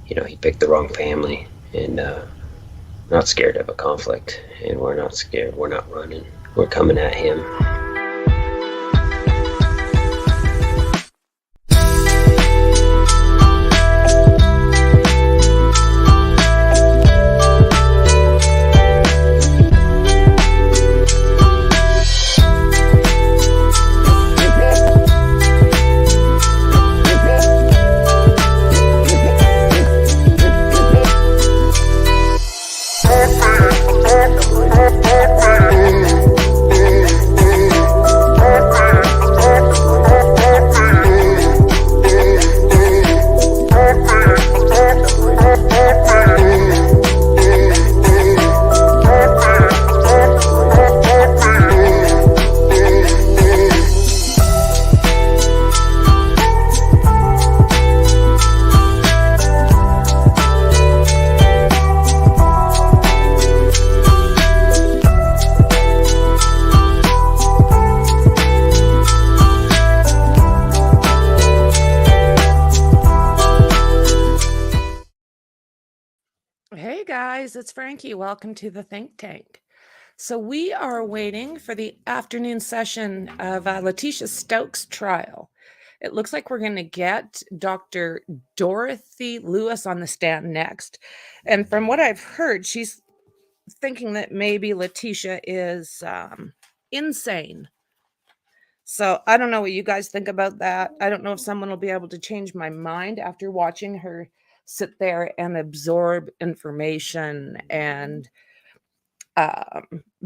he picked the wrong family, and not scared of a conflict, and we're not scared. We're not running. We're coming at him. Hey guys, it's Franky. Welcome to the Think Tank. So we are waiting for the afternoon session of LETECIA STAUCH's trial. It looks like we're going to get Dr. Dorothy Lewis on the stand next. And from what I've heard, she's thinking that maybe LETECIA is insane. So I don't know what you guys think about that. I don't know if someone will be able to change my mind after watching her sit there and absorb information and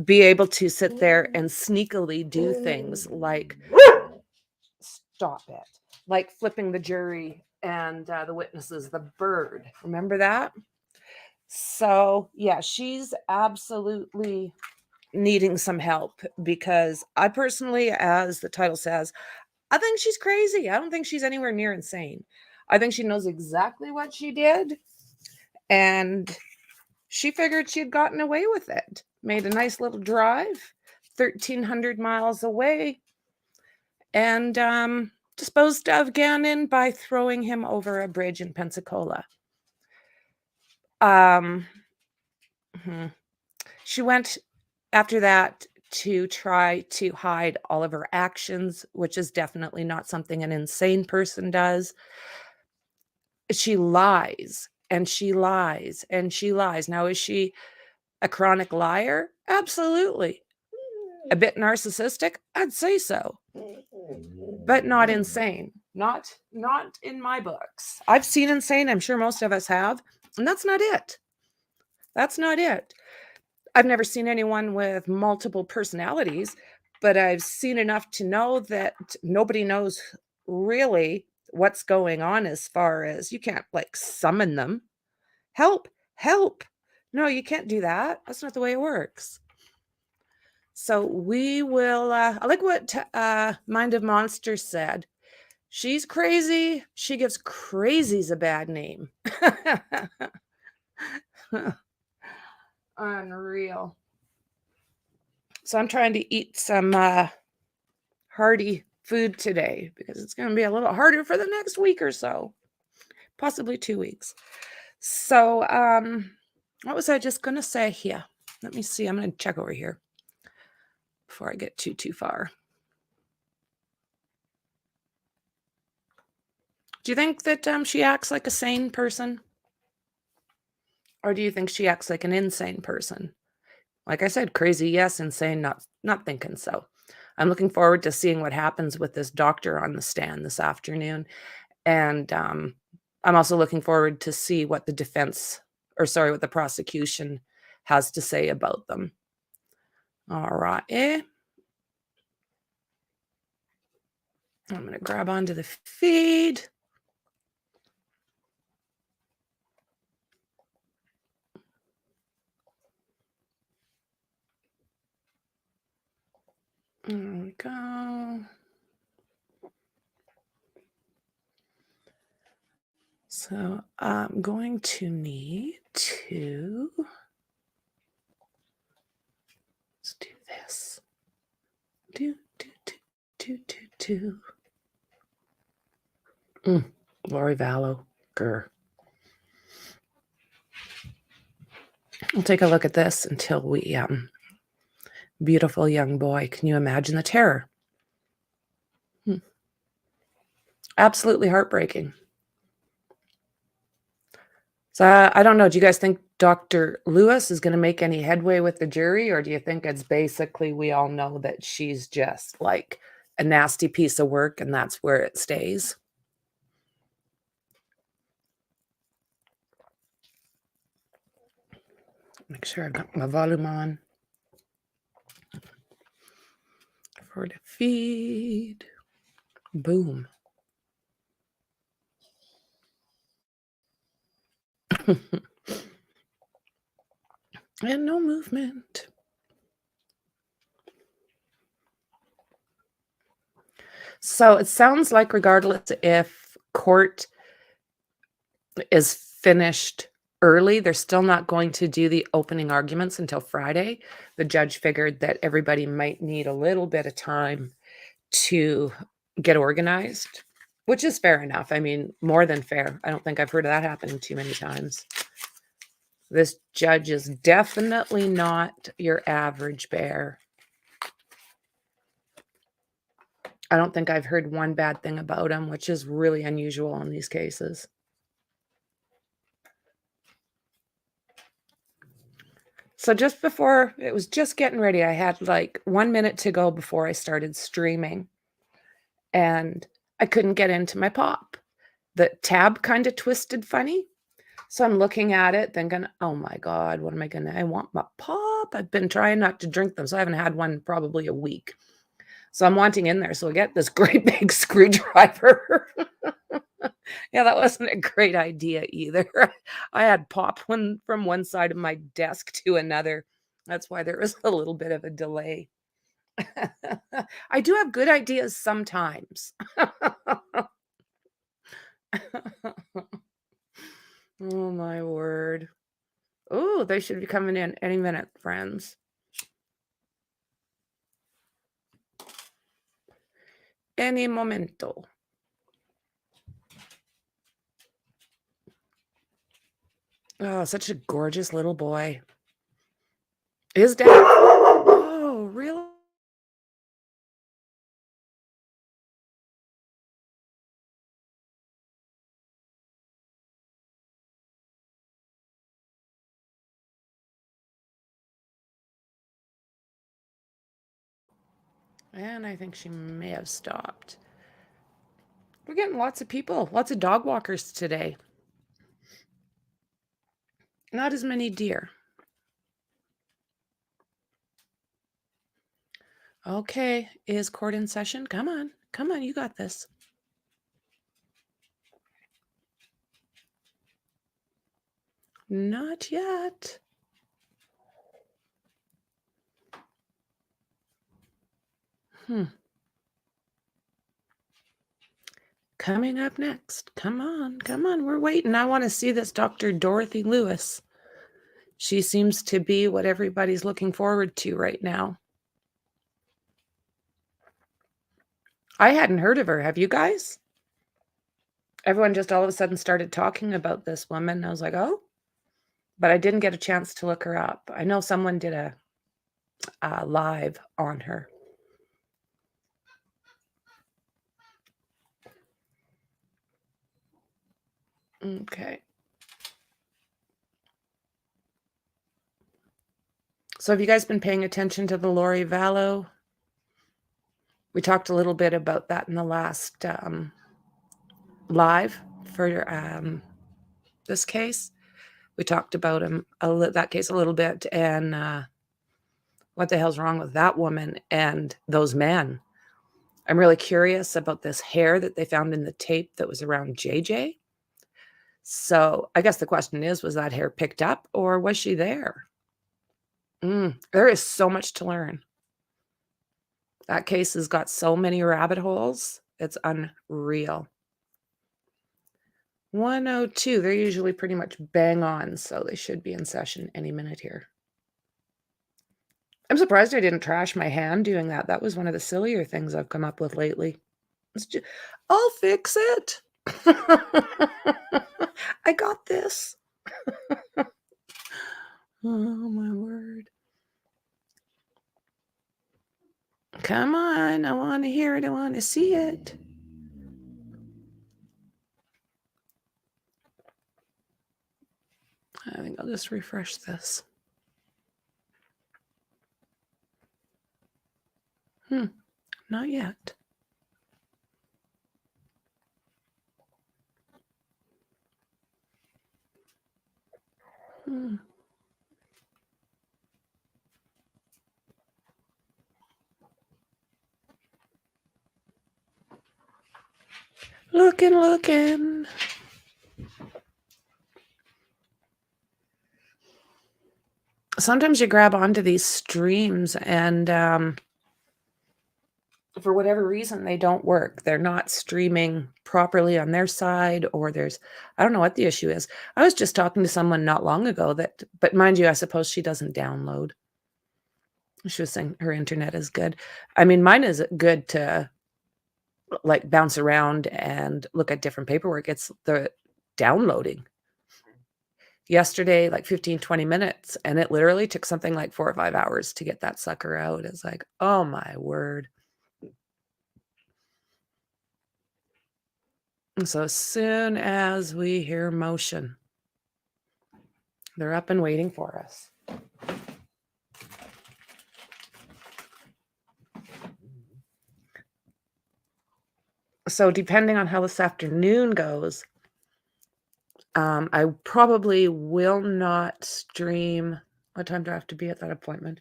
be able to sit there and sneakily do things like stop it, like flipping the jury and the witnesses the bird. Remember that? So yeah, she's absolutely needing some help because I personally, as the title says, I think she's crazy. I don't think she's anywhere near insane. I think she knows exactly what she did, and she figured she had gotten away with it. Made a nice little drive, 1,300 miles away, and disposed of Gannon by throwing him over a bridge in Pensacola. She went after that to try to hide all of her actions, which is definitely not something an insane person does. She lies and she lies and she lies. Now, is she a chronic liar? Absolutely. A bit narcissistic? I'd say so. But not insane. Not in my books. I've seen insane. I'm sure most of us have. And that's not it. That's not it. I've never seen anyone with multiple personalities, but I've seen enough to know that nobody knows really what's going on as far as you can't like summon them. Help, help. No, you can't do that. That's not the way it works. So we will, I like what Mind of Monsters said. She's crazy. She gives crazies a bad name. Unreal. So I'm trying to eat some hearty food today because it's going to be a little harder for the next week or so, possibly 2 weeks. So what was I just going to say here? Let me see. I'm going to check over here before I get too far. Do you think that she acts like a sane person? Or do you think she acts like an insane person? Like I said, crazy, yes. Insane, not thinking so. I'm looking forward to seeing what happens with this doctor on the stand this afternoon. And I'm also looking forward to see what the what the prosecution has to say about them. All right. I'm going to grab onto the feed. There we go. So I'm going to need to, let's do this. Lori Vallow. Grr. We'll take a look at this until we, beautiful young boy. Can you imagine the terror? Absolutely heartbreaking. So I don't know. Do you guys think Dr. Lewis is going to make any headway with the jury, or do you think it's basically we all know that she's just like a nasty piece of work and that's where it stays? Make sure I've got my volume on for the feed. Boom. And no movement. So it sounds like regardless if court is finished early, they're still not going to do the opening arguments until Friday. The judge figured that everybody might need a little bit of time to get organized, which is fair enough. I mean, more than fair. I don't think I've heard of that happening too many times. This judge is definitely not your average bear. I don't think I've heard one bad thing about him, which is really unusual in these cases. So just before, it was just getting ready. I had like 1 minute to go before I started streaming. And I couldn't get into my pop. The tab kind of twisted funny. So I'm looking at it thinking, oh my God, what am I going to, I want my pop. I've been trying not to drink them. So I haven't had one probably a week. So I'm wanting in there. So I get this great big screwdriver. Yeah, that wasn't a great idea either. I had pop one from one side of my desk to another. That's why there was a little bit of a delay. I do have good ideas sometimes. Oh my word. Oh, they should be coming in any minute, friends. Any momento. Oh, such a gorgeous little boy. His dad. Oh, really? And I think she may have stopped. We're getting lots of people, lots of dog walkers today. Not as many deer. Okay, is court in session? Come on, you got this. Not yet. Coming up next. Come on, we're waiting. I want to see this Dr. Dorothy Lewis. She seems to be what everybody's looking forward to right now. I hadn't heard of her. Have you guys? Everyone just all of a sudden started talking about this woman. I was like, oh, but I didn't get a chance to look her up. I know someone did a live on her. Okay. So have you guys been paying attention to the Lori Vallow? We talked a little bit about that in the last live for this case. We talked about that case a little bit, and what the hell's wrong with that woman and those men. I'm really curious about this hair that they found in the tape that was around JJ. So I guess the question is, was that hair picked up or was she there? There is so much to learn. That case has got so many rabbit holes. It's unreal. 102. They're usually pretty much bang on, so they should be in session any minute here. I'm surprised I didn't trash my hand doing that. That was one of the sillier things I've come up with lately. I'll fix it. I got this. Oh, my word. Come on. I want to hear it. I want to see it. I think I'll just refresh this. Not yet. Looking. Sometimes you grab onto these streams and for whatever reason, they don't work. They're not streaming properly on their side, or I don't know what the issue is. I was just talking to someone not long ago but mind you, I suppose she doesn't download. She was saying her internet is good. I mean, mine is good to like bounce around and look at different paperwork. It's the downloading. Yesterday, like 15, 20 minutes, and it literally took something like 4 or 5 hours to get that sucker out. It's like, oh my word. So as soon as we hear motion, they're up and waiting for us. So depending on how this afternoon goes, I probably will not stream. What time do I have to be at that appointment?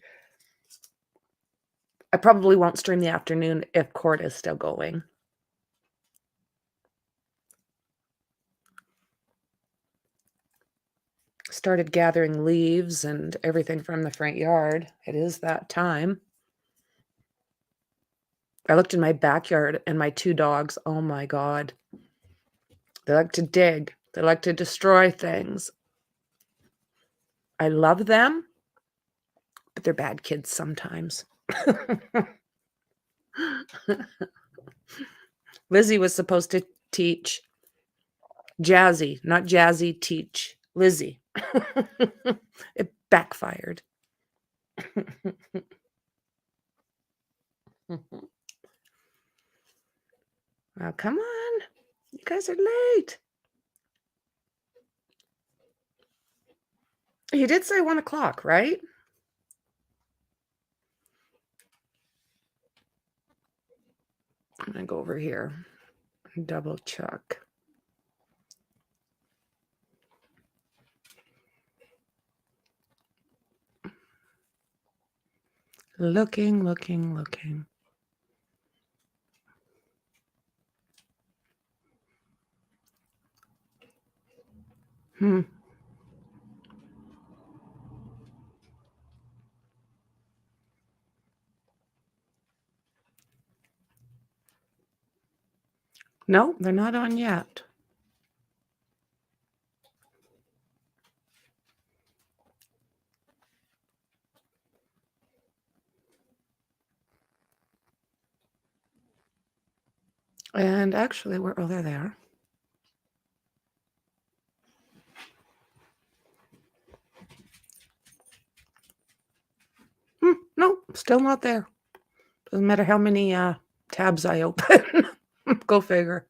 I probably won't stream the afternoon if court is still going. Started gathering leaves and everything from the front yard. It is that time. I looked in my backyard and my 2 dogs, oh my God. They like to dig. They like to destroy things. I love them, but they're bad kids sometimes. Lizzie was supposed to teach Jazzy, not Jazzy teach Lizzie. It backfired. Well, come on. You guys are late. You did say 1 o'clock, right? I'm going to go over here and double check. Looking. No, they're not on yet. And actually, they're there. No, still not there. Doesn't matter how many tabs I open. Go figure.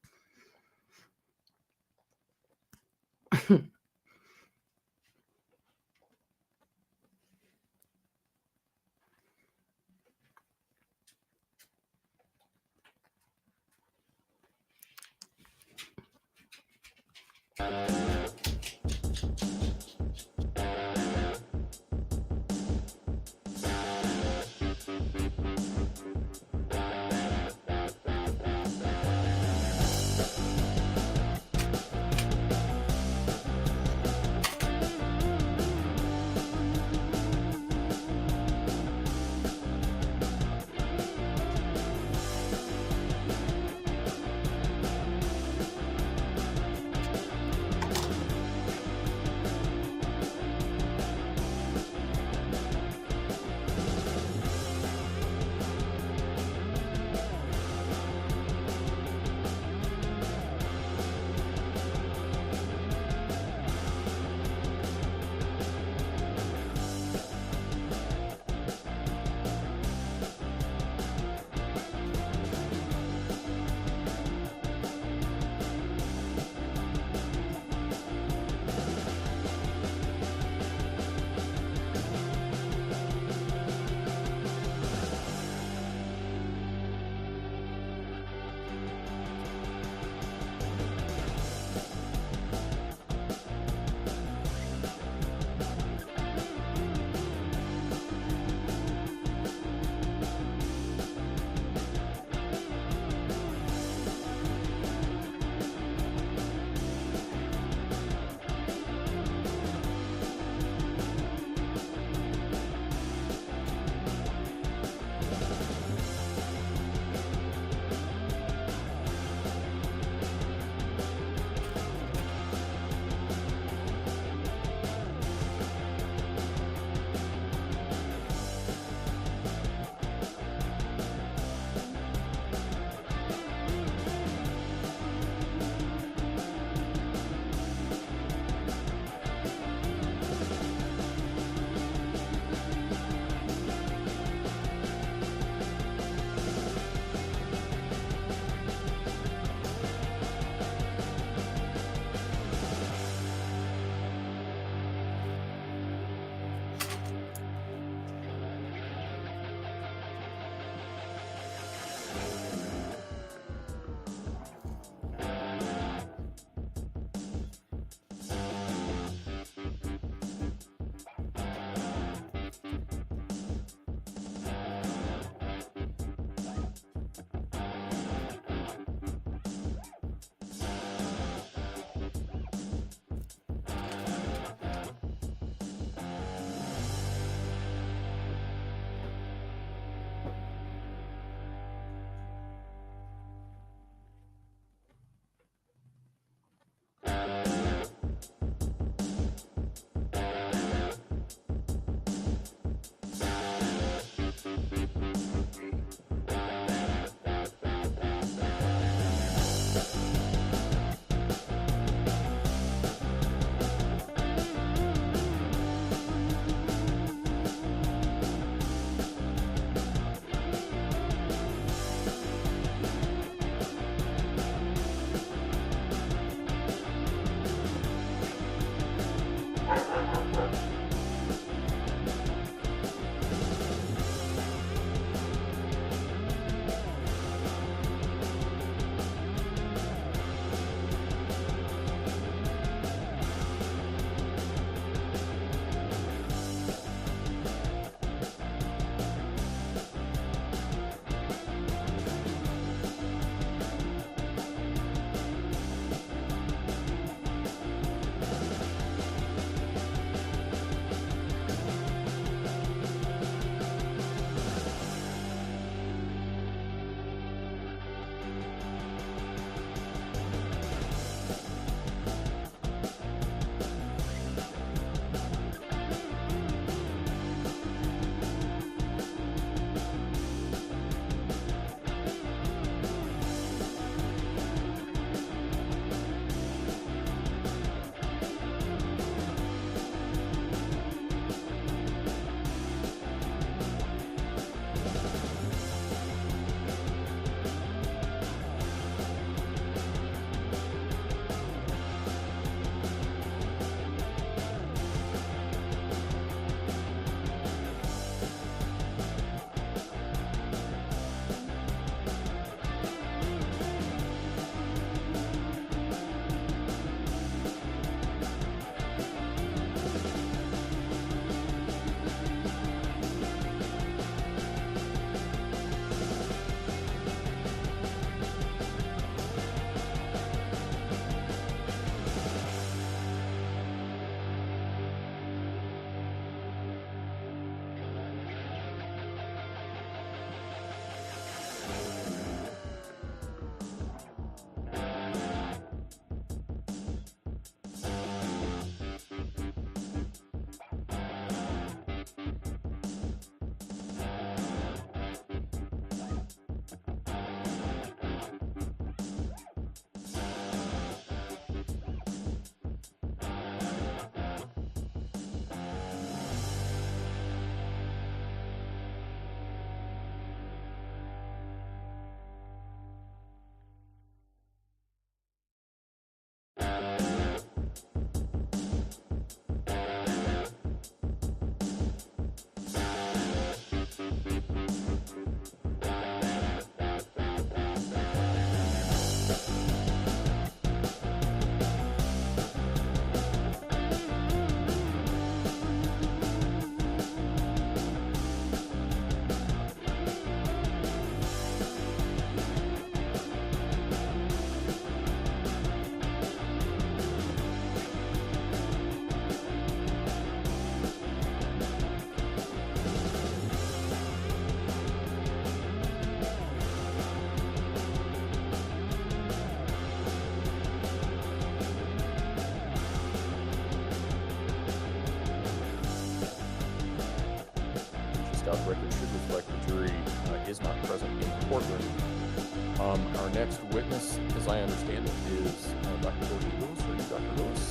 Our next witness, as I understand it, is Dr. Dorothy Lewis. Or Dr. Lewis.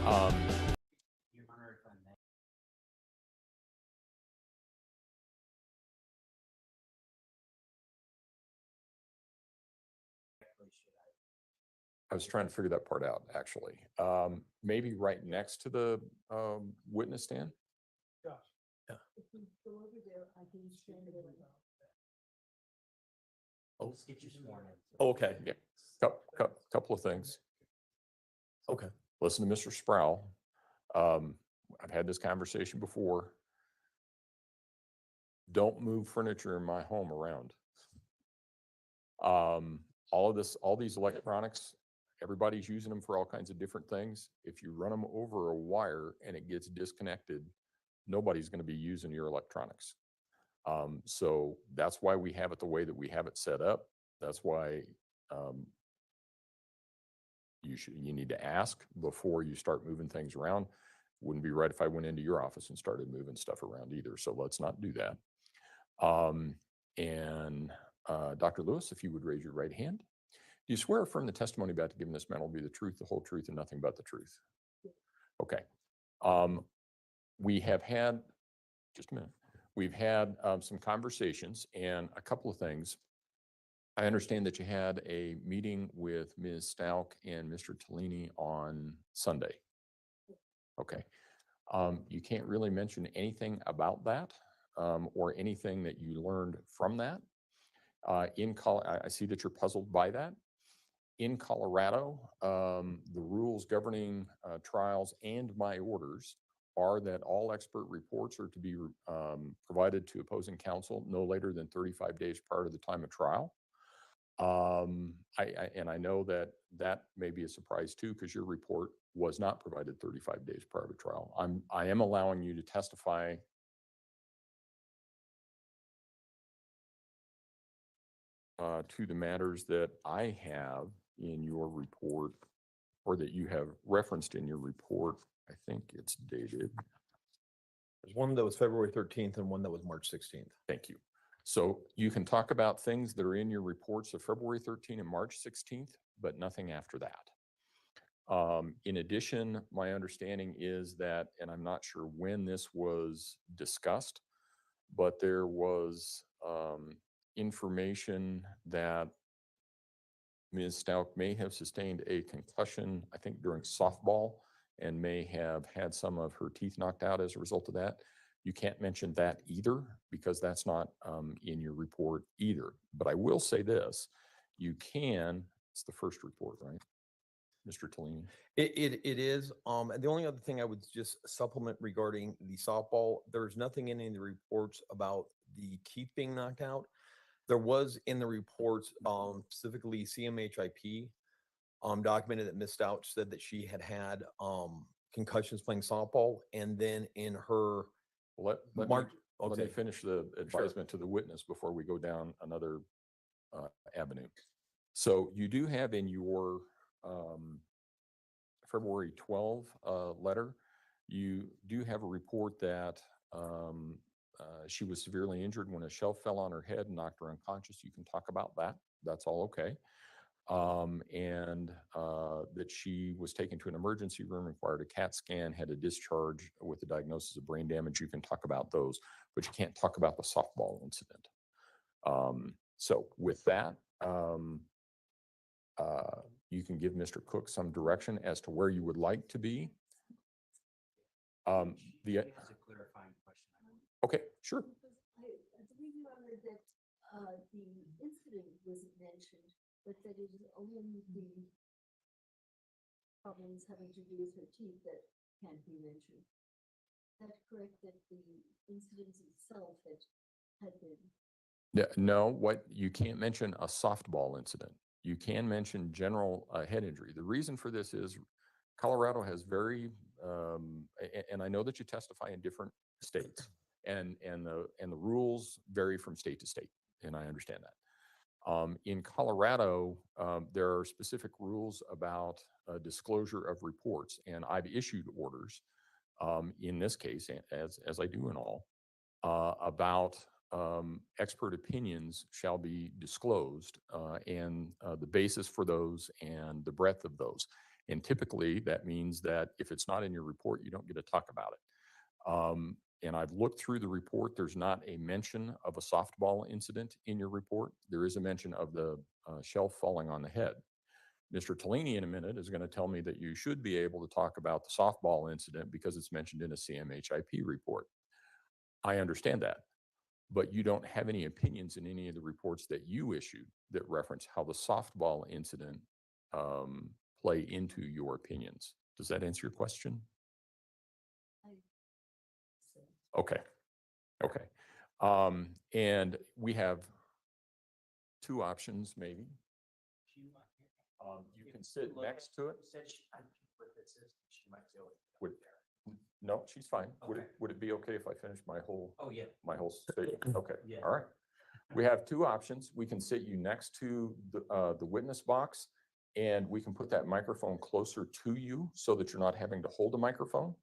Your Honor, if I may. I was trying to figure that part out, actually. Maybe right next to the witness stand? Josh. Yeah. If we go over there, I can stand it. Oh. Let's get you sworn in. Okay, yeah. Couple of things. Okay. Listen to Mr. Sproul. I've had this conversation before. Don't move furniture in my home around. All these electronics, everybody's using them for all kinds of different things. If you run them over a wire and it gets disconnected, nobody's going to be using your electronics. So that's why we have it the way that we have it set up. That's why you need to ask before you start moving things around. Wouldn't be right if I went into your office and started moving stuff around either. So let's not do that. Dr. Lewis, if you would raise your right hand. Do you swear or affirm the testimony about to give in this matter will be the truth, the whole truth, and nothing but the truth? Okay. We have had, just a minute, we've had some conversations and a couple of things. I understand that you had a meeting with Ms. Stauch and Mr. Tellini on Sunday. Okay. You can't really mention anything about that or anything that you learned from that. I see that you're puzzled by that. In Colorado, the rules governing trials and my orders are that all expert reports are to be provided to opposing counsel no later than 35 days prior to the time of trial. I know that may be a surprise too, because your report was not provided 35 days prior to trial. I am allowing you to testify to the matters that I have in your report, or that you have referenced in your report. I think it's dated. There's one that was February 13th and one that was March 16th. Thank you. So you can talk about things that are in your reports of February 13th and March 16th, but nothing after that. In addition, my understanding is that, and I'm not sure when this was discussed, but there was information that Ms. Stauch may have sustained a concussion, I think during softball, and may have had some of her teeth knocked out as a result of that. You can't mention that either, because that's not in your report either. But I will say this, you can, it's the first report, right? Mr. Tellini? It is. And the only other thing I would just supplement regarding the softball, there's nothing in any of the reports about the teeth being knocked out. There was in the reports, specifically CMHIP, documented that Ms. Stauch said that she had had concussions playing softball, and then in her Let me finish the advisement to the witness before we go down another avenue. So you do have in your February 12 letter, you do have a report that she was severely injured when a shelf fell on her head and knocked her unconscious. You can talk about that. That's all okay. That she was taken to an emergency room, required a CAT scan, had a discharge with a diagnosis of brain damage. You can talk about those, but you can't talk about the softball incident. So with that, you can give Mr. Cook some direction as to where you would like to be. I think it's a clarifying question. Okay, sure. I believe, Your Honor, that the incident wasn't mentioned, but that it is only the problems having to do with her teeth that can't be mentioned. Is that correct, that the incident itself had been? No, what you can't mention a softball incident. You can mention general head injury. The reason for this is Colorado has very, and I know that you testify in different states, and the rules vary from state to state, and I understand that. In Colorado, there are specific rules about disclosure of reports, and I've issued orders in this case, as I do in all, about expert opinions shall be disclosed, and the basis for those and the breadth of those. And typically that means that if it's not in your report, you don't get to talk about it. And I've looked through the report. There's not a mention of a softball incident in your report. There is a mention of the shelf falling on the head. Mr. Tellini in a minute is going to tell me that you should be able to talk about the softball incident because it's mentioned in a CMHIP report. I understand that, but you don't have any opinions in any of the reports that you issued that reference how the softball incident play into your opinions. Does that answer your question? Okay. Okay. And we have two options, maybe. You can sit next to it. No, she's fine. Would it be okay if I finish my whole? Oh, yeah. My whole statement? Okay. Yeah. All right. We have two options. We can sit you next to the witness box, and we can put that microphone closer to you so that you're not having to hold a microphone.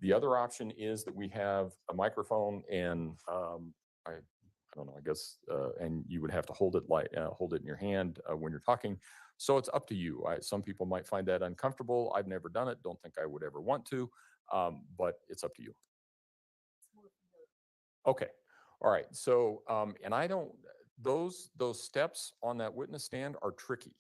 The other option is that we have a microphone, and I don't know, I guess, and you would have to hold it in your hand when you're talking. So it's up to you. Some people might find that uncomfortable. I've never done it. Don't think I would ever want to, but it's up to you. Okay. All right. So, and I don't, those steps on that witness stand are tricky.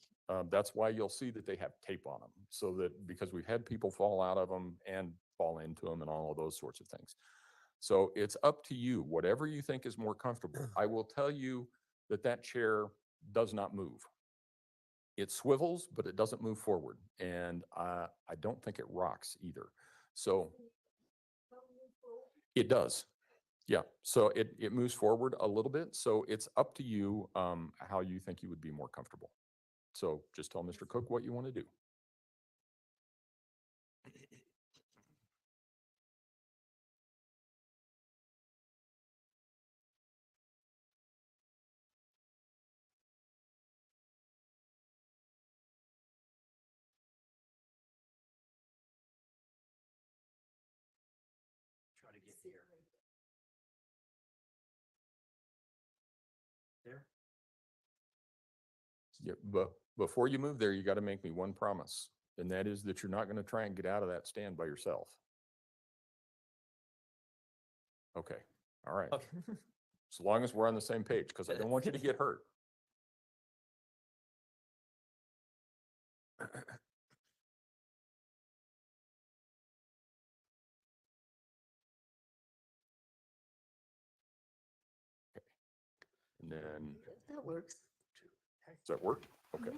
That's why you'll see that they have tape on them, so that, because we've had people fall out of them and fall into them and all of those sorts of things. So it's up to you, whatever you think is more comfortable. I will tell you that that chair does not move. It swivels, but it doesn't move forward. And I don't think it rocks either. So it does. Yeah. So it moves forward a little bit. So it's up to you how you think you would be more comfortable. So just tell Mr. Cook what you want to do. Try to get here. There. Yeah, but before you move there, you got to make me one promise, and that is that you're not going to try and get out of that stand by yourself. Okay. All right. Okay. As long as we're on the same page, because I don't want you to get hurt. And then, That works. does that work? Okay.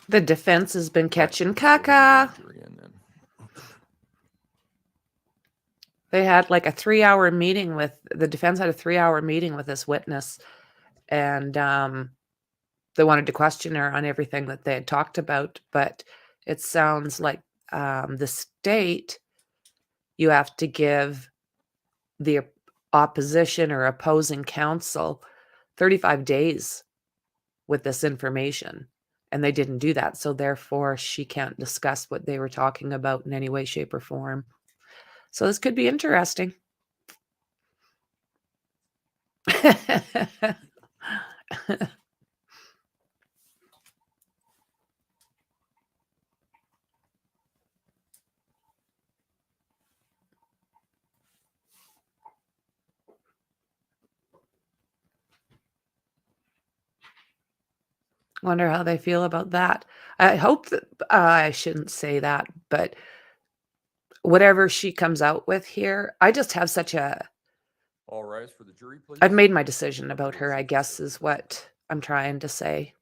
The defense has been catching All right, so caca. we'll bring the jury in then. They had like a 3-hour meeting with the defense had a 3-hour meeting with this witness, and they wanted to question her on everything that they had talked about. But it sounds like the state, you have to give the opposition or opposing counsel 35 days with this information, and they didn't do that. So therefore, she can't discuss what they were talking about in any way, shape, or form. So this could be interesting. Wonder how they feel about that. I hope that I shouldn't say that, but whatever she comes out with here, I just have such a. All rise for the jury, please. I've made my decision about her, I guess, is what I'm trying to say.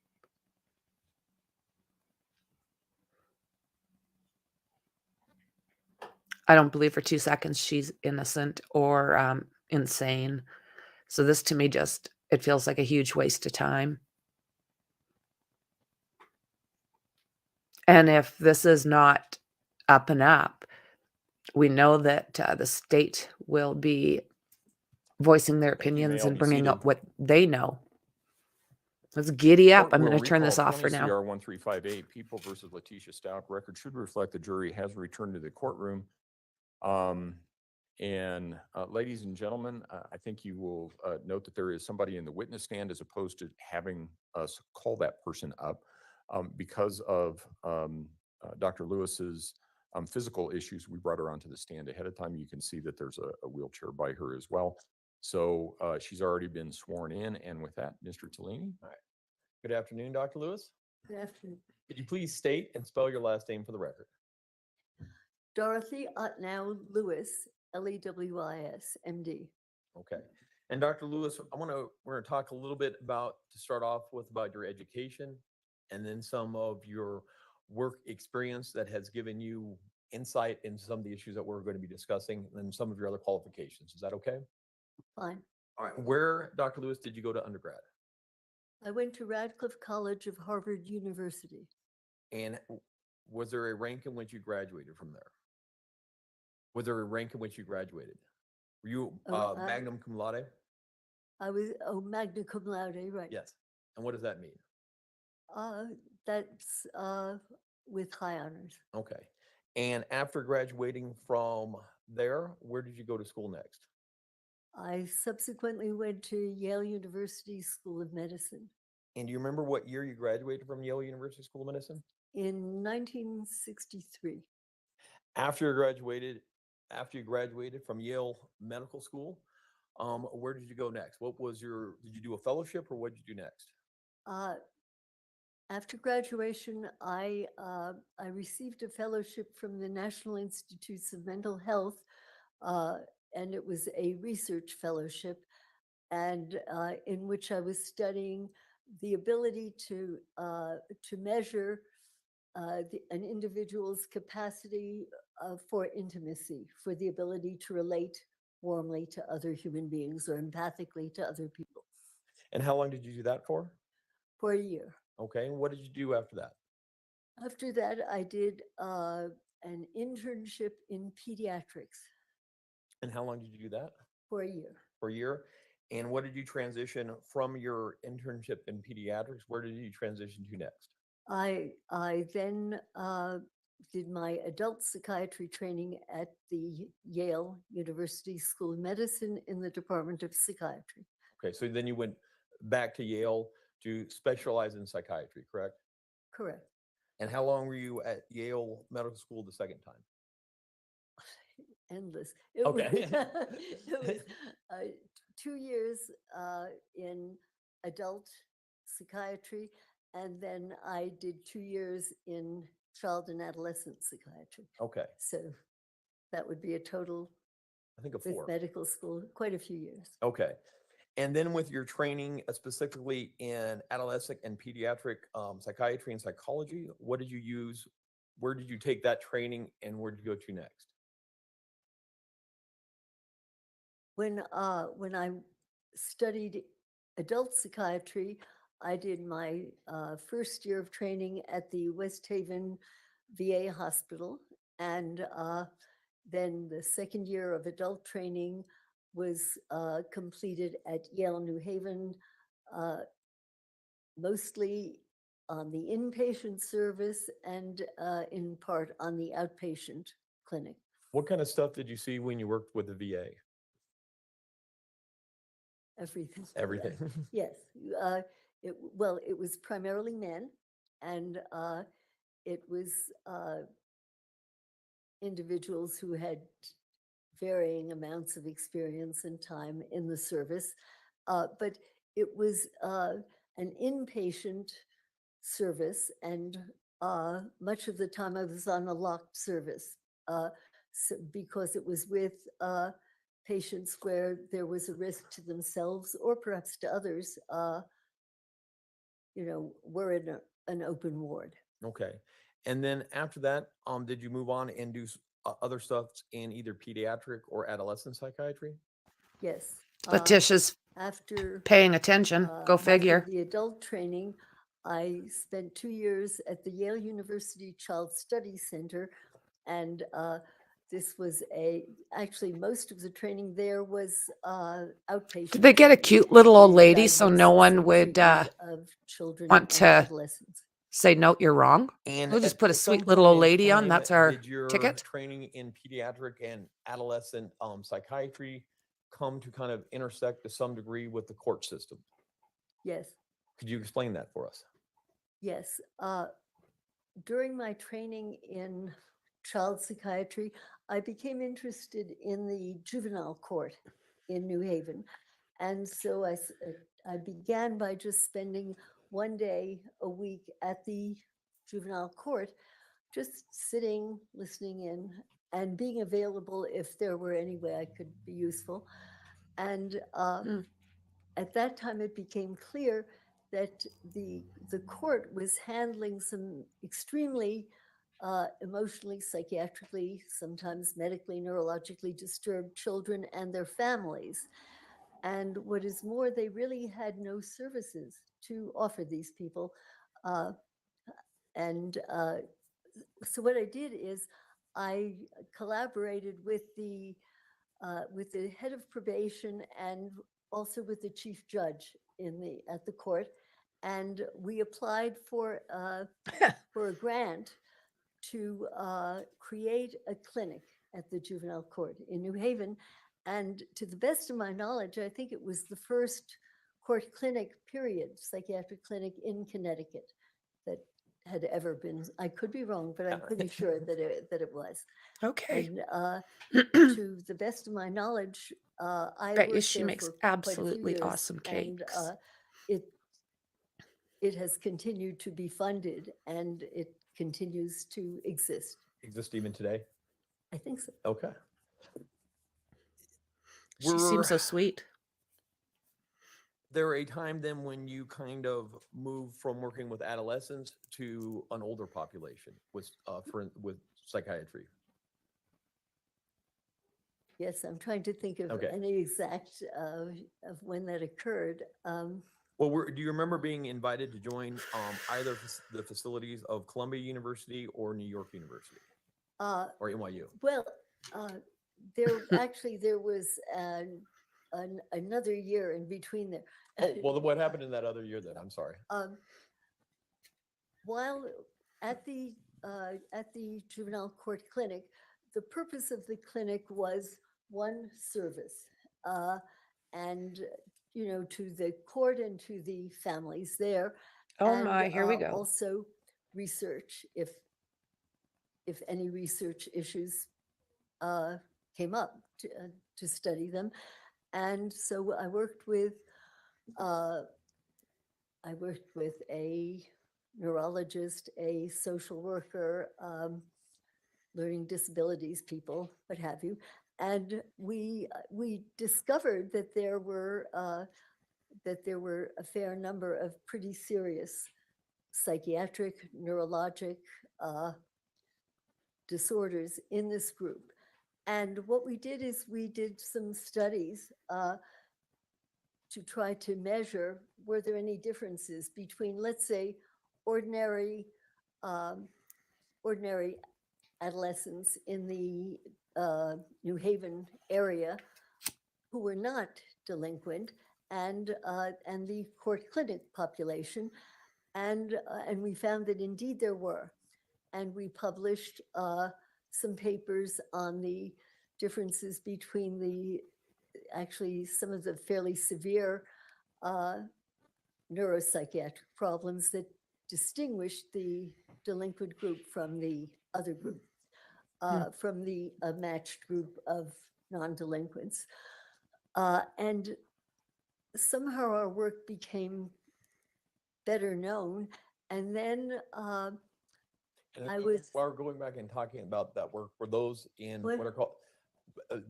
I don't believe for 2 seconds she's innocent or insane. So this to me just, it feels like a huge waste of time. And if this is not up and up, we know that the state will be voicing their Thank you. May opinions all and be bringing seated. up what they know. Let's giddy up. Court I'm will going to turn this recall off for 20 now. CR 1358, People versus LETECIA STAUCH. Record should reflect the jury has returned to the courtroom. And ladies and gentlemen, I think you will note that there is somebody in the witness stand as opposed to having us call that person up because of Dr. Lewis's physical issues. We brought her onto the stand ahead of time. You can see that there's a wheelchair by her as well. So she's already been sworn in. And with that, Mr. Tellini. All right. Good afternoon, Dr. Lewis. Good afternoon. Could you please state and spell your last name for the record? Dorothy Lewis, Lewis, MD. Okay. And Dr. Lewis, we're going to talk a little bit about, to start off with, about your education and then some of your work experience that has given you insight into some of the issues that we're going to be discussing and some of your other qualifications. Is that okay? Fine. All right. Where, Dr. Lewis, did you go to undergrad? I went to Radcliffe College of Harvard University. And was there a rank in which you graduated from there? Was there a rank in which you graduated? Were you magna cum laude? I was, magna cum laude, right? Yes. And what does that mean? That's with high honors. Okay. And after graduating from there, where did you go to school next? I subsequently went to Yale University School of Medicine. And do you remember what year you graduated from Yale University School of Medicine? In 1963. After you graduated from Yale Medical School, where did you go next? Did you do a fellowship or what did you do next? After graduation, I received a fellowship from the National Institutes of Mental Health, and it was a research fellowship, and in which I was studying the ability to measure an individual's capacity for intimacy, for the ability to relate warmly to other human beings or empathically to other people. And how long did you do that for? For a year. Okay. And what did you do after that? After that, I did an internship in pediatrics. And how long did you do that? For a year. For a year. And what did you transition from your internship in pediatrics? Where did you transition to next? I then did my adult psychiatry training at the Yale University School of Medicine in the Department of Psychiatry. Okay, so then you went back to Yale to specialize in psychiatry, correct? Correct. And how long were you at Yale Medical School the second time? Endless. It Okay. was 2 years in adult psychiatry, and then I did 2 years in child and adolescent psychiatry. Okay, So that would be a total I think of with 4. medical school, quite a few years. Okay. And then with your training specifically in adolescent and pediatric psychiatry and psychology, what did you use? Where did you take that training and where did you go to next? When I studied adult psychiatry, I did my first year of training at the West Haven VA hospital, and then the second year of adult training was completed at Yale New Haven, mostly on the inpatient service and in part on the outpatient clinic. What kind of stuff did you see when you worked with the VA? Everything. Everything. Yes. It was primarily men, and it was individuals who had varying amounts of experience and time in the service. But it was an inpatient service, and much of the time I was on a locked service because it was with patients where there was a risk to themselves or perhaps to others, were in an open ward. Okay. And then after that, did you move on and do other stuff in either pediatric or adolescent psychiatry? Yes. Letitia's After paying attention. Go after figure. the adult training, I spent 2 years at the Yale University Child Study Center, and this was actually most of the training there was outpatient. Did they get a training cute little old in lady so no diagnosis one and would treatment of children want and to adolescents. Say, no, you're wrong. And We'll just at- put a at some sweet little point old in lady on. time, That's our did your ticket. training in pediatric and adolescent psychiatry come to kind of intersect to some degree with the court system? Yes, Could you explain that for us? yes. During my training in child psychiatry, I became interested in the juvenile court in New Haven. And so I began by just spending one day a week at the juvenile court, just sitting, listening in, and being available if there were any way I could be useful. And Mm. at that time, it became clear that the court was handling some extremely emotionally, psychiatrically, sometimes medically, neurologically disturbed children and their families. And what is more, they really had no services to offer these people. So what I did is I collaborated with the head of probation and also with the chief judge at the court, and we applied for a grant to create a clinic at the juvenile court in New Haven. And to the best of my knowledge, I think it was the first court clinic, period, psychiatric clinic in Connecticut that had ever been. I could be wrong, but I'm pretty sure that it was. Okay. And to the best of my knowledge, I Bet you worked she there makes for quite a few absolutely years, awesome and cakes. it has continued to be funded, and it continues to exist. Exist even today? I think so. Okay. She seems so sweet. There a time then when you kind of move from working with adolescents to an older population with psychiatry? Yes, I'm trying to think of Okay. any exact of when that occurred. Well, do you remember being invited to join either the facilities of Columbia University or New York University or NYU? Well, there was another year in between there. Oh, well, what happened in that other year then? I'm sorry. While at the juvenile court clinic, the purpose of the clinic was one service, and to the court and to the families there. Oh and, my, here we go. Also research if any research issues came up to study them. And so I worked with a neurologist, a social worker, learning disabilities people, what have you. And we discovered that there were a fair number of pretty serious psychiatric, neurologic disorders in this group. And what we did is we did some studies to try to measure, were there any differences between, let's say, ordinary adolescents in the New Haven area who were not delinquent and the court clinic population. And we found that indeed there were. And we published some papers on the differences between actually some of the fairly severe neuropsychiatric problems that distinguished the delinquent group from the other group, from the matched group of non-delinquents. And somehow our work became better known. And then While we're going back and talking about that work, were those in what are called,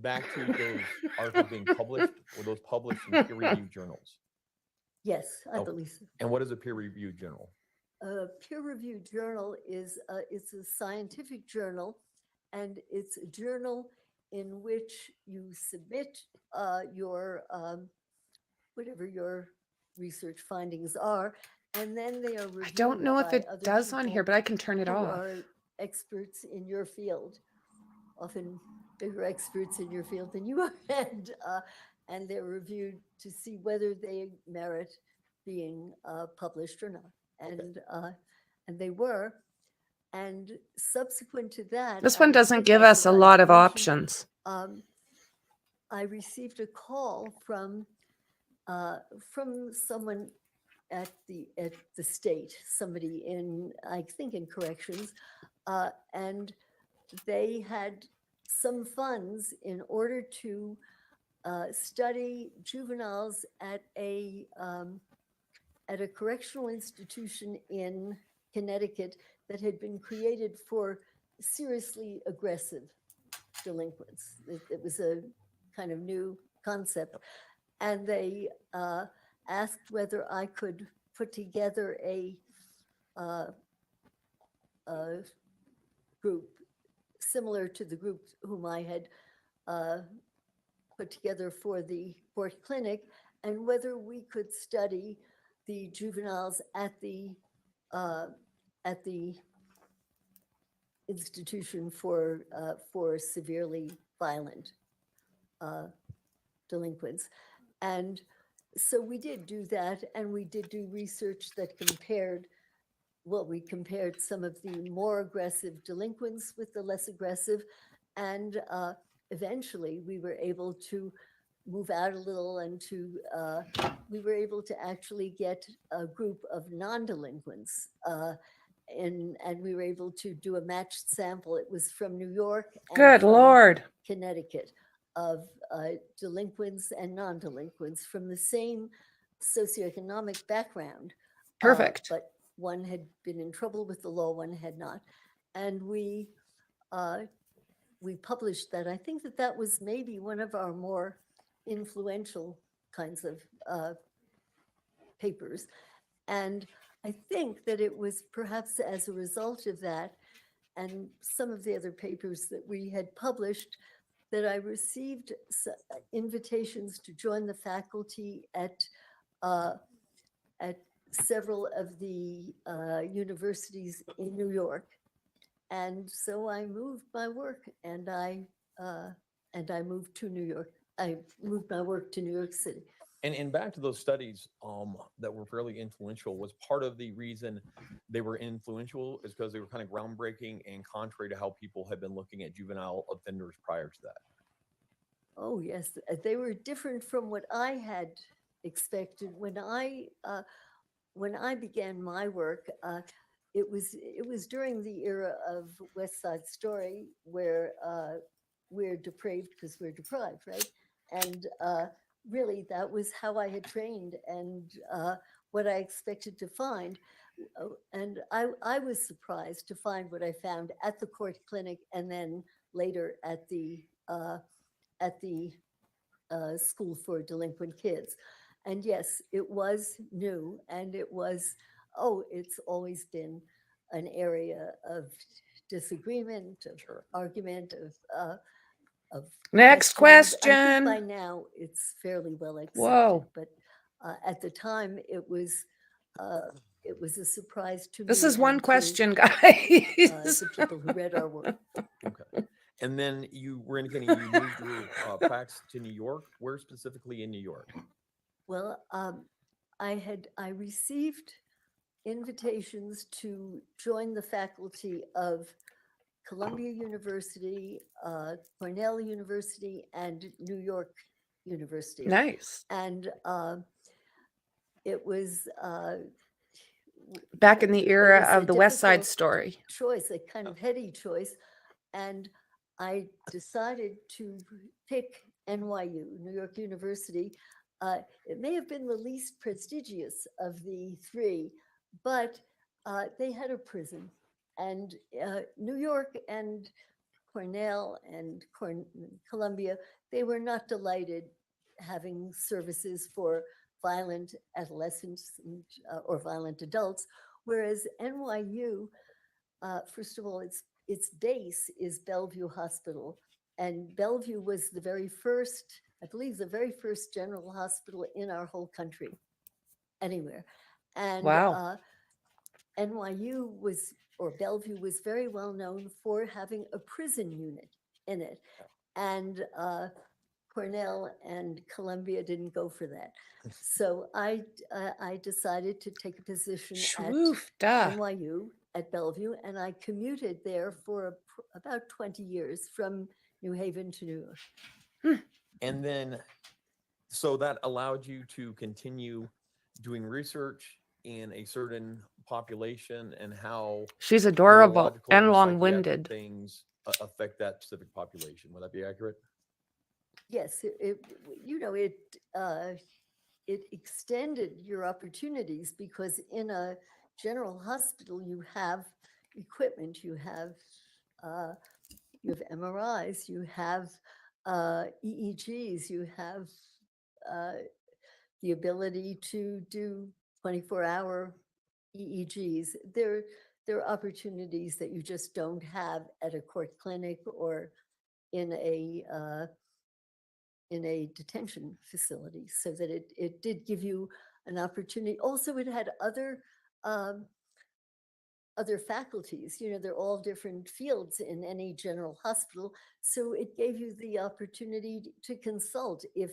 back to those articles being published, were those published in peer-reviewed journals? Yes, I Oh, believe so. And what is a peer-reviewed journal? A peer-reviewed journal is it's a scientific journal, and it's a journal in which you submit your whatever your research findings are, and then they are reviewed. I don't know if by it other does on people here, but I can turn it who off. are experts in your field, often bigger experts in your field than you are, and they're reviewed to see whether they merit being published or not. And and they were. And subsequent to that, This one I doesn't think give I us a forgot lot to of mention, options. I received a call from someone at the state, somebody in, I think in corrections, and they had some funds in order to study juveniles at a correctional institution in Connecticut that had been created for seriously aggressive delinquents. It was a kind of new concept. And they asked whether I could put together a group similar to the group whom I had put together for the Port Clinic, and whether we could study the juveniles at the institution for severely violent delinquents. And so we did do that, and we did do research that compared, well, we compared some of the more aggressive delinquents with the less aggressive, and eventually we were able to move out a little and to, we were able to actually get a group of non-delinquents, and we were able to do a matched sample. It was from New York and Good from Lord. Connecticut, of delinquents and non-delinquents from the same socioeconomic background. Perfect. But one had been in trouble with the law, one had not. And we published that. I think that was maybe one of our more influential kinds of papers. And I think that it was perhaps as a result of that and some of the other papers that we had published that I received invitations to join the faculty at several of the universities in New York. And so I moved my work, and I moved to New York. I moved my work to New York City. And back to those studies that were fairly influential, was part of the reason they were influential is because they were kind of groundbreaking and contrary to how people had been looking at juvenile offenders prior to that. Oh yes, they were different from what I had expected when I began my work. It was during the era of West Side Story, where we're depraved because we're deprived, right? And really, that was how I had trained and what I expected to find. And I was surprised to find what I found at the Court Clinic and then later at the School for Delinquent Kids. And yes, it was new, and it was, it's always been an area of disagreement, of argument, of Next questioning. I think by question. now it's fairly well accepted. Whoa. But at the time, it was a surprise to me. This is one and to, question, guys. the people who read our work. Okay. And then you were indicating you moved your practice to New York. Where specifically in New York? Well, I received invitations to join the faculty of Columbia University, Cornell University, and New York University. Nice. And it was Back in the it era was a of the West Side difficult Story. choice, a kind of heady choice. And I decided to pick NYU, New York University. It may have been the least prestigious of the three, but they had a prison. And New York and Cornell and Columbia, they were not delighted having services for violent adolescents or violent adults, whereas NYU, first of all, its base is Bellevue Hospital, and Bellevue was the very first, I believe, the very first general hospital in our whole country, anywhere. And Wow. NYU was, or Bellevue was very well known for having a prison unit in it. And Cornell and Columbia didn't go for that. So I decided to take a position at Schwoofda. NYU at Bellevue, and I commuted there for about 20 years from New Haven to New York. And then, so that allowed you to continue doing research in a certain population and how She's adorable neurological and psychiatric long-winded. things affect that specific population. Would that be accurate? Yes, it extended your opportunities because in a general hospital, you have equipment, you have MRIs, you have EEGs, you have the ability to do 24-hour EEGs. There are opportunities that you just don't have at a court clinic or in a detention facility, so that it did give you an opportunity. Also, it had other faculties, they're all different fields in any general hospital. So it gave you the opportunity to consult. If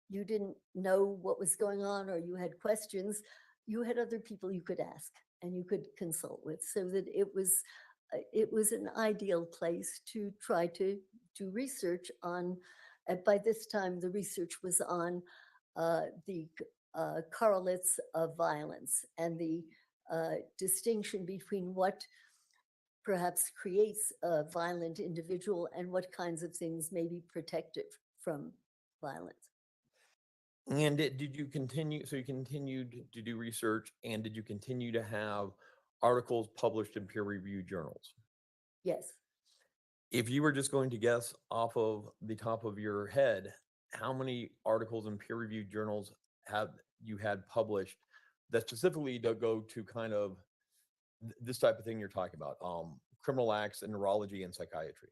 you didn't know what was going on or you had questions, you had other people you could ask and you could consult with, so that it was an ideal place to try to do research on. By this time, the research was on the correlates of violence and the distinction between what perhaps creates a violent individual and what kinds of things may be protective from violence. And did you continue, so you continued to do research, and did you continue to have articles published in peer-reviewed journals? Yes. If you were just going to guess off of the top of your head, how many articles in peer-reviewed journals have you had published that specifically go to kind of this type of thing you're talking about, criminal acts in neurology and psychiatry?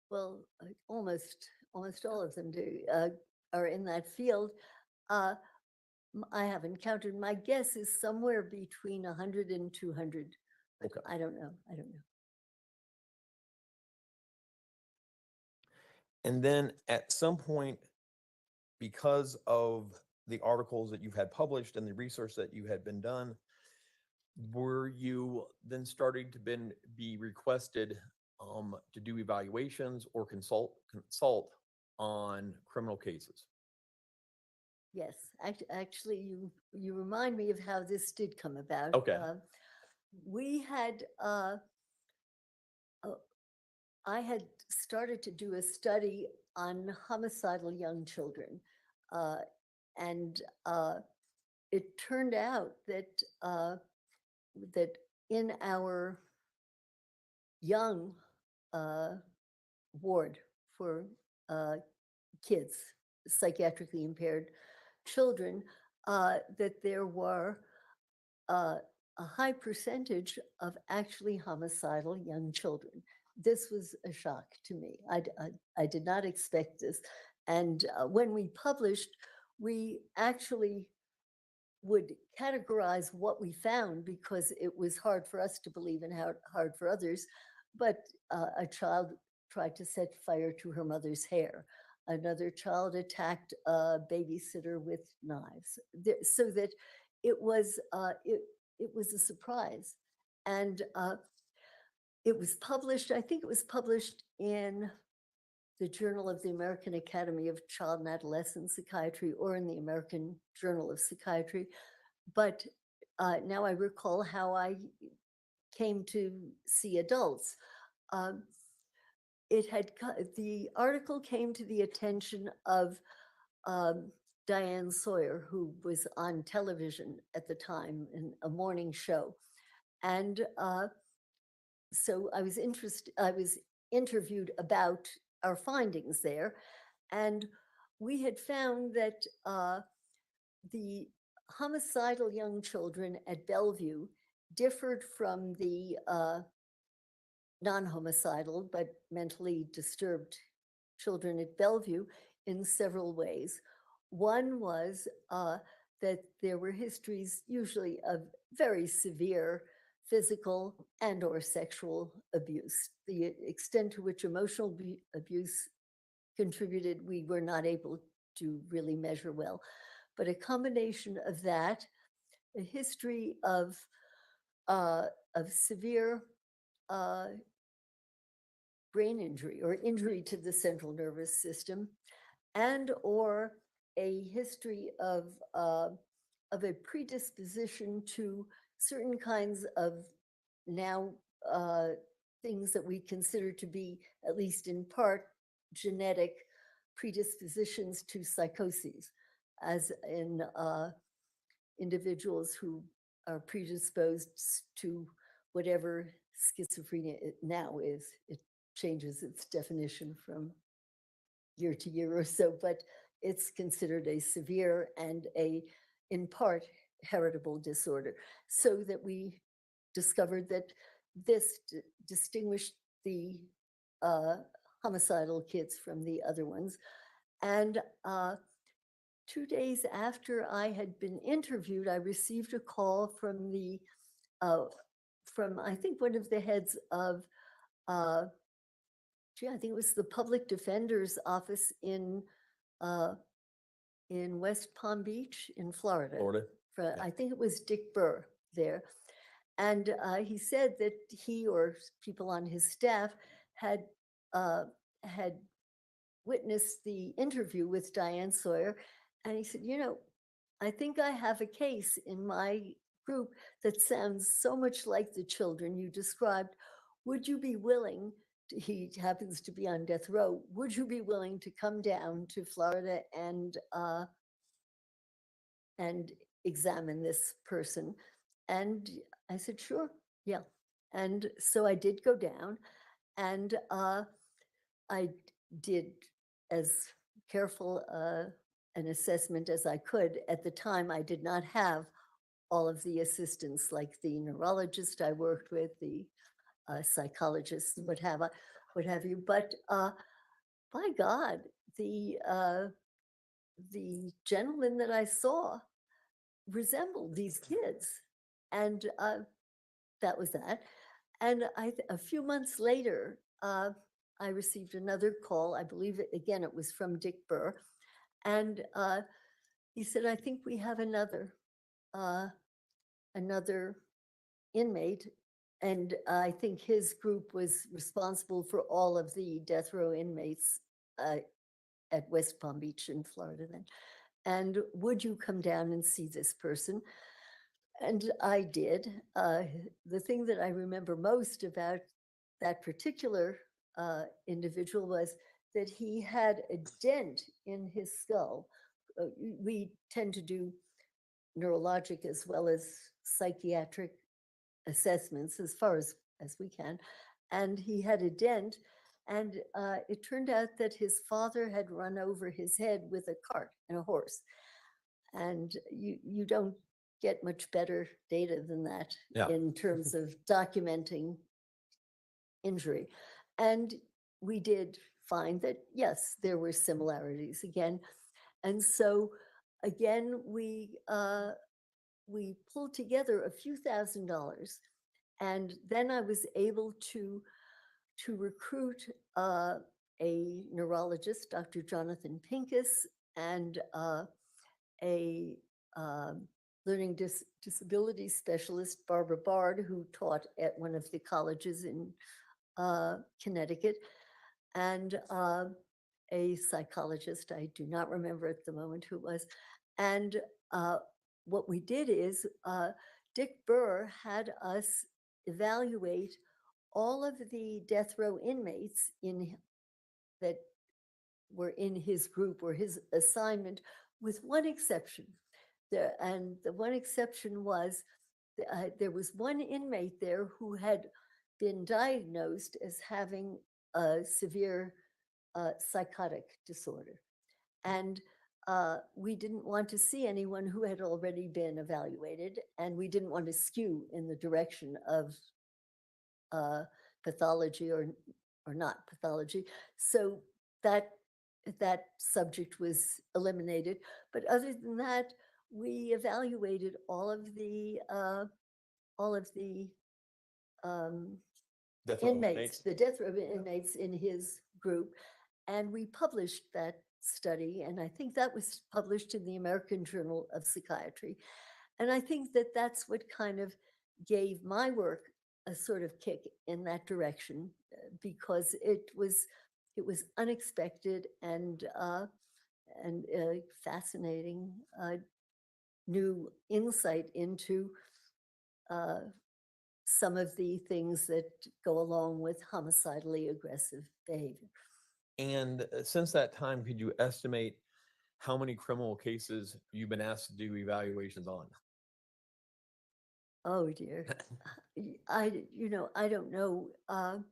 Well, almost all of them are in that field. I haven't counted. My guess is somewhere between 100 and 200. But Okay. I don't know. And then at some point, because of the articles that you've had published and the research that you had been done, were you then starting to be requested to do evaluations or consult on criminal cases? Yes, actually, you remind me of how this did come about. Okay. We had, I had started to do a study on homicidal young children, and it turned out that that in our young ward for kids, psychiatrically impaired children, that there were a high percentage of actually homicidal young children. This was a shock to me. I did not expect this. And when we published, we actually would categorize what we found because it was hard for us to believe and hard for others. But a child tried to set fire to her mother's hair. Another child attacked a babysitter with knives. So that it was a surprise. And it was published, I think it was published in the Journal of the American Academy of Child and Adolescent Psychiatry or in the American Journal of Psychiatry. But now I recall how I came to see adults. The article came to the attention of Diane Sawyer, who was on television at the time in a morning show. And so I was interviewed about our findings there. And we had found that the homicidal young children at Bellevue differed from the non-homicidal but mentally disturbed children at Bellevue in several ways. One was that there were histories usually of very severe physical and or sexual abuse. The extent to which emotional abuse contributed, we were not able to really measure well. But a combination of that, a history of severe brain injury or injury to the central nervous system, and or a history of a predisposition to certain kinds of now things that we consider to be, at least in part, genetic predispositions to psychoses, as in individuals who are predisposed to whatever schizophrenia now is. It changes its definition from year to year or so, but it's considered a severe and in part, heritable disorder. So that we discovered that this distinguished the homicidal kids from the other ones. And 2 days after I had been interviewed, I received a call from from I think one of the heads of, I think it was the public defender's office in West Palm Beach in Florida. I think it was Dick Burr there. And he said that he or people on his staff had witnessed the interview with Diane Sawyer. And he said, you know, I think I have a case in my group that sounds so much like the children you described. Would you be willing, he happens to be on death row, would you be willing to come down to Florida and examine this person? And I said, sure, yeah. And so I did go down, and I did as careful an assessment as I could. At the time, I did not have all of the assistants, like the neurologist I worked with, the psychologist, what have you. But by God, the gentleman that I saw resembled these kids. And that was that. And a few months later, I received another call. I believe, again, it was from Dick Burr. And he said, I think we have another inmate. And I think his group was responsible for all of the death row inmates at West Palm Beach in Florida then. And would you come down and see this person? And I did. The thing that I remember most about that particular individual was that he had a dent in his skull. We tend to do neurologic as well as psychiatric assessments as far as we can. And he had a dent, and it turned out that his father had run over his head with a cart and a horse. And you don't get much better data than that in terms of documenting injury. And we did find that, yes, there were similarities again. And so again, we pulled together a few $1,000s, and then I was able to recruit a neurologist, Dr. Jonathan Pincus, and a learning disability specialist, Barbara Bard, who taught at one of the colleges in Connecticut, and a psychologist. I do not remember at the moment who it was. And what we did is Dick Burr had us evaluate all of the death row inmates that were in his group or his assignment, with one exception. And the one exception was there was one inmate there who had been diagnosed as having a severe psychotic disorder. And we didn't want to see anyone who had already been evaluated, and we didn't want to skew in the direction of pathology or not pathology. So that subject was eliminated. But other than that, we evaluated all of the Death row inmates, the death row inmates in his group. And we published that study, and I think that was published in the American Journal of Psychiatry. And I think that that's what kind of gave my work a sort of kick in that direction, because it was unexpected and fascinating, new insight into some of the things that go along with homicidally aggressive behavior. And since that time, could you estimate how many criminal cases you've been asked to do evaluations on? Oh dear. I don't know. I'm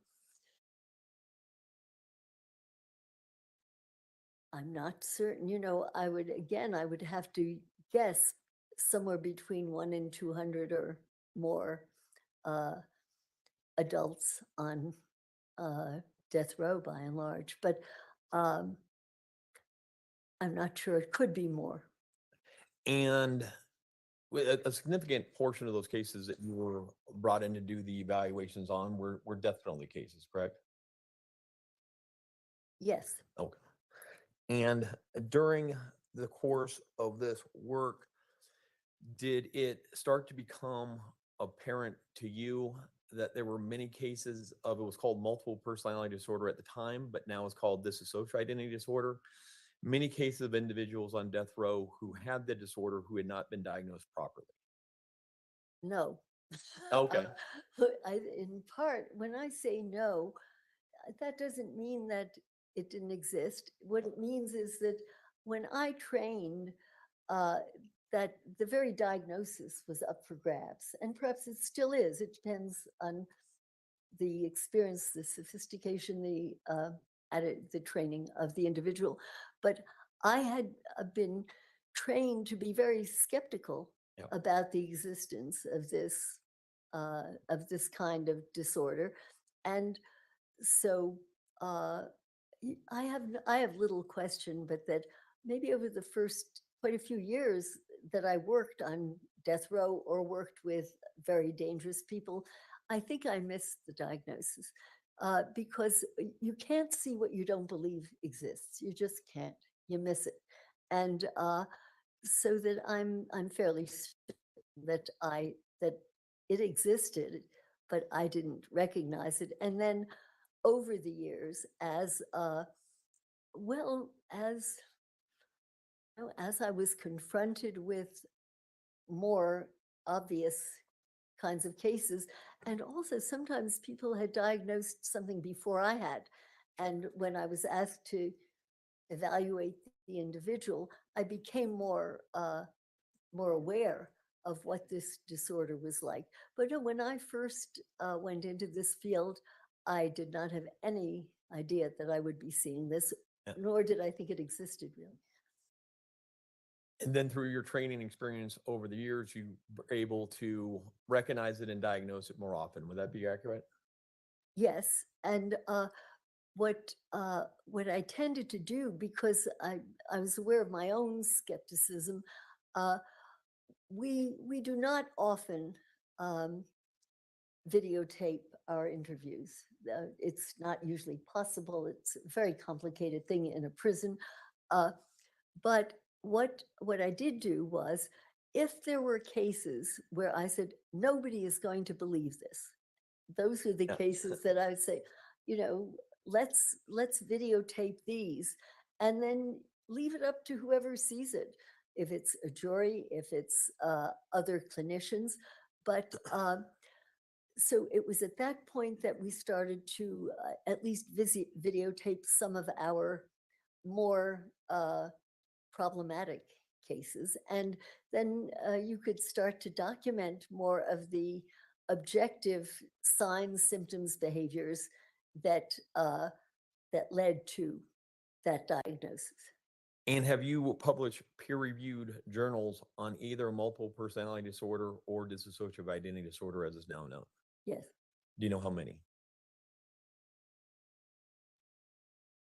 not certain, I would have to guess somewhere between 1 and 200 or more adults on death row by and large, but I'm not sure. It could be more. And a significant portion of those cases that you were brought in to do the evaluations on were death penalty cases, correct? Yes. Okay. And during the course of this work, did it start to become apparent to you that there were many cases of, it was called multiple personality disorder at the time, but now it's called dissociative identity disorder? Many cases of individuals on death row who had the disorder who had not been diagnosed properly. No. Okay. In part, when I say no, that doesn't mean that it didn't exist. What it means is that when I trained, that the very diagnosis was up for grabs, and perhaps it still is. It depends on the experience, the sophistication, the training of the individual. But I had been trained to be very skeptical Yep. about the existence of this kind of disorder, and so I have little question, but that maybe over the first quite a few years that I worked on death row or worked with very dangerous people, I think I missed the diagnosis, because you can't see what you don't believe exists. You just can't. You miss it, and so that I'm fairly certain that it existed, but I didn't recognize it. And then over the years, as I was confronted with more obvious kinds of cases, and also sometimes people had diagnosed something before I had, and when I was asked to evaluate the individual, I became more aware of what this disorder was like. But no, when I first went into this field, I did not have any idea that I would be seeing this, Yeah. nor did I think it existed really. And then through your training experience over the years, you were able to recognize it and diagnose it more often. Would that be accurate? Yes, and what I tended to do, because I was aware of my own skepticism, we do not often videotape our interviews. It's not usually possible. It's a very complicated thing in a prison. But what I did do was, if there were cases where I said, nobody is going to believe this, those are the Yeah. cases that I would say, let's videotape these and then leave it up to whoever sees it, if it's a jury, if it's other clinicians. But so it was at that point that we started to at least videotape some of our more problematic cases. And then you could start to document more of the objective signs, symptoms, behaviors that led to that diagnosis. And have you published peer-reviewed journals on either multiple personality disorder or dissociative identity disorder, as is now known? Yes. Do you know how many?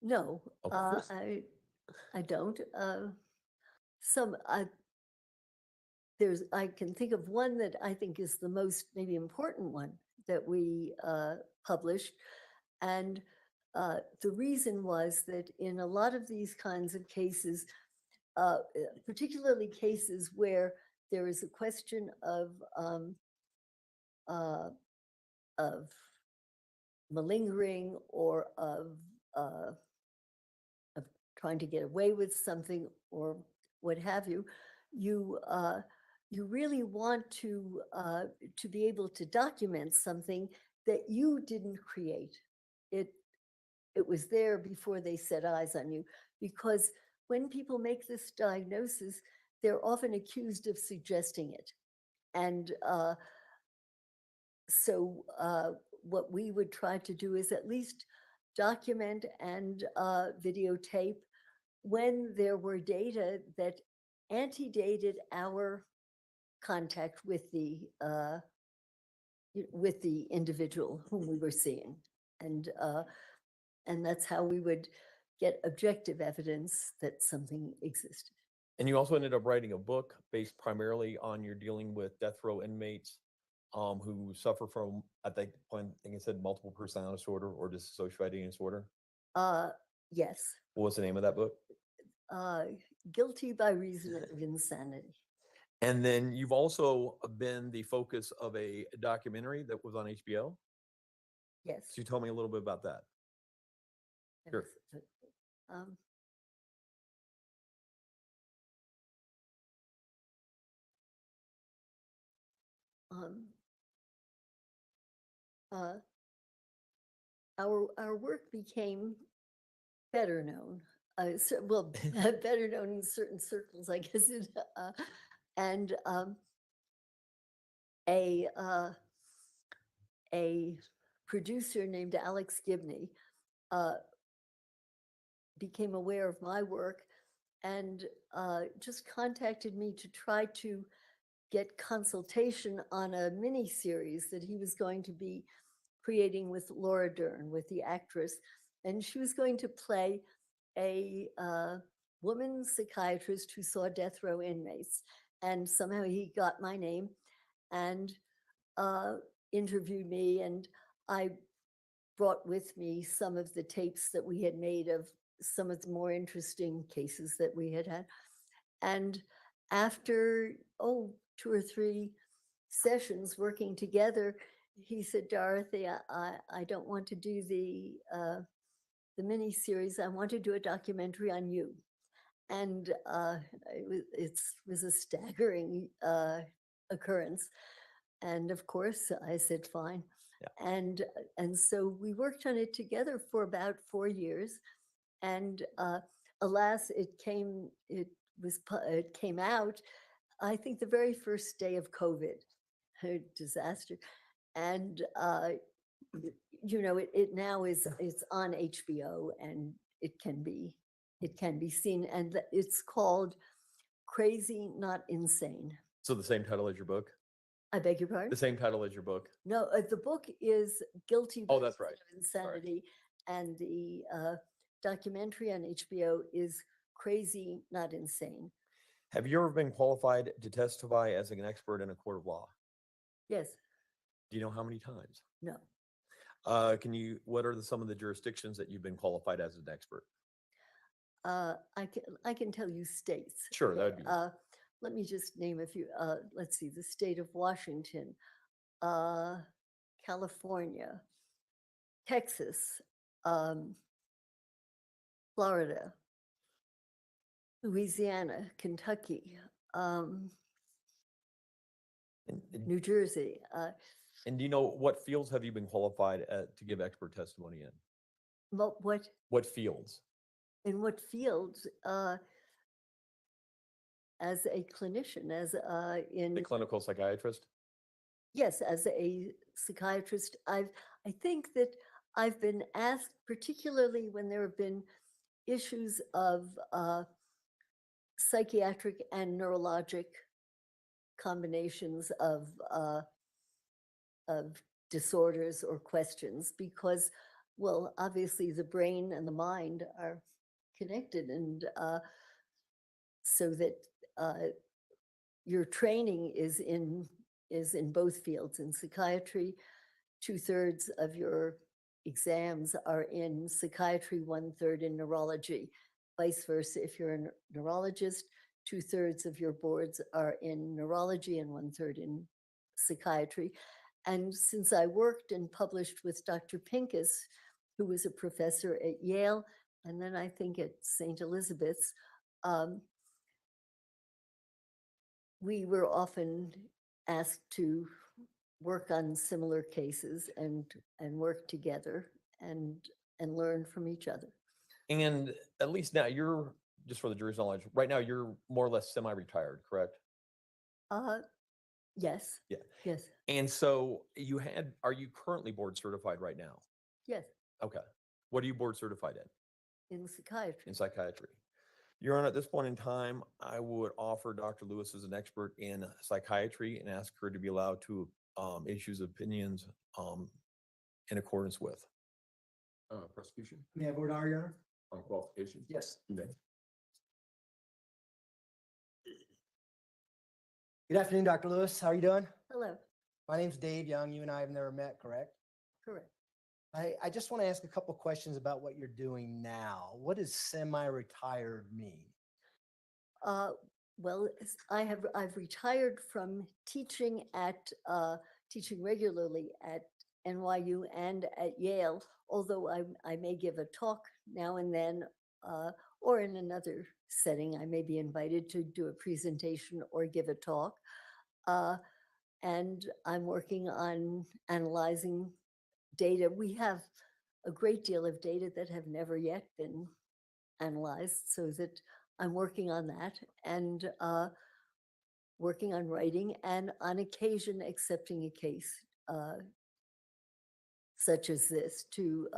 No, Okay. I don't. I can think of one that I think is the most maybe important one that we published, and the reason was that in a lot of these kinds of cases, particularly cases where there is a question of malingering or of trying to get away with something or what have you, you really want to be able to document something that you didn't create. It was there before they set eyes on you, because when people make this diagnosis, they're often accused of suggesting it. And so what we would try to do is at least document and videotape when there were data that antedated our contact with the individual whom we were seeing. And that's how we would get objective evidence that something existed. And you also ended up writing a book based primarily on your dealing with death row inmates who suffer from, at that point, I think it said multiple personality disorder or dissociative disorder. Yes. What was the name of that book? Guilty by Reason of Insanity. And then you've also been the focus of a documentary that was on HBO. Yes. So you tell me a little bit about that. Sure. Our work became better known. Well, better known in certain circles, I guess. And a producer named Alex Gibney became aware of my work and just contacted me to try to get consultation on a mini series that he was going to be creating with Laura Dern, with the actress. And she was going to play a woman psychiatrist who saw death row inmates. And somehow he got my name and interviewed me. And I brought with me some of the tapes that we had made of some of the more interesting cases that we had had. And after, 2 or 3 sessions working together, he said, Dorothy, I don't want to do the mini series. I want to do a documentary on you. And it was a staggering occurrence. And of course, I said, fine. Yeah. And so we worked on it together for about 4 years. And alas, it came out, I think, the very first day of COVID, a disaster. And it now it's on HBO, and it can be seen, and it's called Crazy, Not Insane. So the same title as your book? I beg your pardon? The same title as your book? No, the book is Guilty by that's right. Insanity, and the documentary on HBO is Crazy, Not Insane. Have you ever been qualified to testify as an expert in a court of law? Yes. Do you know how many times? No. What are some of the jurisdictions that you've been qualified as an expert? I can tell you states. Sure, that would be. Let me just name a few. Let's see, the state of Washington, California, Texas, Florida, Louisiana, Kentucky, New Jersey. And do you know what fields have you been qualified to give expert testimony in? What fields? In what fields? As a clinician, in The clinical psychiatrist? Yes, as a psychiatrist. I think that I've been asked, particularly when there have been issues of psychiatric and neurologic combinations of disorders or questions, because, well, obviously the brain and the mind are connected, and so that your training is in both fields. In psychiatry, 2/3 of your exams are in psychiatry, 1/3 in neurology. Vice versa, if you're a neurologist, 2/3 of your boards are in neurology and 1/3 in psychiatry. And since I worked and published with Dr. Pincus, who was a professor at Yale, and then I think at St. Elizabeth's, we were often asked to work on similar cases and work together and learn from each other. And at least now you're, just for the jury's knowledge, right now you're more or less semi-retired, correct? Yes. Yeah. Yes. And so are you currently board certified right now? Yes. Okay. What are you board certified In psychiatry. in psychiatry? Your Honor, at this point in time, I would offer Dr. Lewis as an expert in psychiatry and ask her to be allowed to issue opinions in accordance with. Prosecution May I vote aye, Your Honor? on qualifications? Yes. Okay. Good afternoon, Dr. Lewis. How are you doing? Hello. My name's Dave Young. You and I have never met, correct? Correct. I just want to ask a couple questions about what you're doing now. What does semi-retired mean? Well, I've retired from teaching teaching regularly at NYU and at Yale, although I may give a talk now and then, or in another setting, I may be invited to do a presentation or give a talk. And I'm working on analyzing data. We have a great deal of data that have never yet been analyzed, so that I'm working on that and working on writing, and on occasion accepting a case such as this to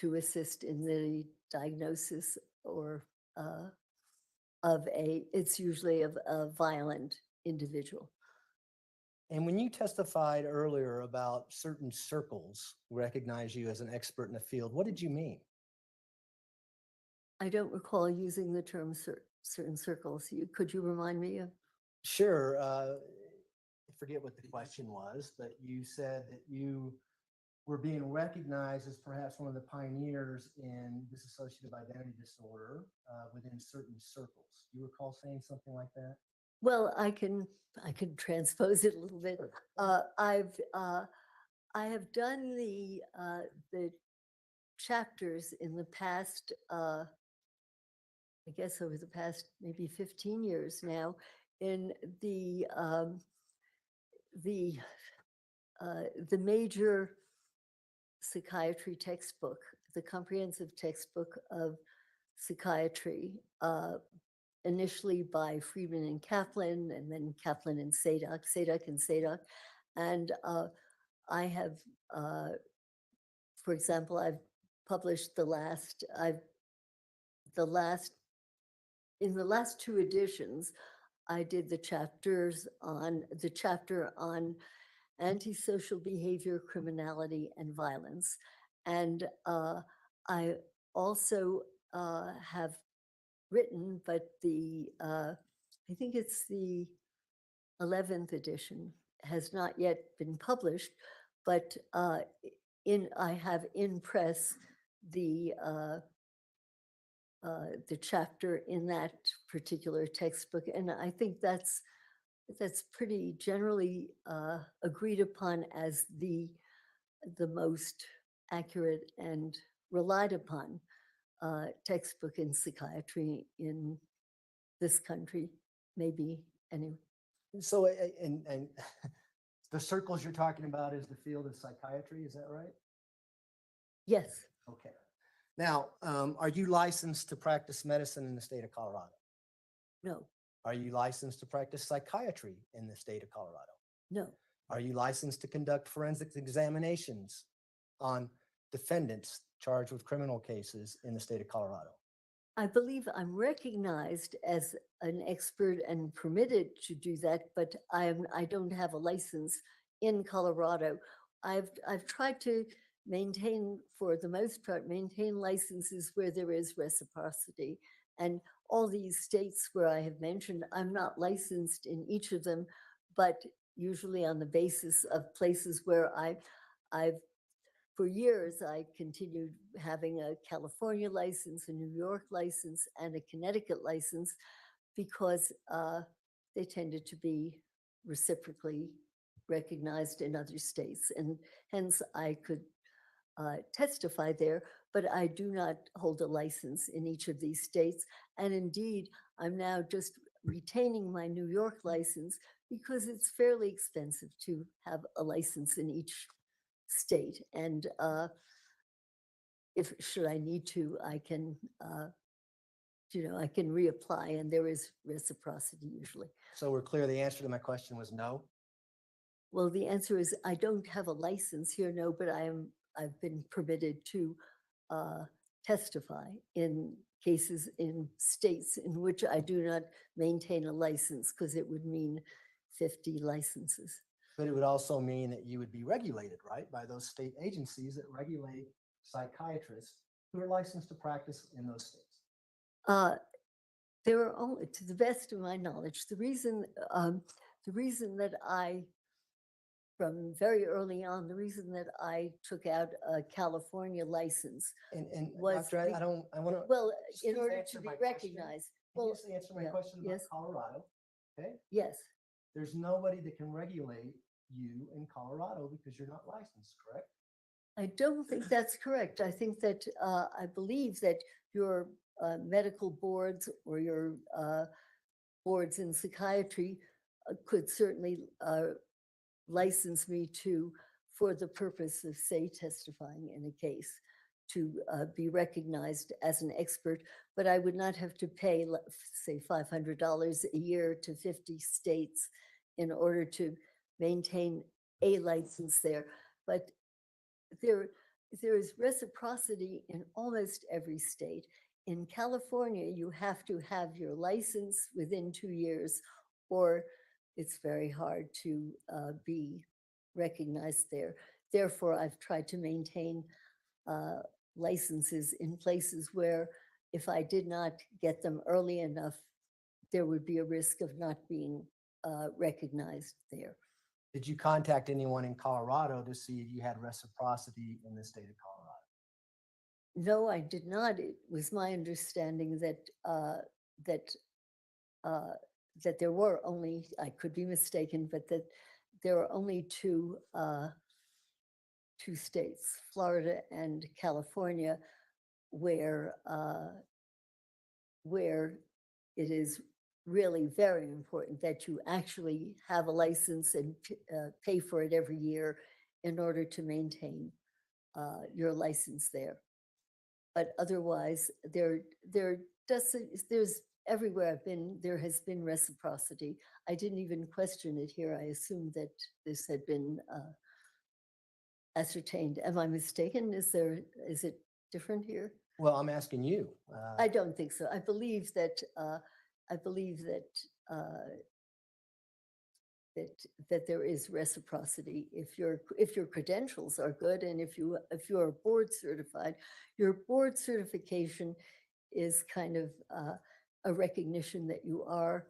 assist in the diagnosis or it's usually of a violent individual. And when you testified earlier about certain circles recognize you as an expert in the field, what did you mean? I don't recall using the term certain circles. Could you remind me of? Sure. I forget what the question was, but you said that you were being recognized as perhaps one of the pioneers in dissociative identity disorder within certain circles. Do you recall saying something like that? Well, I can transpose it a little bit. I have done the chapters in the past, I guess over the past maybe 15 years now, in the major psychiatry textbook, the comprehensive textbook of psychiatry, initially by Friedman and Kaplan, and then Kaplan and Sadoc, and Sadoc. And I have, for example, I've published in the last two editions, I did the chapter on antisocial behavior, criminality, and violence. And I also have written, but I think it's the 11th edition, has not yet been published, but I have in press the chapter in that particular textbook, and I think that's pretty generally agreed upon as the most accurate and relied upon textbook in psychiatry in this country, maybe anyway. So, and the circles you're talking about is the field of psychiatry, is that right? Yes. Okay. Now, are you licensed to practice medicine in the state of Colorado? No. Are you licensed to practice psychiatry in the state of Colorado? No. Are you licensed to conduct forensic examinations on defendants charged with criminal cases in the state of Colorado? I believe I'm recognized as an expert and permitted to do that, but I don't have a license in Colorado. I've tried to maintain, for the most part, licenses where there is reciprocity. And all these states where I have mentioned, I'm not licensed in each of them, but usually on the basis of places where I've for years, I continued having a California license, a New York license, and a Connecticut license because they tended to be reciprocally recognized in other states. And hence I could testify there, but I do not hold a license in each of these states. And indeed, I'm now just retaining my New York license because it's fairly expensive to have a license in each state. And if should I need to, I can, I can reapply, and there is reciprocity usually. So we're clear, the answer to my question was no? Well, the answer is I don't have a license here, no, but I've been permitted to testify in cases in states in which I do not maintain a license, because it would mean 50 licenses. But it would also mean that you would be regulated, right, by those state agencies that regulate psychiatrists who are licensed to practice in those states. There are only, to the best of my knowledge, the reason that I, from very early on, the reason that I took out a California license And was Doctor, be- I want to. well, just in order answer to be my question. recognized. Can you Well, just answer my yeah, question about yes. Colorado? Okay, yes, there's nobody that can regulate you in Colorado because you're not licensed, correct? I don't think that's correct. I think that I believe that your medical boards or your boards in psychiatry could certainly license me for the purpose of, say, testifying in a case, to be recognized as an expert, but I would not have to pay, say, $500 a year to 50 states in order to maintain a license there. But there is reciprocity in almost every state. In California, you have to have your license within 2 years, or it's very hard to be recognized there. Therefore, I've tried to maintain licenses in places where if I did not get them early enough, there would be a risk of not being recognized there. Did you contact anyone in Colorado to see if you had reciprocity in the state of Colorado? No, I did not. It was my understanding that that there were only, I could be mistaken, but that there are only two states, Florida and California, where it is really very important that you actually have a license and pay for it every year in order to maintain your license there. But otherwise, there's everywhere I've been, there has been reciprocity. I didn't even question it here. I assumed that this had been ascertained. Am I mistaken? Is it different here? Well, I'm asking you. I don't think so. I believe that that there is reciprocity if your credentials are good, and if you are board certified. Your board certification is kind of a recognition that you are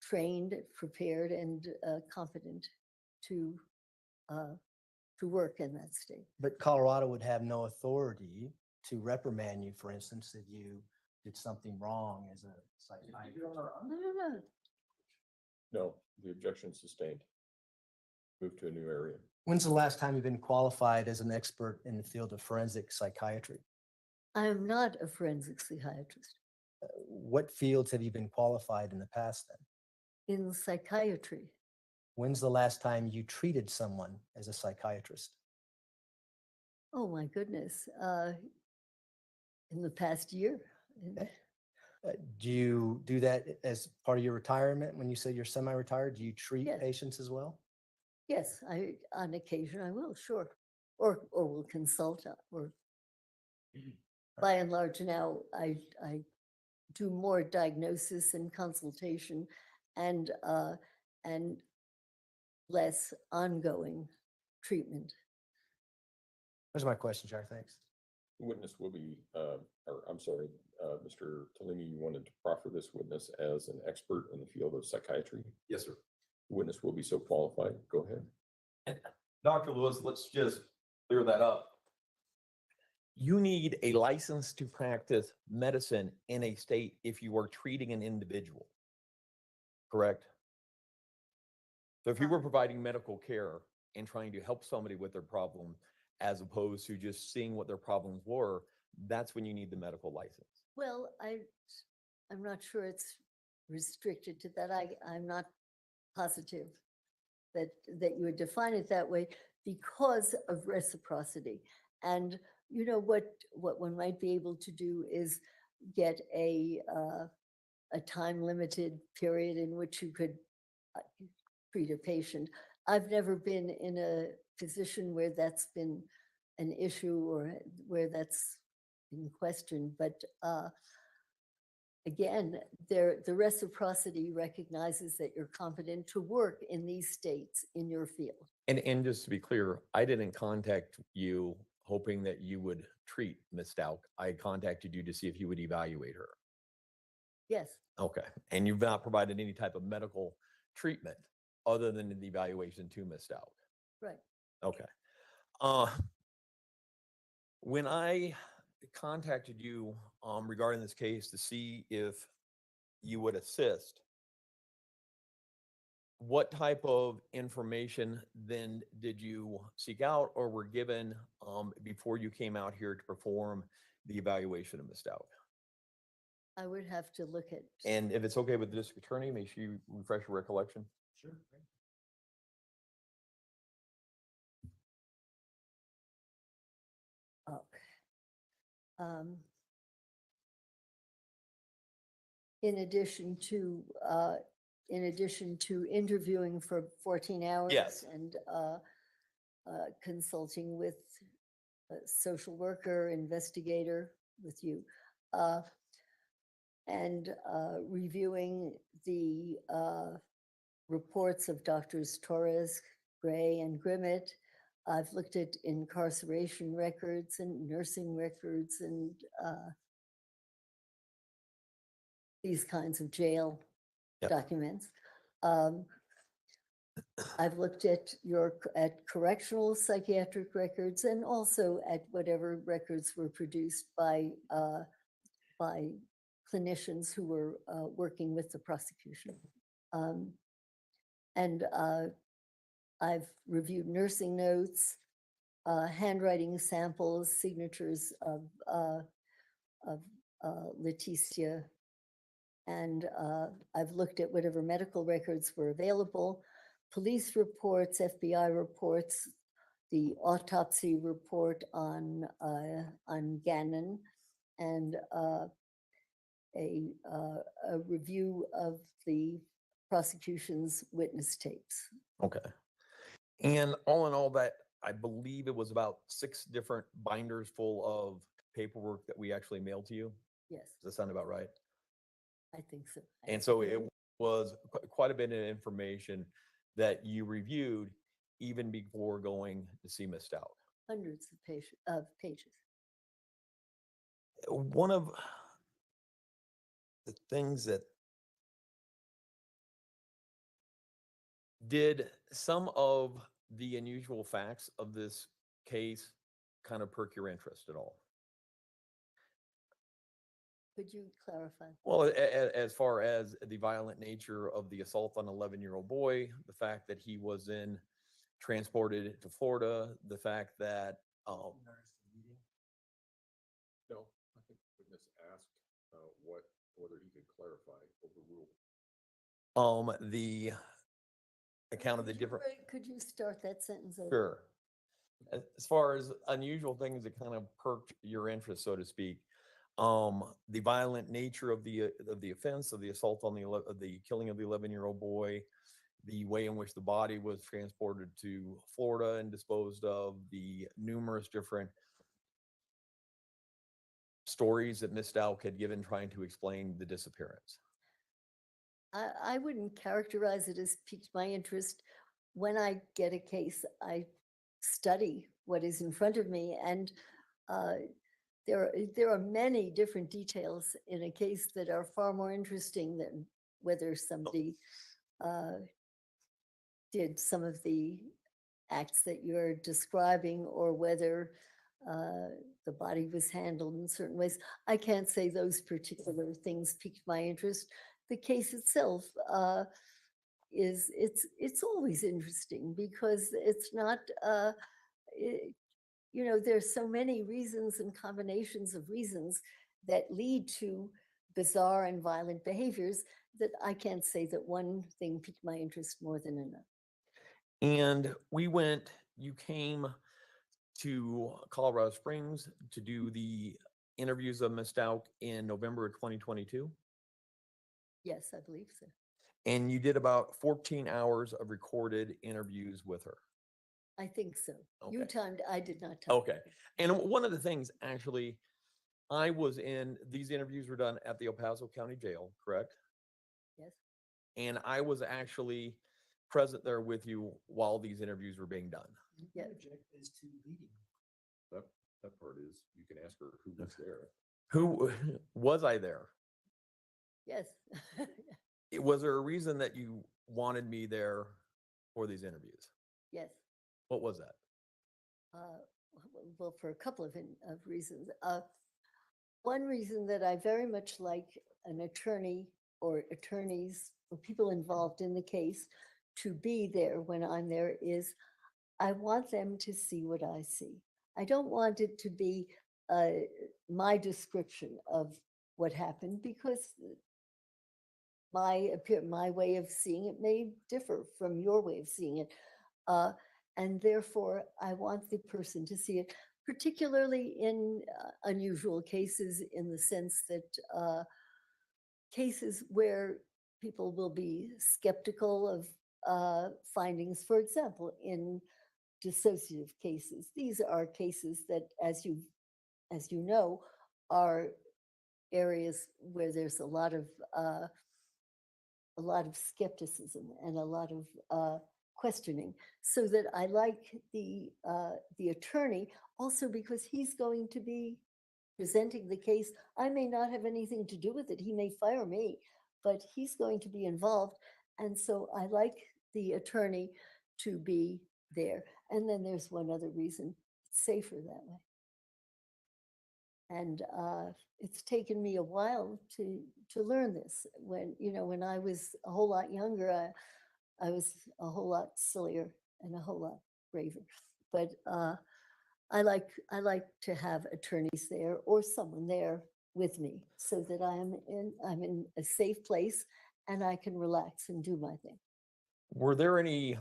trained, prepared, and competent to work in that state. But Colorado would have no authority to reprimand you, for instance, if you did something wrong as a psychiatrist. No. No, the objection is sustained. Move to a new area. When's the last time you've been qualified as an expert in the field of forensic psychiatry? I am not a forensic psychiatrist. What fields have you been qualified in the past then? In psychiatry. When's the last time you treated someone as a psychiatrist? Oh my goodness. In the past year. Do you do that as part of your retirement? When you say you're semi-retired, do you treat Yes. patients as well? Yes, on occasion I will, sure. Or will consult, or by and large now I do more diagnosis and consultation and less ongoing treatment. Those are my questions, Jack. Thanks. The witness will be, Mr. Tellini, you wanted to proffer this witness as an expert in the field of psychiatry? Yes, sir. The witness will be so qualified. Go ahead. And Dr. Lewis, let's just clear that up. You need a license to practice medicine in a state if you are treating an individual, correct? So if you were providing medical care and trying to help somebody with their problem, as opposed to just seeing what their problems were, that's when you need the medical license. Well, I'm not sure it's restricted to that. I'm not positive that you would define it that way because of reciprocity. And you know what one might be able to do is get a time limited period in which you could treat a patient. I've never been in a position where that's been an issue or where that's in question, but again, the reciprocity recognizes that you're competent to work in these states in your field. And just to be clear, I didn't contact you hoping that you would treat Ms. Stauch. I contacted you to see if you would evaluate her. Yes, Okay. And you've not provided any type of medical treatment other than the evaluation to Ms. Stauch. right. Okay. When I contacted you regarding this case to see if you would assist, what type of information then did you seek out or were given before you came out here to perform the evaluation of Ms. Stauch? I would have to look at. And if it's okay with the district attorney, make sure you refresh your recollection. Sure. Okay. In addition to interviewing for 14 hours. Yes. And consulting with a social worker, investigator with you, and reviewing the reports of Doctors Torres, Gray, and Grimmett. I've looked at incarceration records and nursing records and these kinds of jail Yep. documents. I've looked at correctional psychiatric records and also at whatever records were produced by clinicians who were working with the prosecution. And I've reviewed nursing notes, handwriting samples, signatures of LETECIA, and I've looked at whatever medical records were available, police reports, FBI reports, the autopsy report on Gannon, and a review of the prosecution's witness tapes. Okay. And all in all, that I believe it was about 6 different binders full of paperwork that we actually mailed to you. Yes, Does that sound about right? I think so. And so it was quite a bit of information that you reviewed even before going to see Ms. Stauch. Hundreds of pages. One of the things that did some of the unusual facts of this case kind of perk your interest at all? Could you clarify? Well, as far as the violent nature of the assault on an 11-year-old boy, the fact that he was transported to Florida, the fact that No, I think witness asked whether he could clarify, overrule. the account of the different. Could you start that sentence over? Sure. As far as unusual things that kind of perked your interest, so to speak, the violent nature of the offense, of the assault on the killing of the 11-year-old boy, the way in which the body was transported to Florida and disposed of, the numerous different stories that Ms. Stauch had given trying to explain the disappearance. I wouldn't characterize it as piqued my interest. When I get a case, I study what is in front of me, and there are many different details in a case that are far more interesting than whether somebody did some of the acts that you're describing, or whether the body was handled in certain ways. I can't say those particular things piqued my interest. The case itself it's always interesting because it's not, there's so many reasons and combinations of reasons that lead to bizarre and violent behaviors that I can't say that one thing piqued my interest more than another. And you came to Colorado Springs to do the interviews of Ms. Stauch in November of 2022. Yes, I believe so. And you did about 14 hours of recorded interviews with her. I think so. You Okay. timed, I did not time. Okay. And one of the things, actually, these interviews were done at the El Paso County Jail, correct? Yes. And I was actually present there with you while these interviews were being done. Yeah. Is to leading. That part is, you can ask her who was there. Who was I there? Yes. Was there a reason that you wanted me there for these interviews? Yes. What was that? Well, for a couple of reasons. One reason that I very much like an attorney or attorneys or people involved in the case to be there when I'm there is I want them to see what I see. I don't want it to be my description of what happened because my way of seeing it may differ from your way of seeing it. And therefore, I want the person to see it, particularly in unusual cases, in the sense that cases where people will be skeptical of findings, for example, in dissociative cases. These are cases that, as you know, are areas where there's a lot of skepticism and a lot of questioning. So that I like the attorney also because he's going to be presenting the case. I may not have anything to do with it. He may fire me, but he's going to be involved. And so I like the attorney to be there. And then there's one other reason, it's safer that way. And it's taken me a while to learn this. When I was a whole lot younger, I was a whole lot sillier and a whole lot braver. But I like to have attorneys there or someone there with me so that I'm in a safe place and I can relax and do my thing. Were there any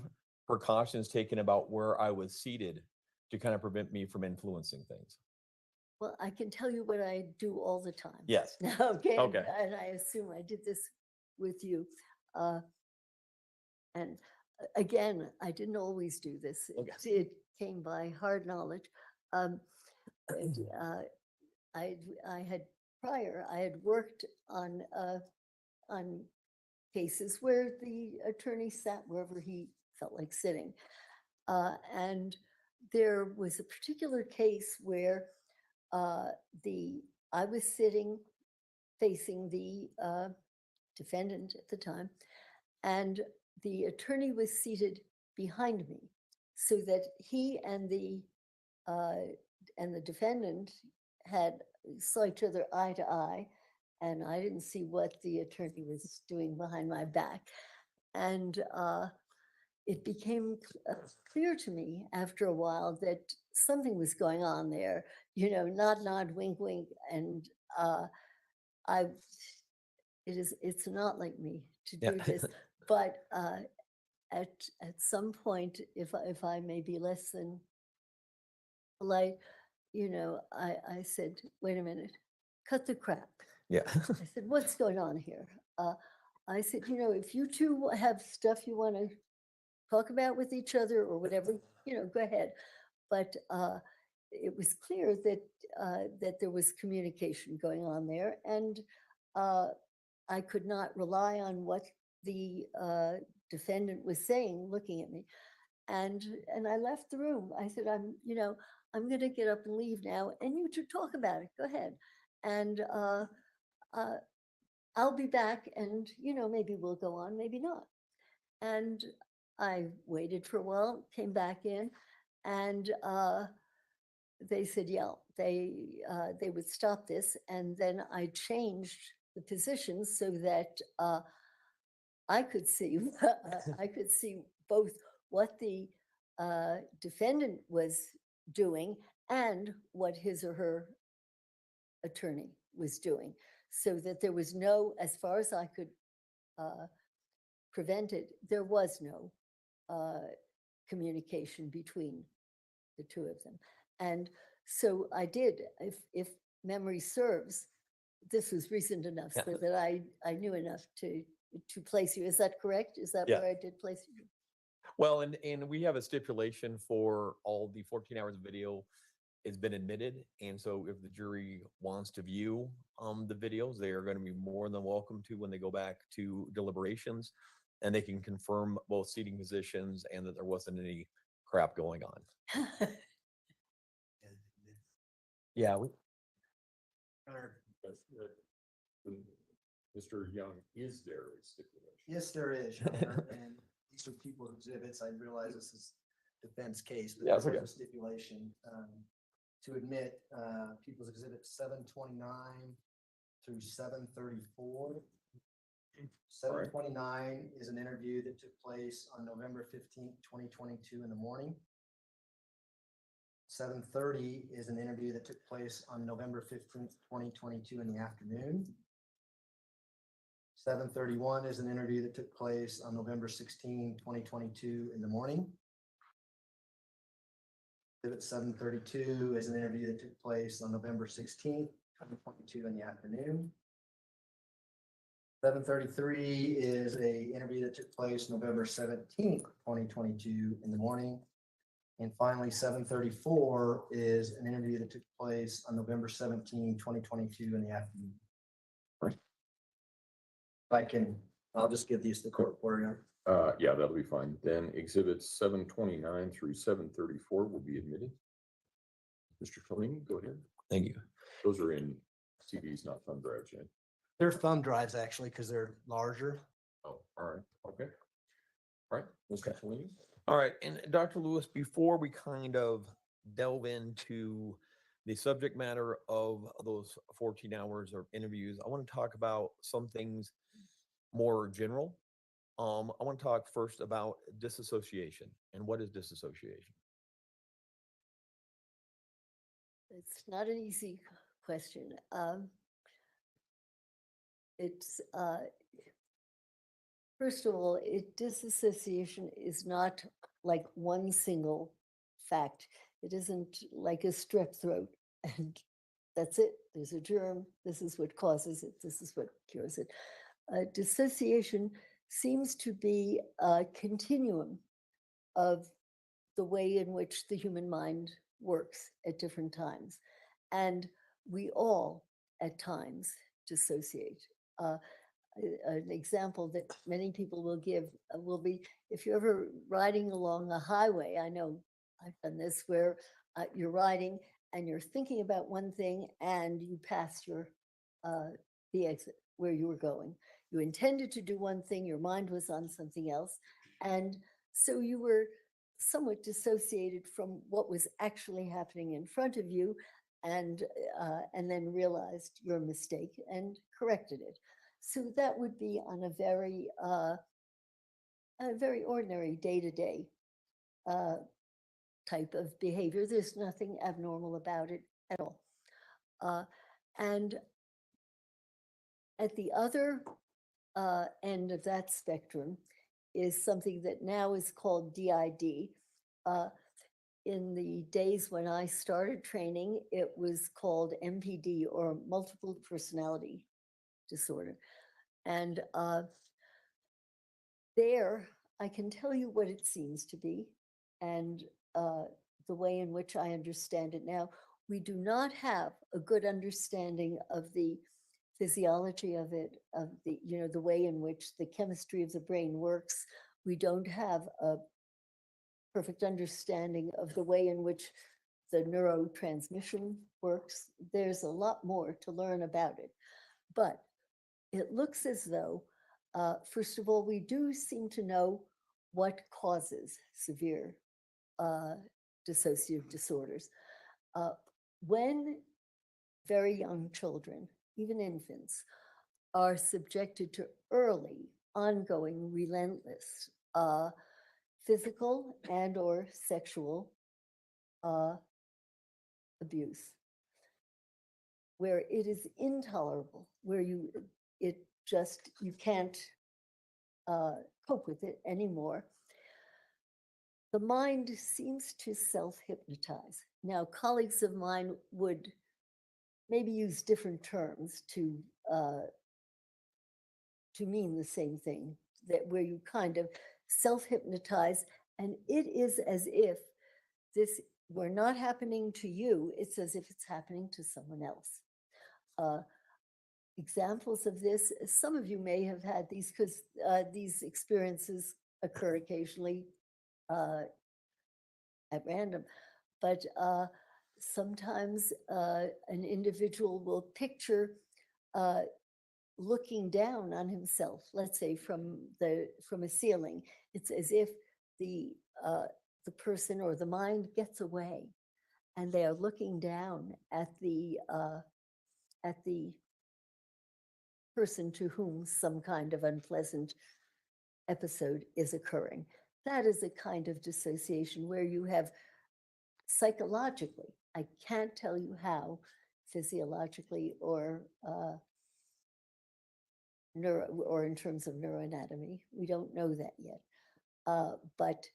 precautions taken about where I was seated to kind of prevent me from influencing things? Well, I can tell you what I do all the time. Yes. Okay. Okay. And I assume I did this with you. And again, I didn't always do this. Okay. It came by hard knowledge. I had worked on cases where the attorney sat wherever he felt like sitting. And there was a particular case where I was sitting facing the defendant at the time, and the attorney was seated behind me, so that he and the defendant saw each other eye to eye, and I didn't see what the attorney was doing behind my back, and it became clear to me after a while that something was going on there. Nod, wink, wink, and it's not like me to do this, but at some point, if I may be less than polite, I said, wait a minute, cut the crap. Yeah. I said, what's going on here? I said, if you two have stuff you want to talk about with each other or whatever, go ahead. But it was clear that there was communication going on there, and I could not rely on what the defendant was saying, looking at me, and I left the room. I said, I'm going to get up and leave now, and you two talk about it. Go ahead, and I'll be back, and maybe we'll go on, maybe not. And I waited for a while, came back in, and they said, yeah, they would stop this. And then I changed the positions so that I could see, I could see both what the defendant was doing and what his or her attorney was doing, so that there was no, as far as I could prevent it, there was no communication between the two of them. And so I did, if memory serves, this was recent enough Yeah. so that I knew enough to place you. Is that correct? Is that Yeah. where I did place you? Well, and we have a stipulation for all the 14 hours of video has been admitted. And so if the jury wants to view the videos, they are going to be more than welcome to when they go back to deliberations, and they can confirm both seating positions and that there wasn't any crap going on. Yeah. Mr. Young, is there a stipulation? Yes, there is, Your Honor, and these are people's exhibits. I realize this is defense case, but Yeah, it's there's okay. a stipulation to admit people's exhibit 729 through 734. 729 is an interview that took place on November 15th, 2022 in the morning. 730 is an interview that took place on November 15th, 2022 in the afternoon. 731 is an interview that took place on November 16, 2022 in the morning. Exhibit 732 is an interview that took place on November 16, 2022 in the afternoon. 733 is a interview that took place November 17, 2022 in the morning. And finally, 734 is an interview that took place on November 17, 2022 in the afternoon. I'll just give these to the court for you. Yeah, that'll be fine. Then exhibits 729 through 734 will be admitted. Mr. Fellini, go ahead. Thank you. Those are in CDs, not thumb drives yet. They're thumb drives actually, because they're larger. Oh, all right. Okay. All right, Mr. Fellini. All right, and Dr. Lewis, before we kind of delve into the subject matter of those 14 hours of interviews, I want to talk about some things more general. I want to talk first about disassociation. And what is disassociation? It's not an easy question. It's first of all, disassociation is not like one single fact. It isn't like a strep throat and that's it. There's a germ. This is what causes it. This is what cures it. Dissociation seems to be a continuum of the way in which the human mind works at different times. And we all, at times, dissociate. An example that many people will give will be if you're ever riding along a highway. I know I've done this, where you're riding and you're thinking about one thing and you pass the exit where you were going. You intended to do one thing, your mind was on something else. And so you were somewhat dissociated from what was actually happening in front of you, and then realized your mistake and corrected it. So that would be on a very ordinary day-to-day type of behavior. There's nothing abnormal about it at all. And at the other end of that spectrum is something that now is called DID. In the days when I started training, it was called MPD, or multiple personality disorder. And there, I can tell you what it seems to be and the way in which I understand it now. We do not have a good understanding of the physiology of it, of the, the way in which the chemistry of the brain works. We don't have a perfect understanding of the way in which the neurotransmission works. There's a lot more to learn about it. But it looks as though, first of all, we do seem to know what causes severe dissociative disorders. When very young children, even infants, are subjected to early, ongoing, relentless physical and or sexual abuse, where it is intolerable, where you can't cope with it anymore, the mind seems to self-hypnotize. Now, colleagues of mine would maybe use different terms to mean the same thing, that where you kind of self-hypnotize, and it is as if this were not happening to you, it's as if it's happening to someone else. Examples of this, some of you may have had these because these experiences occur occasionally at random, but sometimes an individual will picture looking down on himself, let's say from a ceiling. It's as if the person or the mind gets away, and they are looking down at the person to whom some kind of unpleasant episode is occurring. That is a kind of dissociation where you have psychologically, I can't tell you how, physiologically or in terms of neuroanatomy, we don't know that yet. But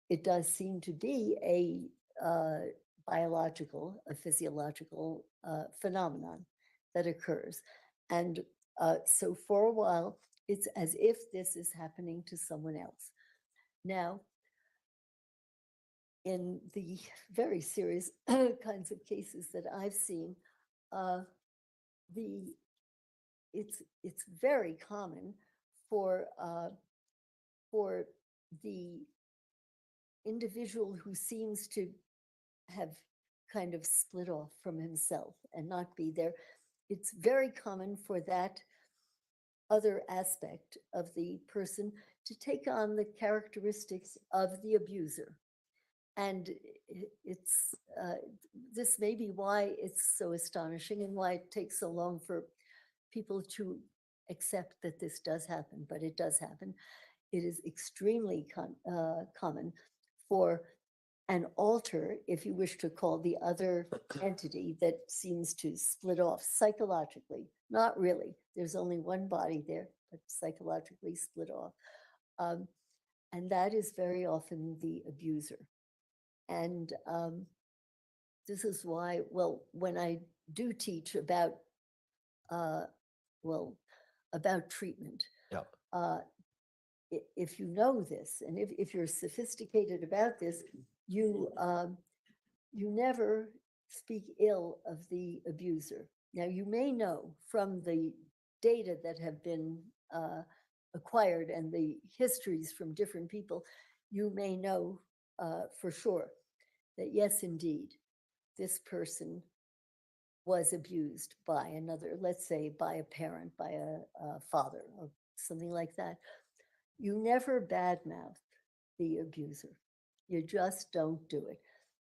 it does seem to be a biological, a physiological phenomenon that occurs. And so for a while, it's as if this is happening to someone else. Now, in the very serious kinds of cases that I've seen, it's very common for the individual who seems to have kind of split off from himself and not be there. It's very common for that other aspect of the person to take on the characteristics of the abuser. And it's this may be why it's so astonishing and why it takes so long for people to accept that this does happen, but it does happen. It is extremely common for an alter, if you wish to call the other entity that seems to split off psychologically, not really. There's only one body there, but psychologically split off. And that is very often the abuser. And this is why, well, when I do teach about, about treatment, if you know this, and if you're sophisticated about this, you never speak ill of the abuser. Now, you may know from the data that have been acquired and the histories from different people, you may know for sure that yes, indeed, this person was abused by another, let's say by a parent, by a father or something like that. You never badmouth the abuser. You just don't do it.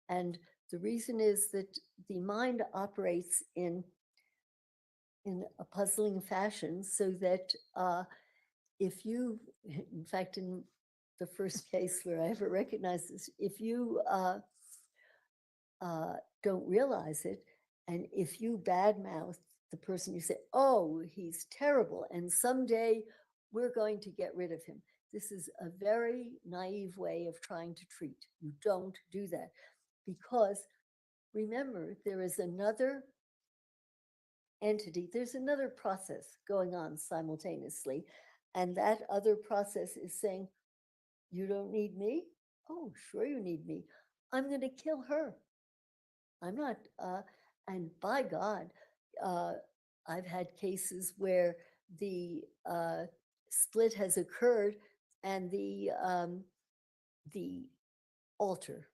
And the reason is that the mind operates in a puzzling fashion, so that if you, in fact, in the first case where I ever recognized this, if you don't realize it, and if you badmouth the person, you say, oh, he's terrible, and someday we're going to get rid of him. This is a very naive way of trying to treat. You don't do that, because remember, there is another entity, there's another process going on simultaneously, and that other process is saying, you don't need me? Oh, sure you need me. I'm going to kill her. I'm not, and by God, I've had cases where the split has occurred and the alter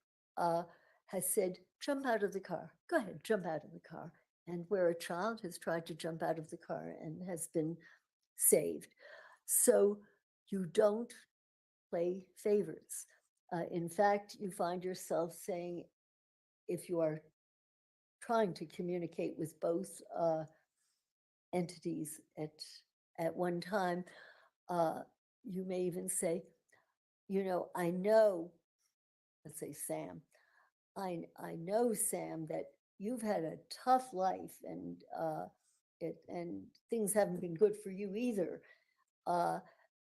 has said, jump out of the car. Go ahead, jump out of the car. And where a child has tried to jump out of the car and has been saved. So you don't play favorites. In fact, you find yourself saying, if you are trying to communicate with both entities at one time. You may even say, I know, let's say Sam, I know, Sam, that you've had a tough life and things haven't been good for you either.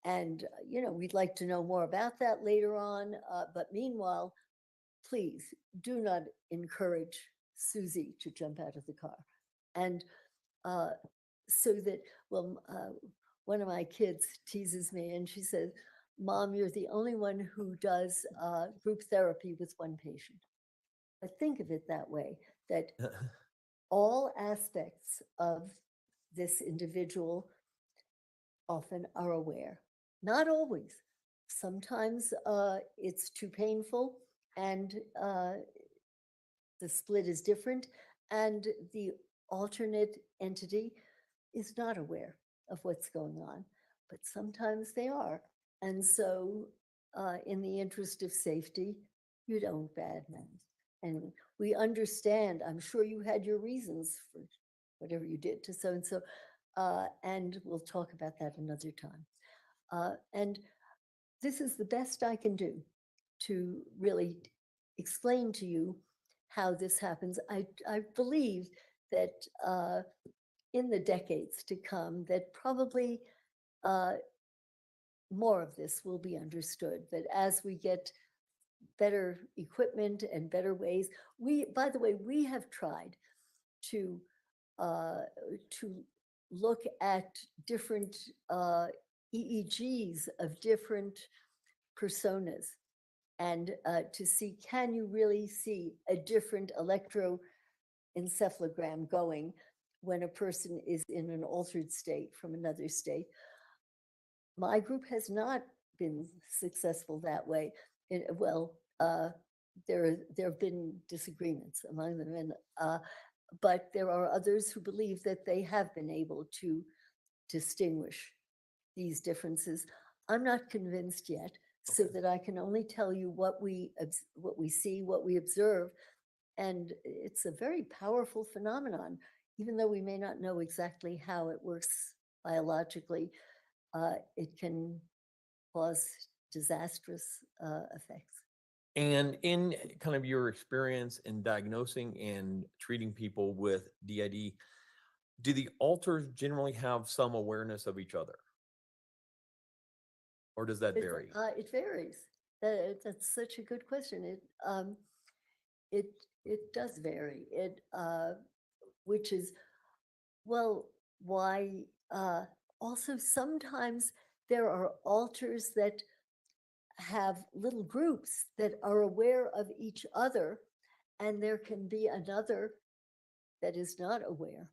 We'd like to know more about that later on. But meanwhile, please do not encourage Susie to jump out of the car. And so that, one of my kids teases me and she says, Mom, you're the only one who does group therapy with one patient. But think of it that way, that all aspects of this individual often are aware. Not always. Sometimes it's too painful and the split is different, and the alternate entity is not aware of what's going on, but sometimes they are. And so in the interest of safety, you don't badmouth. And we understand, I'm sure you had your reasons for whatever you did to so-and-so, and we'll talk about that another time. And this is the best I can do to really explain to you how this happens. I believe that in the decades to come, that probably more of this will be understood, that as we get better equipment and better ways, by the way, we have tried to look at different EEGs of different personas and to see, can you really see a different electroencephalogram going when a person is in an altered state from another state? My group has not been successful that way. There have been disagreements among them, and but there are others who believe that they have been able to distinguish these differences. I'm not convinced yet, so that I can only tell you what we see, what we observe, and it's a very powerful phenomenon. Even though we may not know exactly how it works biologically, it can cause disastrous effects. And in kind of your experience in diagnosing and treating people with DID, do the alters generally have some awareness of each other? Or does that vary? It varies. That's such a good question. It does vary. Which is, well, why? Also, sometimes there are alters that have little groups that are aware of each other, and there can be another that is not aware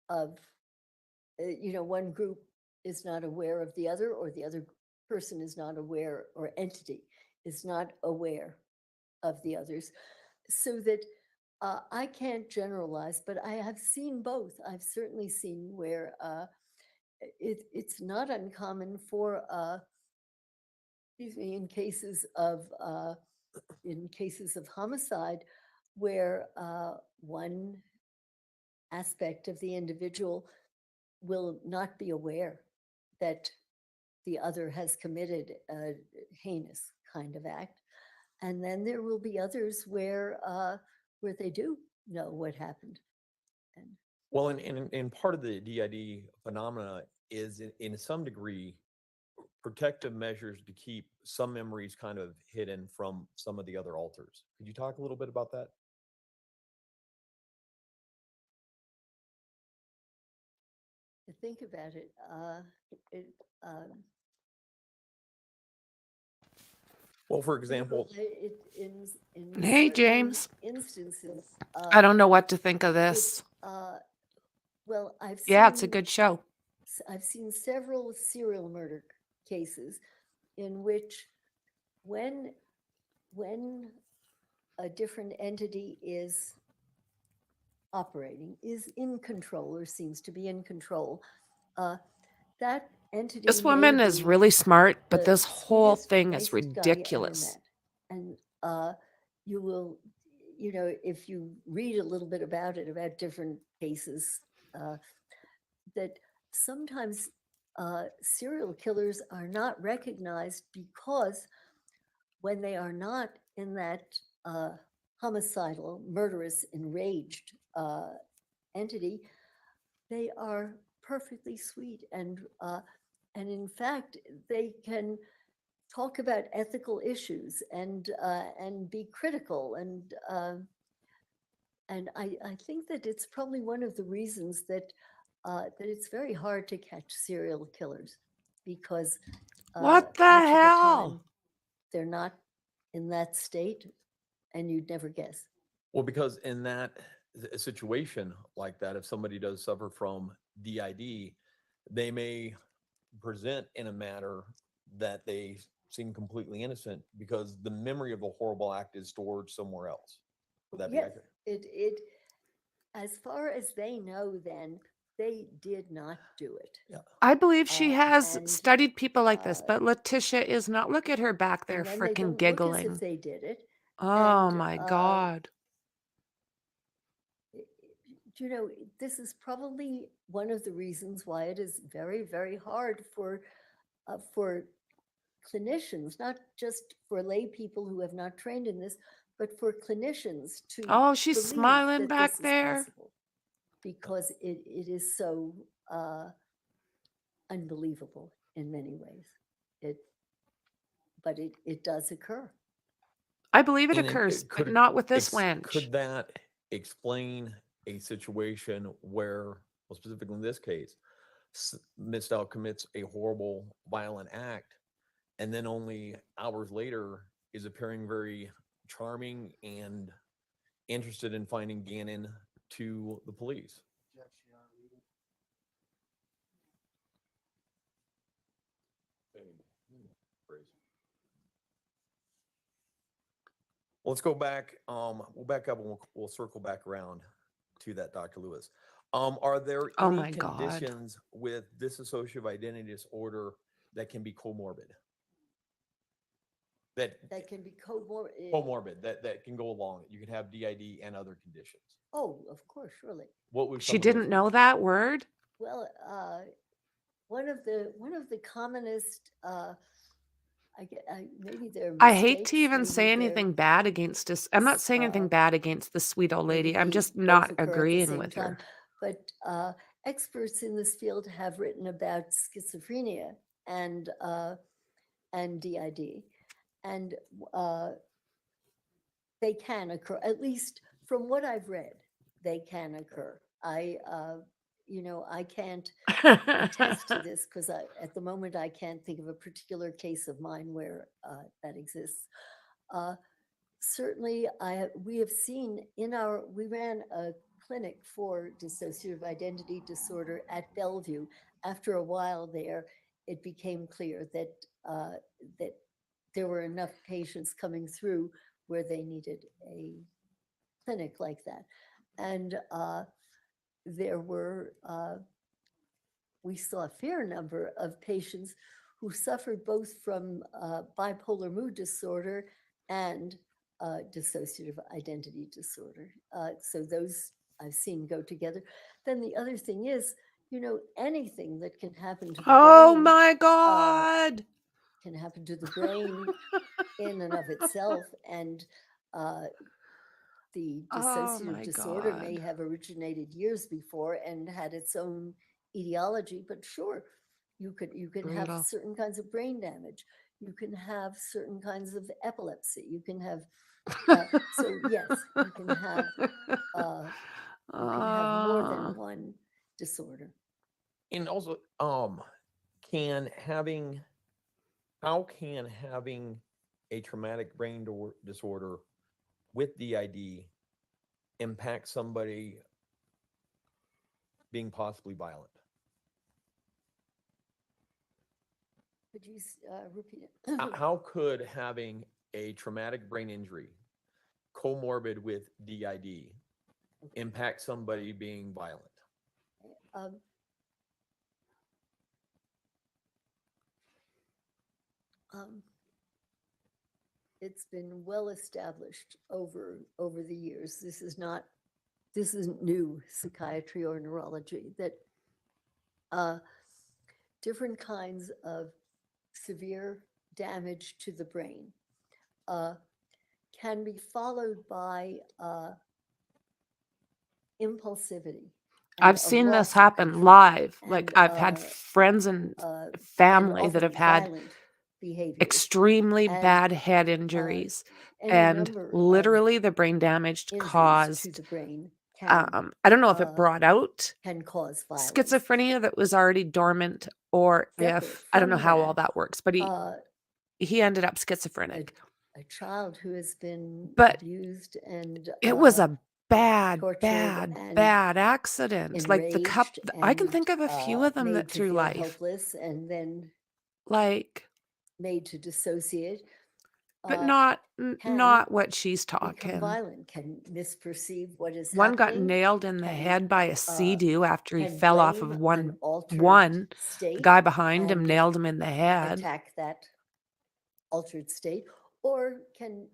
of, one group is not aware of the other, or the other person is not aware, or entity is not aware of the others. So that I can't generalize, but I have seen both. I've certainly seen where it's not uncommon for in cases of homicide, where one aspect of the individual will not be aware that the other has committed a heinous kind of act, and then there will be others where they do know what happened. And well, and part of the DID phenomena is in some degree protective measures to keep some memories kind of hidden from some of the other alters. Could you talk a little bit about that? to think about it, Well, for example, in Hey, certain James. instances, I don't know what to think of this. well, I've Yeah, it's a seen good show. I've seen several serial murder cases in which when a different entity is operating, is in control, or seems to be in control, that entity This may woman is be really smart, but the this whole sweetest, thing is nicest guy you ever ridiculous. met. And you will, you know, if you read a little bit about it, about different cases, that sometimes serial killers are not recognized because when they are not in that homicidal, murderous, enraged entity, they are perfectly sweet, and in fact, they can talk about ethical issues and be critical, and I think that it's probably one of the reasons that that it's very hard to catch serial killers, because What the much of the hell? time they're not in that state, and you'd never guess. Well, because in that situation like that, if somebody does suffer from DID, they may present in a manner that they seem completely innocent because the memory of the horrible act is stored somewhere else. Would that be Yes, accurate? it as far as they know, then they did not do it. Yeah. I believe she has and, studied people like this, uh, but Letitia is not. Look at her back there And then they freaking don't look as giggling. if they did it. Oh and, my God. You know, this is probably one of the reasons why it is very, very hard for clinicians, not just for lay people who have not trained in this, but for clinicians to Oh, she's believe smiling that back this is there. possible, because it is so unbelievable in many ways. But it does occur. I believe it And occurs, could but it not with this wench. Could that explain a situation where, well, specifically in this case, Miss Stout commits a horrible, violent act, and then only hours later is appearing very charming and interested in finding Gannon to the police? Let's go back. We'll back up and we'll circle back around to that, Dr. Lewis. Are there Oh any my God. conditions with dissociative identity disorder that can be comorbid? That That can be comorbid. comorbid, that can go along. You can have DID and other conditions. Oh, of course, surely. What would She some of those didn't be? know that word? Well, one of the commonest, maybe they're I hate to mistakes, even maybe say they're, anything bad against us. I'm not saying anything bad against the sweet old maybe lady. I'm they just both not occur at the agreeing same with time. her. But experts in this field have written about schizophrenia and DID, and they can occur. At least from what I've read, they can occur. You know, I can't attest to this because at the moment I can't think of a particular case of mine where that exists. Certainly, we have seen we ran a clinic for dissociative identity disorder at Bellevue. After a while there, it became clear that that there were enough patients coming through where they needed a clinic like that, and there were we saw a fair number of patients who suffered both from bipolar mood disorder and dissociative identity disorder. So those I've seen go together. Then the other thing is, you know, anything that can happen to the Oh brain my God. can happen to the brain in and of itself. And the Oh dissociative my disorder may God. have originated years before and had its own etiology, but sure, you can have Brutal. certain kinds of brain damage. You can have certain kinds of epilepsy. You can have so yes, you can have more than Oh. one disorder. And also, can having a traumatic brain disorder with DID impact somebody being possibly violent? Could you repeat it? How could having a traumatic brain injury comorbid with DID impact somebody being violent? it's been well established over the years. This isn't new psychiatry or neurology, that different kinds of severe damage to the brain can be followed by impulsivity. I've and a seen loss this of happen control live. Like and, I've had friends and and family that often have had violent behaviors. extremely And, bad head injuries, any and number of literally the brain damage injuries to caused the brain can I don't know if it brought out cause violence. schizophrenia that was already dormant, or Separate if I don't know from how all that, that works, but he ended up schizophrenic. a child who has been But abused and It was a bad, tortured bad, and bad accident. Like the cup, enraged I can and, think of a few of them made that to through feel life, helpless and then like, made to dissociate. but can not what she's become talking. violent, can misperceive what is One got happening, nailed in the can, head by a sea-doo after he can fell off blame of an altered one. The state guy behind him and nailed him in the head. attack that altered state, or can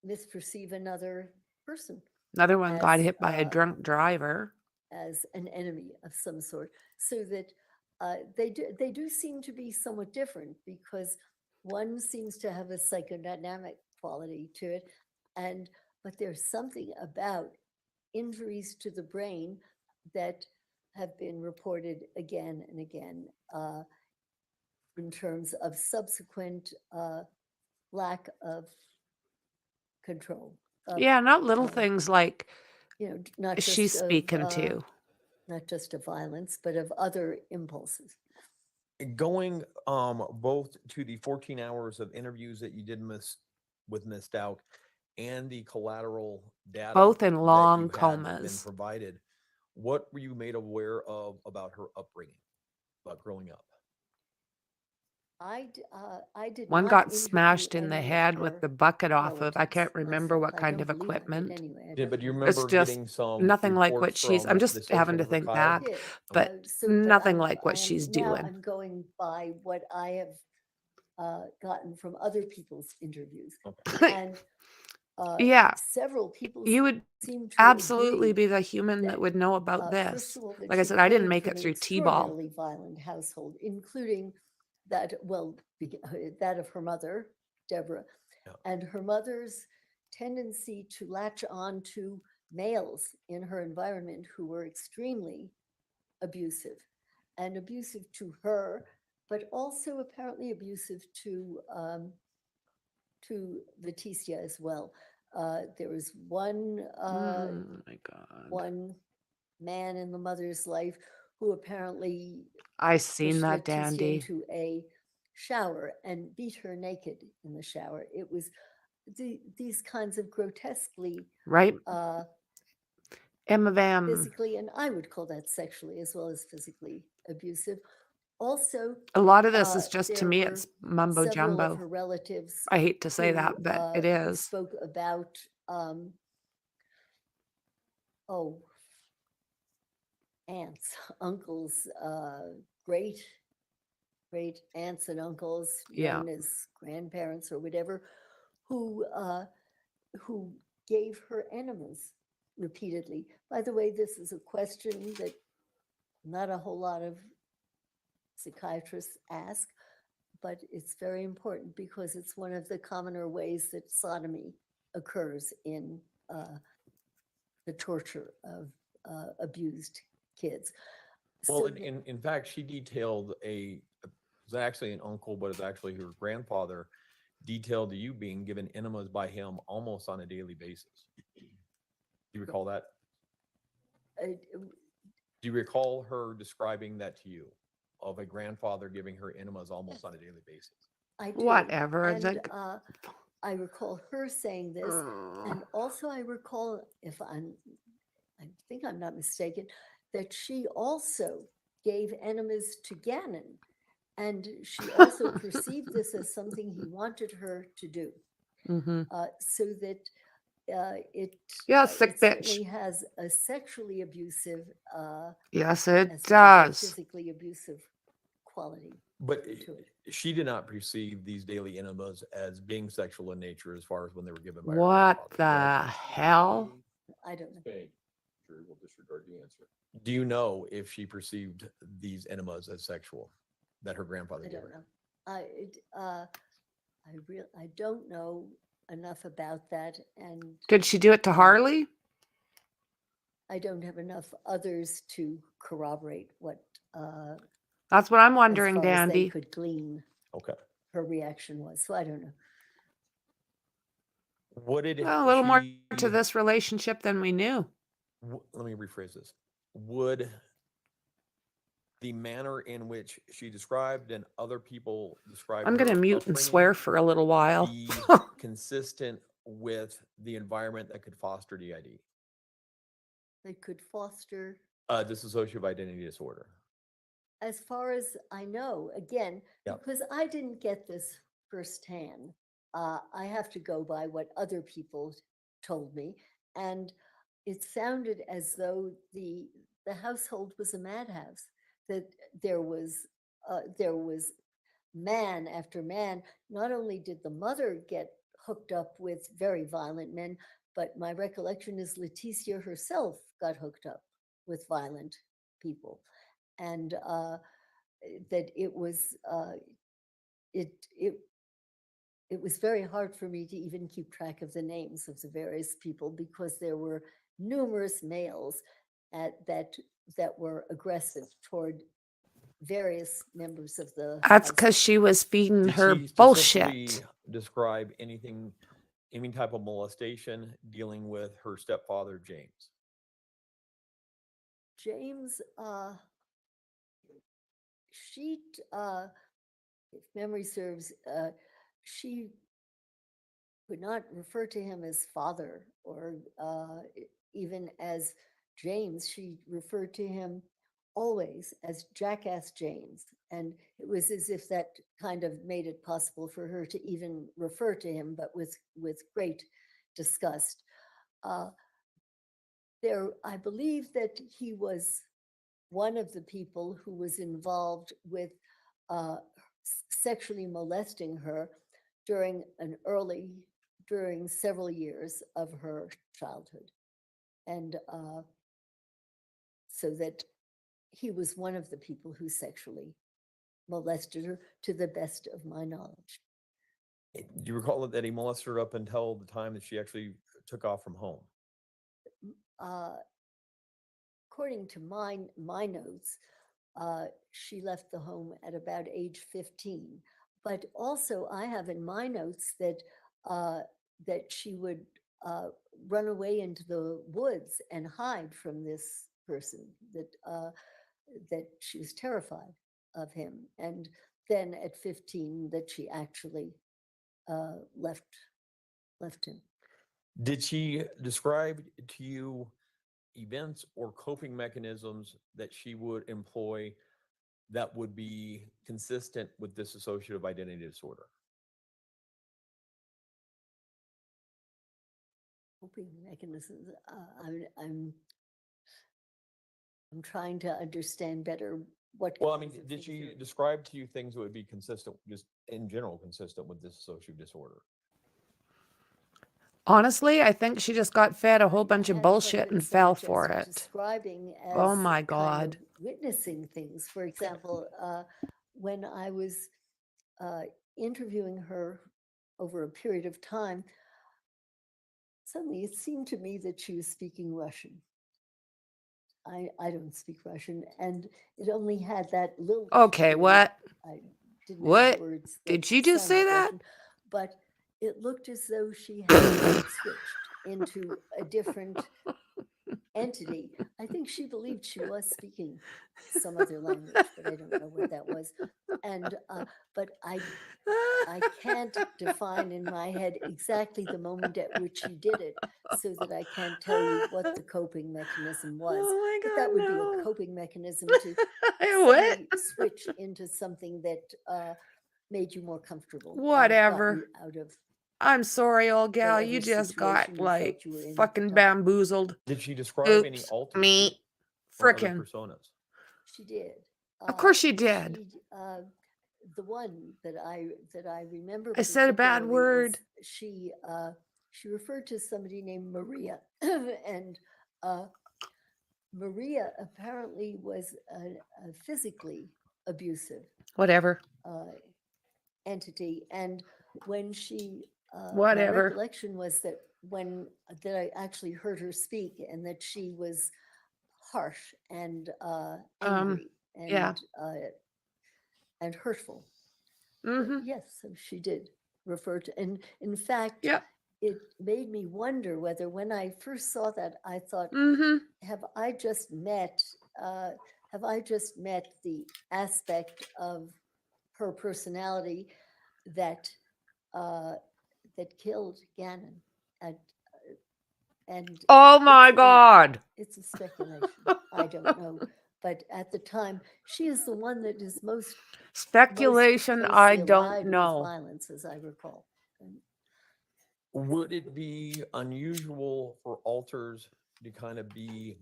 misperceive another person Another one got as, hit by a drunk driver. as an enemy of some sort, so that they do seem to be somewhat different, because one seems to have a psychodynamic quality to it, but there's something about injuries to the brain that have been reported again and again in terms of subsequent lack of control. Yeah, not little things like Not just she's of, speaking to. not just of violence, but of other impulses. Going both to the 14 hours of interviews that you did with Miss Stout and the collateral data, Both in that long you had been comas. provided, what were you made aware of about her upbringing, about growing up? I did One not got interview smashed in the any of head with her the bucket off of, I relatives can't remember myself. what I kind don't of believe I did equipment. anyway. Yeah, but do you It's remember just getting some nothing like what reports she's, I'm from just the having to social worker, think Kyle? back, Did, but but nothing I'm- like what I am- she's now doing. I'm going by what I have gotten from other people's interviews. And Yeah, several people you would seem to absolutely agree be the human that that, would know about first this. of all, that Like I she said, I didn't came make from it an through T-ball. extraordinarily violent household, including that, that of her mother, Deborah, Yeah. and her mother's tendency to latch on to males in her environment who were extremely abusive, and abusive to her, but also apparently abusive to LETECIA as well. There was one Oh my God. one man in the mother's life who apparently I seen pushed that, LETECIA Dandy. into a shower and beat her naked in the shower. It was these kinds of grotesquely Right? Emma Vam. physically, and I would call that sexually as well as physically abusive. Also, A lot of this is just, to there me, were it's mumbo several of jumbo. her relatives I hate to say who, that, but it is. spoke about aunts, uncles, great aunts and uncles, Yeah. known as grandparents or whatever, who gave her enemas repeatedly. By the way, this is a question that not a whole lot of psychiatrists ask, but it's very important because it's one of the commoner ways that sodomy occurs in the torture of abused kids. Well, So in fact, she detailed it was actually an uncle, but it's actually her grandfather, detailed to you being given enemas by him almost on a daily basis. Do you recall that? Do you recall her describing that to you, of a grandfather giving her enemas almost on a daily basis? I do. Whatever. And I recall her saying this, and also I recall, I think I'm not mistaken, that she also gave enemas to Gannon, and she also perceived this as something he wanted her to do, so that Yeah, sick it bitch. certainly has a sexually abusive Yes, it as well as a does. physically abusive quality But to it. she did not perceive these daily enemas as being sexual in nature as far as when they were given by her What grandfather, the correct? hell? I don't know. Okay, jury will disregard the answer. Do you know if she perceived these enemas as sexual that her grandfather I gave don't her? know. I don't know enough about that, and Could she do it to Harley? I don't have enough others to corroborate what, That's what I'm as wondering, far as they Dandy. could glean, Okay. her reaction was. So I don't know. What did Well, a little more she, to this relationship than we knew. let me rephrase this. Would the manner in which she described and other people described I'm going to her mute and upbringing swear for a little while. be consistent with the environment that could foster DID, They could foster, dissociative identity disorder? as far as I know, again, Yeah. because I didn't get this firsthand. I have to go by what other people told me, and it sounded as though the household was a madhouse. That there was man after man. Not only did the mother get hooked up with very violent men, but my recollection is LETECIA herself got hooked up with violent people, and that it was it was very hard for me to even keep track of the names of the various people, because there were numerous males that were aggressive toward various members of the That's because household. she was feeding Did her she specifically bullshit. describe anything, any type of molestation dealing with her stepfather, James? James, she, if memory serves, she would not refer to him as father or even as James. She referred to him always as Jackass James. And it was as if that kind of made it possible for her to even refer to him, but with great disgust. I believe that he was one of the people who was involved with sexually molesting her during several years of her childhood. And so that he was one of the people who sexually molested her, to the best of my knowledge. Do you recall that he molested her up until the time that she actually took off from home? According to my notes, she left the home at about age 15. But also, I have in my notes that that she would run away into the woods and hide from this person. That she was terrified of him, and then at 15, that she actually left him. Did she describe to you events or coping mechanisms that she would employ that would be consistent with dissociative identity disorder? Coping mechanisms. I'm trying to understand better what. Well, I mean, kinds of did things she you're- describe to you things that would be consistent, just in general, consistent with dissociative disorder? Honestly, I think she just got fed a whole bunch of Had bullshit somebody and so fell much as for it. Describing as Oh my kind God. of witnessing things. For example, when I was interviewing her over a period of time, suddenly it seemed to me that she was speaking Russian. I don't speak Russian, and it only had that little. Okay, what? I didn't What? have words. Did that you just say sounded that? Russian, but it looked as though she had switched into a different entity. I think she believed she was speaking some other language, but I don't know what that was. And but I can't define in my head exactly the moment at which she did it, so that I can't tell you what the coping mechanism was. Oh my But God, that would be no. a coping mechanism to What? suddenly switch into something that made you more comfortable. and got Whatever. you out of I'm sorry, old gal. whatever You just got situation you like felt you were in at the fucking time. bamboozled. Did she describe any Oops, alters me. or other Frickin'. personas? She did. Of course you did. The one that I remember. I said a bad particularly word. is she referred to somebody named Maria, and Maria apparently was a physically abusive Whatever. entity, and when she my Whatever. recollection was that that I actually heard her speak, and that she was harsh and angry and yeah. And hurtful. Mm-hmm. Yes, so she did refer to, and in fact, Yeah. it made me wonder whether, when I first saw that, I thought, Mm-hmm. have I just met the aspect of her personality that that killed Gannon? And Oh my it's a- God. It's a speculation. I don't know. But at the time, she is the one that is most Speculation, closely I allied don't with know. violence, as I recall. And Would it be unusual for alters to kind of be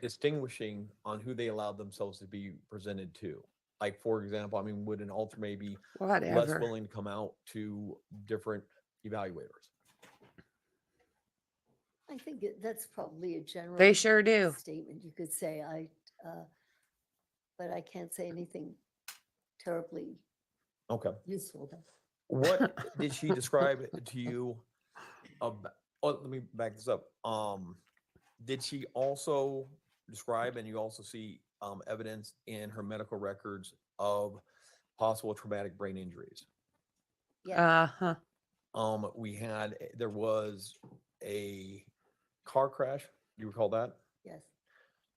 distinguishing on who they allowed themselves to be presented to? Like, for example, I mean, would an alter maybe less Whatever. willing to come out to different evaluators? I think that's probably a general They sure do. statement you could say. But I can't say anything terribly Okay. useful. What did she describe to you about, oh, let me back this up. Did she also describe, and you also see evidence in her medical records of possible traumatic brain injuries? Yeah. Uh-huh. There was a car crash. You recall that? Yes.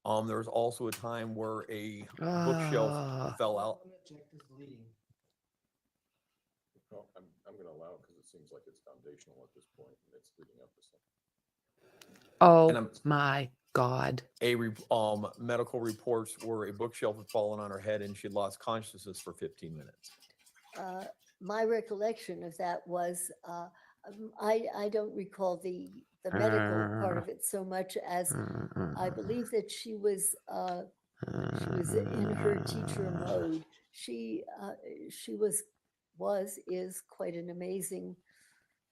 There was also a time where a bookshelf Ah. fell out. I'm gonna check this bleeding. No, I'm going to allow it because it seems like it's foundational at this point, and it's leading up to something. Oh my God. Medical reports where a bookshelf had fallen on her head and she lost consciousness for 15 minutes. My recollection of that was, I don't recall the medical part of it so much as I believe that she was in her teacher mode. She is quite an amazing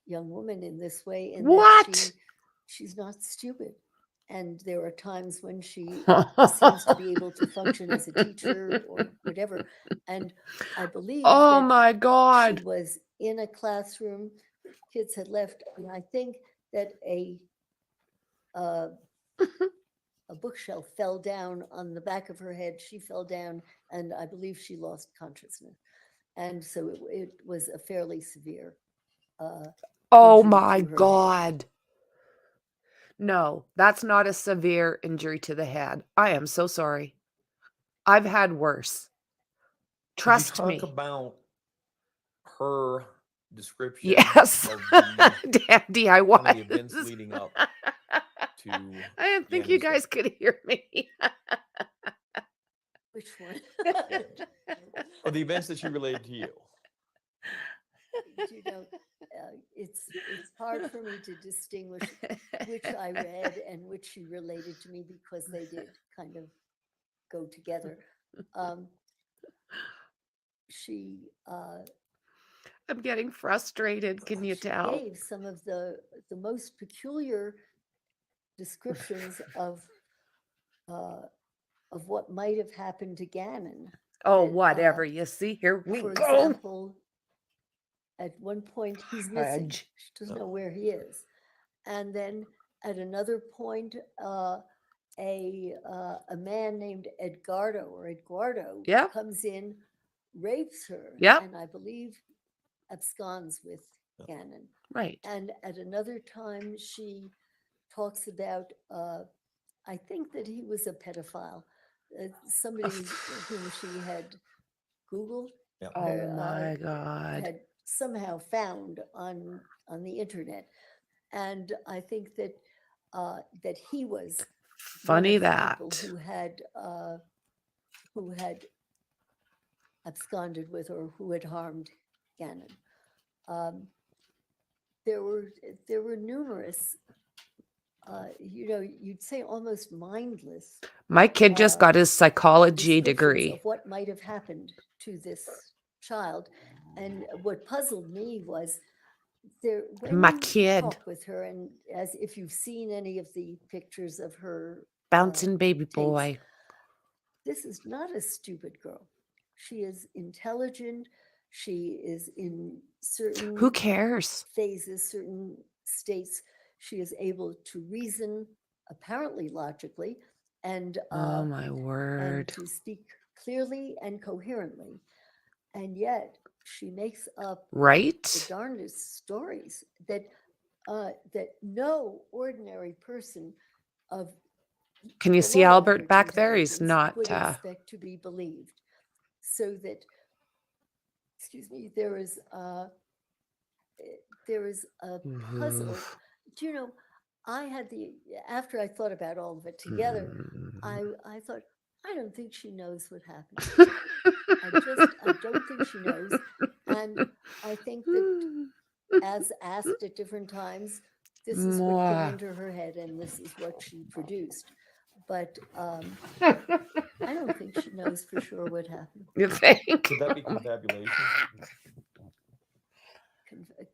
young woman in this way, in What? that she's not stupid. And there are times when she seems to be able to function as a teacher or whatever. And I believe Oh that my she God. was in a classroom, kids had left, and I think that a bookshelf fell down on the back of her head. She fell down, and I believe she lost consciousness. And so it was a fairly severe Oh injury my to her head. God. No, that's not a severe injury to the head. I am so sorry. I've had worse. Trust Could you me. talk about her description Yes. of the Damn DIY. kind of the events leading up to I didn't think you Gannon's guys death? could hear me. Which one? Or the events that she relayed to you? You know, it's hard for me to distinguish which I read and which she related to me, because they did kind of go together. She I'm getting frustrated. Can you she tell? gave some of the most peculiar descriptions of what might have happened to Gannon. Oh, that, whatever. You see, here we For go. example, at one point he's missing. Fudge. She doesn't know where he is. And then at another point, a man named Eduardo Yep. comes in, rapes her, Yep. and I believe absconds with Gannon. Right. And at another time, she talks about, I think that he was a pedophile, somebody whom she had Googled, Yep. Oh my God. had somehow found on the internet. And I think that that he was one Funny of the that. people who had absconded with, or who had harmed Gannon. There were numerous you know, you'd say almost mindless My kid just got his psychology descriptions degree. of what might have happened to this child. And what puzzled me was when My you kid. talk with her, and as if you've seen any of the pictures of her Bouncing baby tapes, boy. this is not a stupid girl. She is intelligent. She is in certain Who cares? phases, certain states. She is able to reason, apparently logically, and Oh my and word. to speak clearly and coherently. And yet she makes up the Right? darndest stories that that no ordinary person of Can you see below Albert average back there? He's intelligence not. would expect to be believed. So that, excuse me, there is a puzzle. Oof. Do you know, after I thought about all of it together, I thought, I don't think she knows what happened. I don't think she knows. And I think that as asked at different times, this is what came Mwah. into her head and this is what she produced. But I don't think she knows for sure what happened. You think? Could that be confabulation?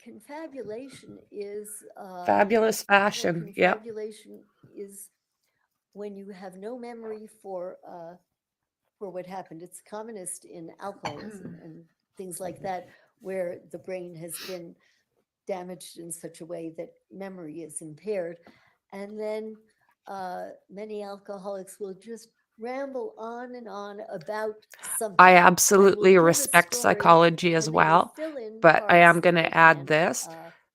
Confabulation is Fabulous fashion. Yep. confabulation is when you have no memory for what happened. It's commonest in alcoholism and things like that, where the brain has been damaged in such a way that memory is impaired. And then many alcoholics will just ramble on and on about something. I and will absolutely give a respect story, psychology as and they will well, fill in but I am parts going that to they add can't, this.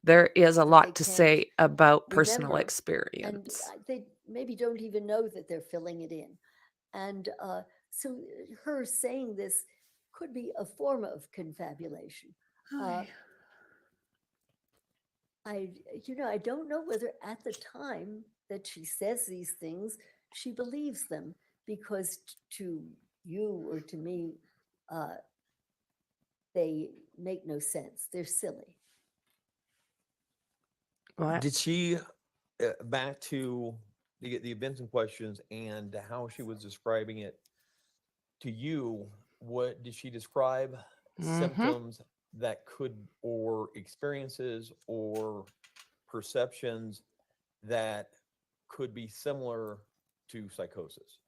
There is a lot to can't say about personal remember, and experience. they maybe don't even know that they're filling it in. And so her saying this could be a form of confabulation. I don't know whether at the time that she says these things, she believes them, because to you or to me, they make no sense. They're silly. What? Did she, back to the events and questions and how she was describing it to you, what did she describe symptoms that could, or experiences or perceptions that could be similar to psychosis?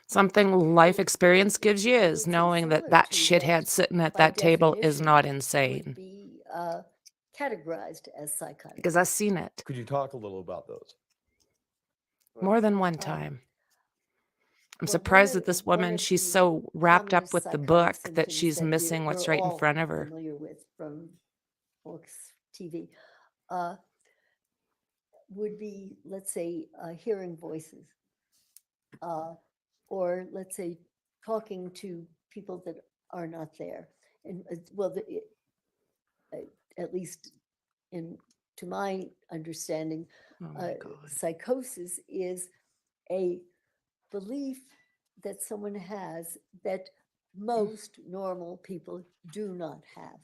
Something life experience gives you is say knowing that similar that to, shithead but sitting at by that table is definition not would insane. be categorized as psychotic. Because I've seen it Could you talk a little about those? more than one time. I'm Well, surprised that this one woman, of she's the so wrapped up commonest with the psychotic book that symptoms she's that missing what's we're right in all front of her. familiar with from books, TV, would be, let's say, hearing voices, or let's say talking to people that are not there. And at least to my understanding, Oh my God. psychosis is a belief that someone has that most normal people do not have.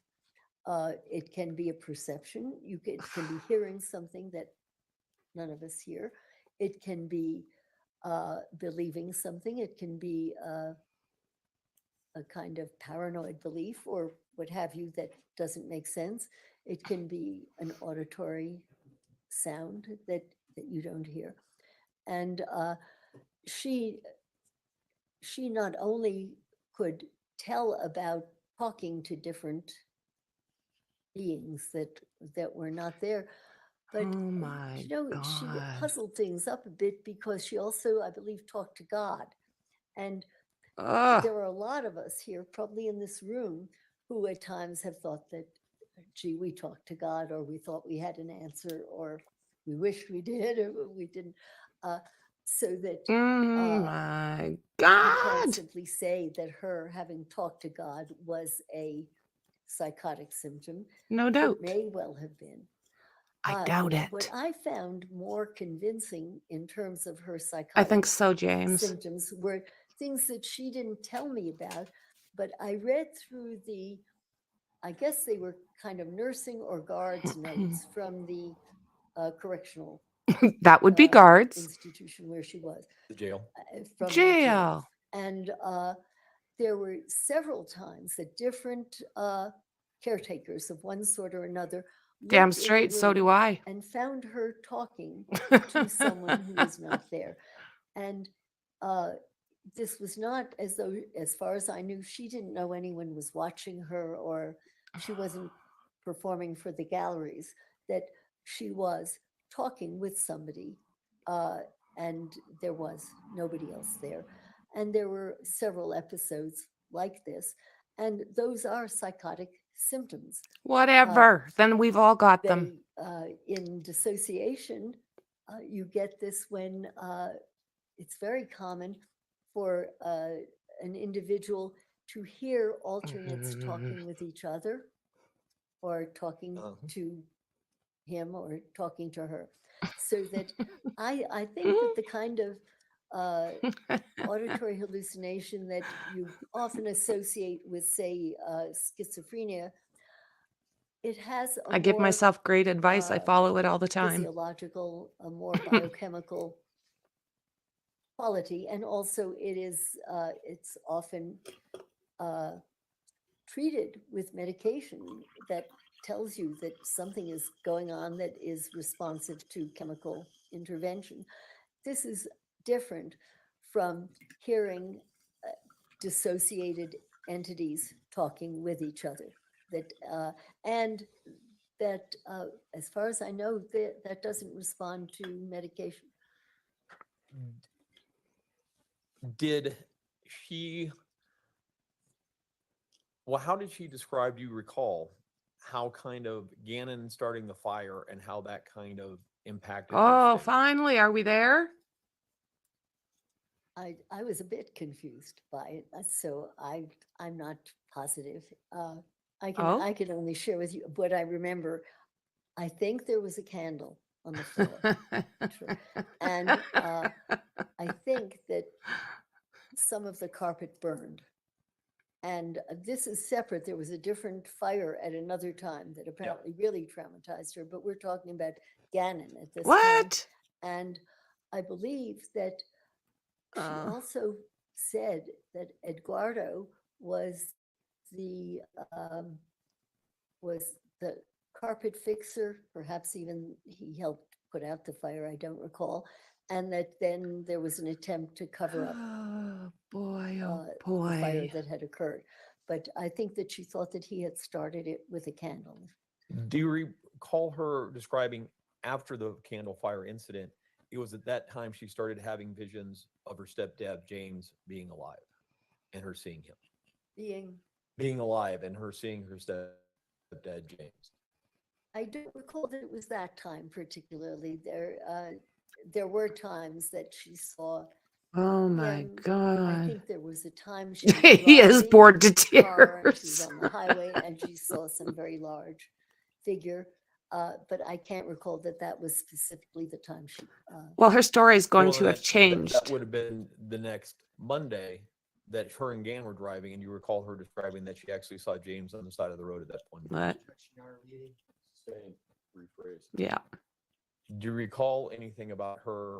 It can be a perception. It can be hearing something that none of us hear. It can be believing something. It can be a kind of paranoid belief or what have you that doesn't make sense. It can be an auditory sound that you don't hear. And she not only could tell about talking to different beings that were not there, but Oh my she God. puzzled things up a bit, because she also, I believe, talked to God. And Ugh. there are a lot of us here, probably in this room, who at times have thought that, gee, we talked to God, or we thought we had an answer, or we wished we did, or we didn't. So that Oh my you can't God. simply say that her having talked to God was a psychotic symptom. No doubt. It may well have been. I doubt What it. I found more convincing in terms of her I psychotic think so, James. symptoms were things that she didn't tell me about, but I read through I guess they were kind of nursing or guards notes from the correctional That would be guards. institution where she was. The jail. From the Jail. And there were several times that different caretakers of one sort or another Damn looked in the straight, so do room I. and found her talking to someone who was not there. And this was not as though, as far as I knew, she didn't know anyone was watching her, or she wasn't performing for the galleries, that she was talking with somebody, and there was nobody else there. And there were several episodes like this, and those are psychotic symptoms. Whatever. Then we've all got them. In dissociation, you get this when it's very common for an individual to hear alternates talking with each other, or talking to him, or talking to her. So that I think that the kind of auditory hallucination that you often associate with, say, schizophrenia, it has a I give more myself great advice. I follow it all the time. physiological, a more biochemical quality, and also it is it's often treated with medication that tells you that something is going on that is responsive to chemical intervention. This is different from hearing dissociated entities talking with each other. That and that, as far as I know, that doesn't respond to medication. Did she, well, how did she describe, do you recall, how kind of Gannon starting the fire and how that kind of impacted her Oh, state? finally. Are we there? I was a bit confused by it, so I'm not positive. I can only share with you what I remember. I think there was a candle on the floor, and I think that some of the carpet burned. And this is separate. There was a different fire at another time that apparently really traumatized her, but we're talking about Gannon at this time. What? And I believe that she also said that Eduardo was the carpet fixer, perhaps even he helped put out the fire, I don't recall, and that then there was an attempt to cover up Oh, boy. Oh, the fire boy. that had occurred. But I think that she thought that he had started it with a candle. Do you recall her describing, after the candle fire incident, it was at that time she started having visions of her stepdad, James, being alive and her seeing him? Being alive and her seeing her stepdad, James. I don't recall that it was that time particularly. There were times that she saw. Oh, my I God. think there was a time she was He is driving bored to a car and she was tears. on the highway and she saw some very large figure. But I can't recall that that was specifically the time she. Well, her story is going Well, to have that changed. would have been the next Monday that her and Gann were driving, and you recall her describing that she actually saw James on the side of the road at that point. What? Same, rephrase. Yeah. Do you recall anything about her,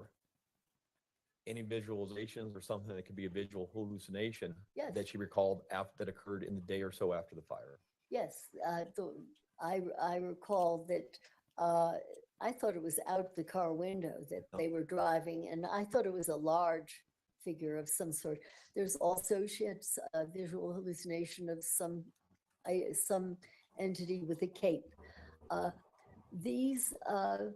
any visualizations or something that could be a visual hallucination Yes. that she recalled that occurred in the day or so after the fire? Yes, I recall that I thought it was out the car window that they were driving, and I thought it was a large figure of some sort. There's also, she had a visual hallucination of some entity with a cape. These are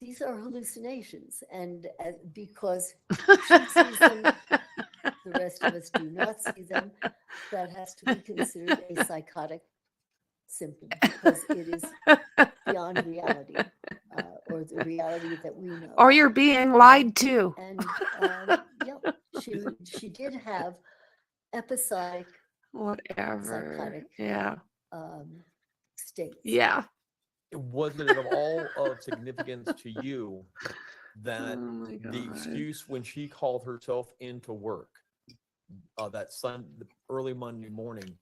hallucinations, and because she sees them, the rest of us do not see them. That has to be considered a psychotic symptom because it is beyond reality, or the reality that we know. Or you're being lied to. And she did have episodic Whatever. psychotic Yeah. states. Yeah. Was it of all of significance to you that Oh my the God. excuse when she called herself into work that early Monday morning,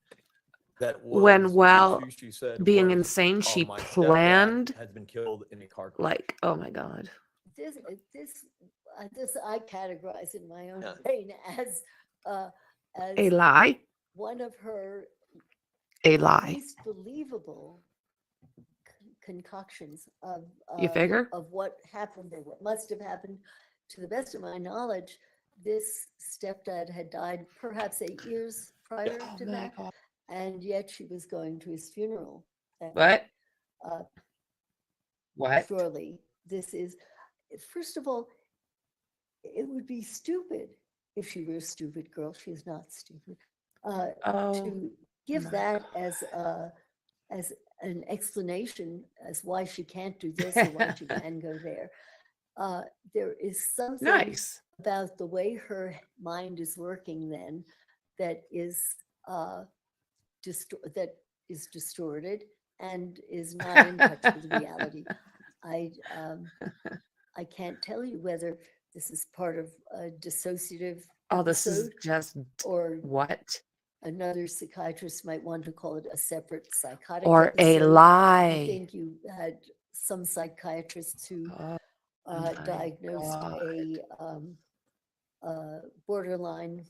That When, was, well, she said being was, insane, "Oh, she my stepdad planned, has been killed in a car crash." like, oh my God. This I categorize in my own Yeah. brain as A lie? one of her A lie. least believable concoctions You figure? of what happened or what must have happened. To the best of my knowledge, this stepdad had died perhaps 8 years prior Oh to my that, God. and yet she was going to his funeral. What? Uh, What? Surely this is, first of all, it would be stupid if she were a stupid girl. She's not stupid. Oh, To give my that as an explanation as why she can't do this or why she can go there. There is something nice. about the way her mind is working then that is distorted and is not in touch with reality. I can't tell you whether this is part of a dissociative Oh, this is episode just or what? another psychiatrist might want to call it a separate psychotic Or a episode. I lie. think you had some psychiatrists who Oh, my diagnosed God. a borderline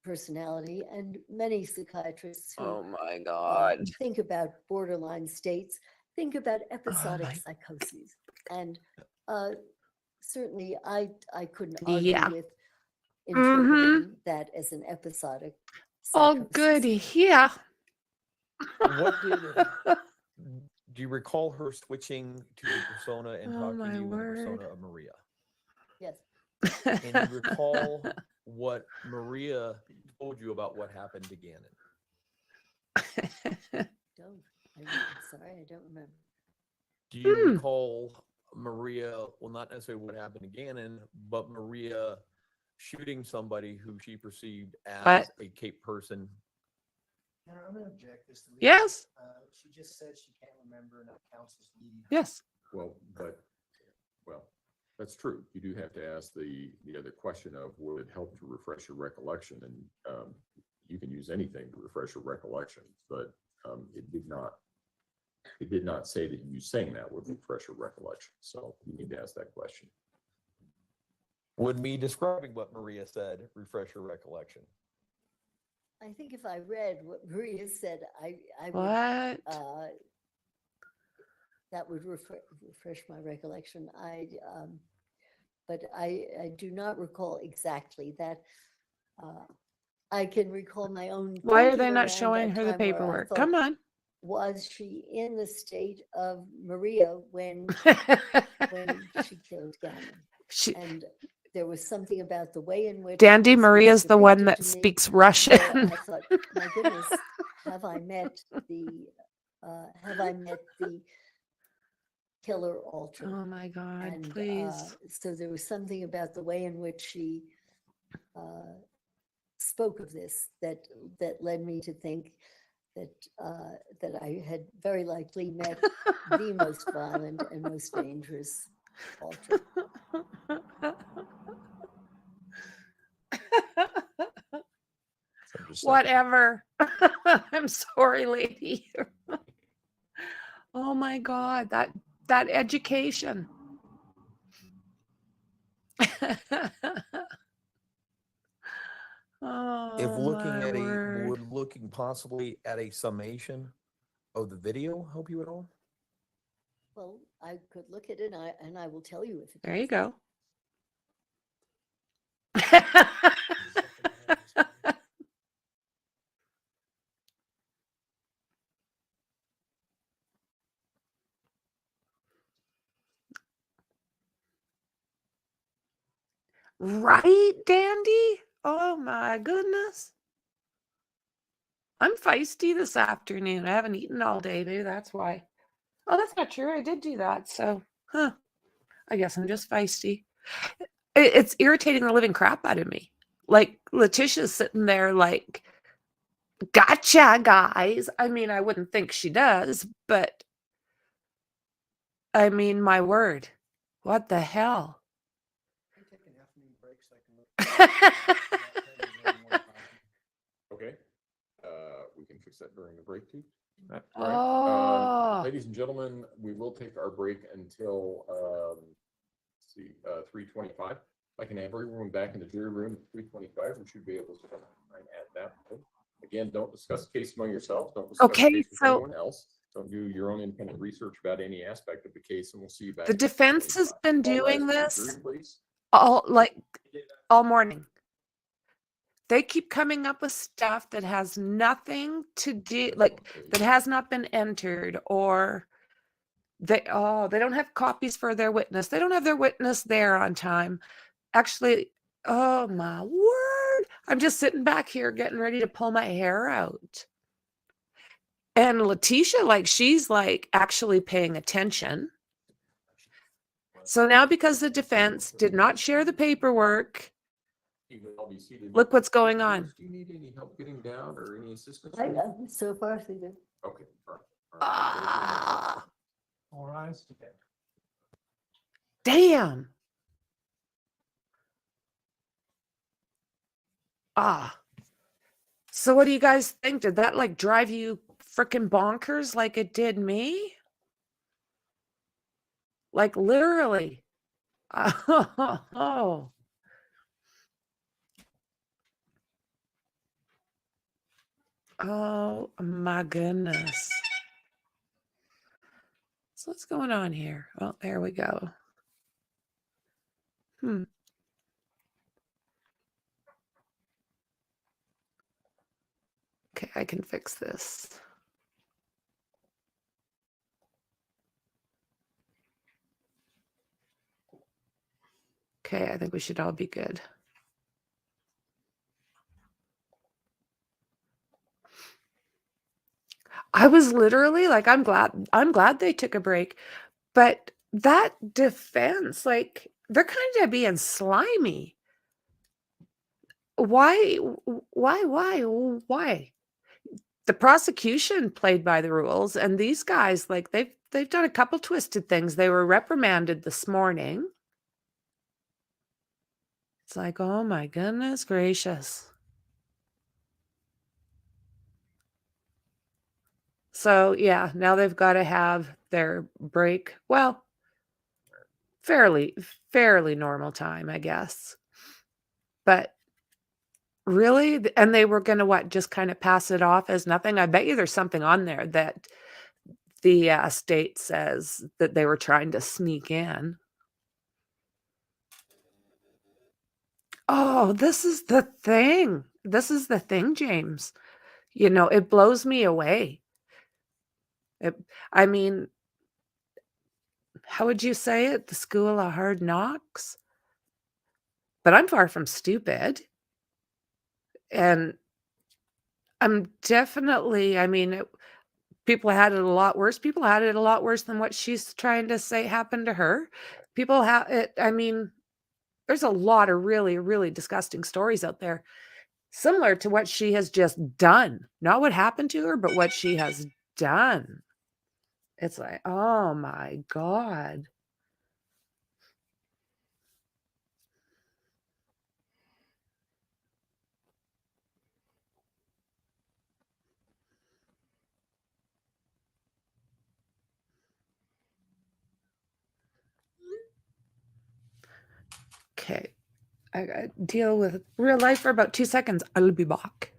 personality, and many psychiatrists who Oh my God. think about borderline states, think about episodic my- psychoses. And certainly I couldn't argue Yeah. with Mhm. interpreting that as an episodic Oh, psychosis. good. Yeah. What do you recall her switching to the persona and Oh, talking my to you in the word. persona of Maria? Yes. And you recall what Maria told you about what happened to Gannon? I'm sorry, I don't remember. Do you Hmm. recall Maria, well, not necessarily what happened to Gannon, but Maria shooting somebody who she perceived as What? a Cape person? I'm going to object this. Yes. She just said she can't remember in a council's meeting. Yes. Well, that's true. You do have to ask the other question of, would it help to refresh your recollection? And you can use anything to refresh your recollection, but it did not say that you saying that would refresh your recollection. So you need to ask that question. Would me describing what Maria said refresh your recollection? I think if I read what Maria said, I would, What? that would refresh my recollection. But I do not recall exactly that. I can recall my own. Why are thinking they not around showing that her the time where I paperwork? thought, Come on. was she in the state of Maria when she killed Gannon? She, And there was something about the way in which Dandy this was Maria's the one depicted that to me speaks where Russian. I thought, my goodness, have I met the killer alter? Oh my God, And please. so there was something about the way in which she spoke of this that led me to think that I had very likely met the most violent and most dangerous alter. So I'm just saying. Whatever. I'm sorry, lady. Oh my God, that education. Oh, If looking my at word. would looking possibly at a summation of the video help you at all? Well, I could look at it and I will tell you if it There you does. go. Right, Dandy? Oh my goodness. I'm feisty this afternoon. I haven't eaten all day, maybe that's why. Oh, that's not true. I did do that. So, I guess I'm just feisty. It's irritating the living crap out of me. Like, Letitia's sitting there like, gotcha, guys. I mean, I wouldn't think she does, but I mean, my word. What the hell? Can I take an afternoon break so I can look? Okay. We can fix that during the break too. take our break until, let's see, 3:25. I can have everyone back in the jury room at 3:25. We should be able to at that point. Again, don't discuss the case among yourselves. Don't discuss Okay, the case with so- anyone else. Don't do your own independent research about any aspect of the case, and we'll see you back. The at defense has 3:25. been All doing rise for the this jury, please. all morning. They keep coming up with stuff that has nothing to do, that has not been entered, or they don't have copies for their witness. They don't have their witness there on time. Actually, oh my word. I'm just sitting back here getting ready to pull my hair out. And LETECIA, she's actually paying attention. So now, because the defense did not share the paperwork, You can all be seated. look what's going on. Do you need any help getting down or any assistance? So far, so good. Okay. All right. Ah, All rise. damn. Ah. So what do you guys think? Did that drive you freaking bonkers like it did me? Literally. Oh. Oh my goodness. So what's going on here? Oh, there we go. Okay, I can fix this. Okay, I think we should all be good. I was literally I'm glad they took a break, but that defense, they're kind of being slimy. Why? The prosecution played by the rules, and these guys, they've done a couple twisted things. They were reprimanded this morning. It's oh my goodness gracious. So yeah, now they've got to have their break. Well, fairly normal time, I guess. But really, and they were going to just kind of pass it off as nothing. I bet you there's something on there that the state says that they were trying to sneak in. Oh, this is the thing. This is the thing, James. It blows me away. I mean, how would you say it? The school of hard knocks? But I'm far from stupid. And I'm definitely, people had it a lot worse. People had it a lot worse than what she's trying to say happened to her. People have it. There's a lot of really, really disgusting stories out there, similar to what she has just done. Not what happened to her, but what she has done. It's oh my God. Okay. I gotta deal with real life for about 2 seconds. I'll be back.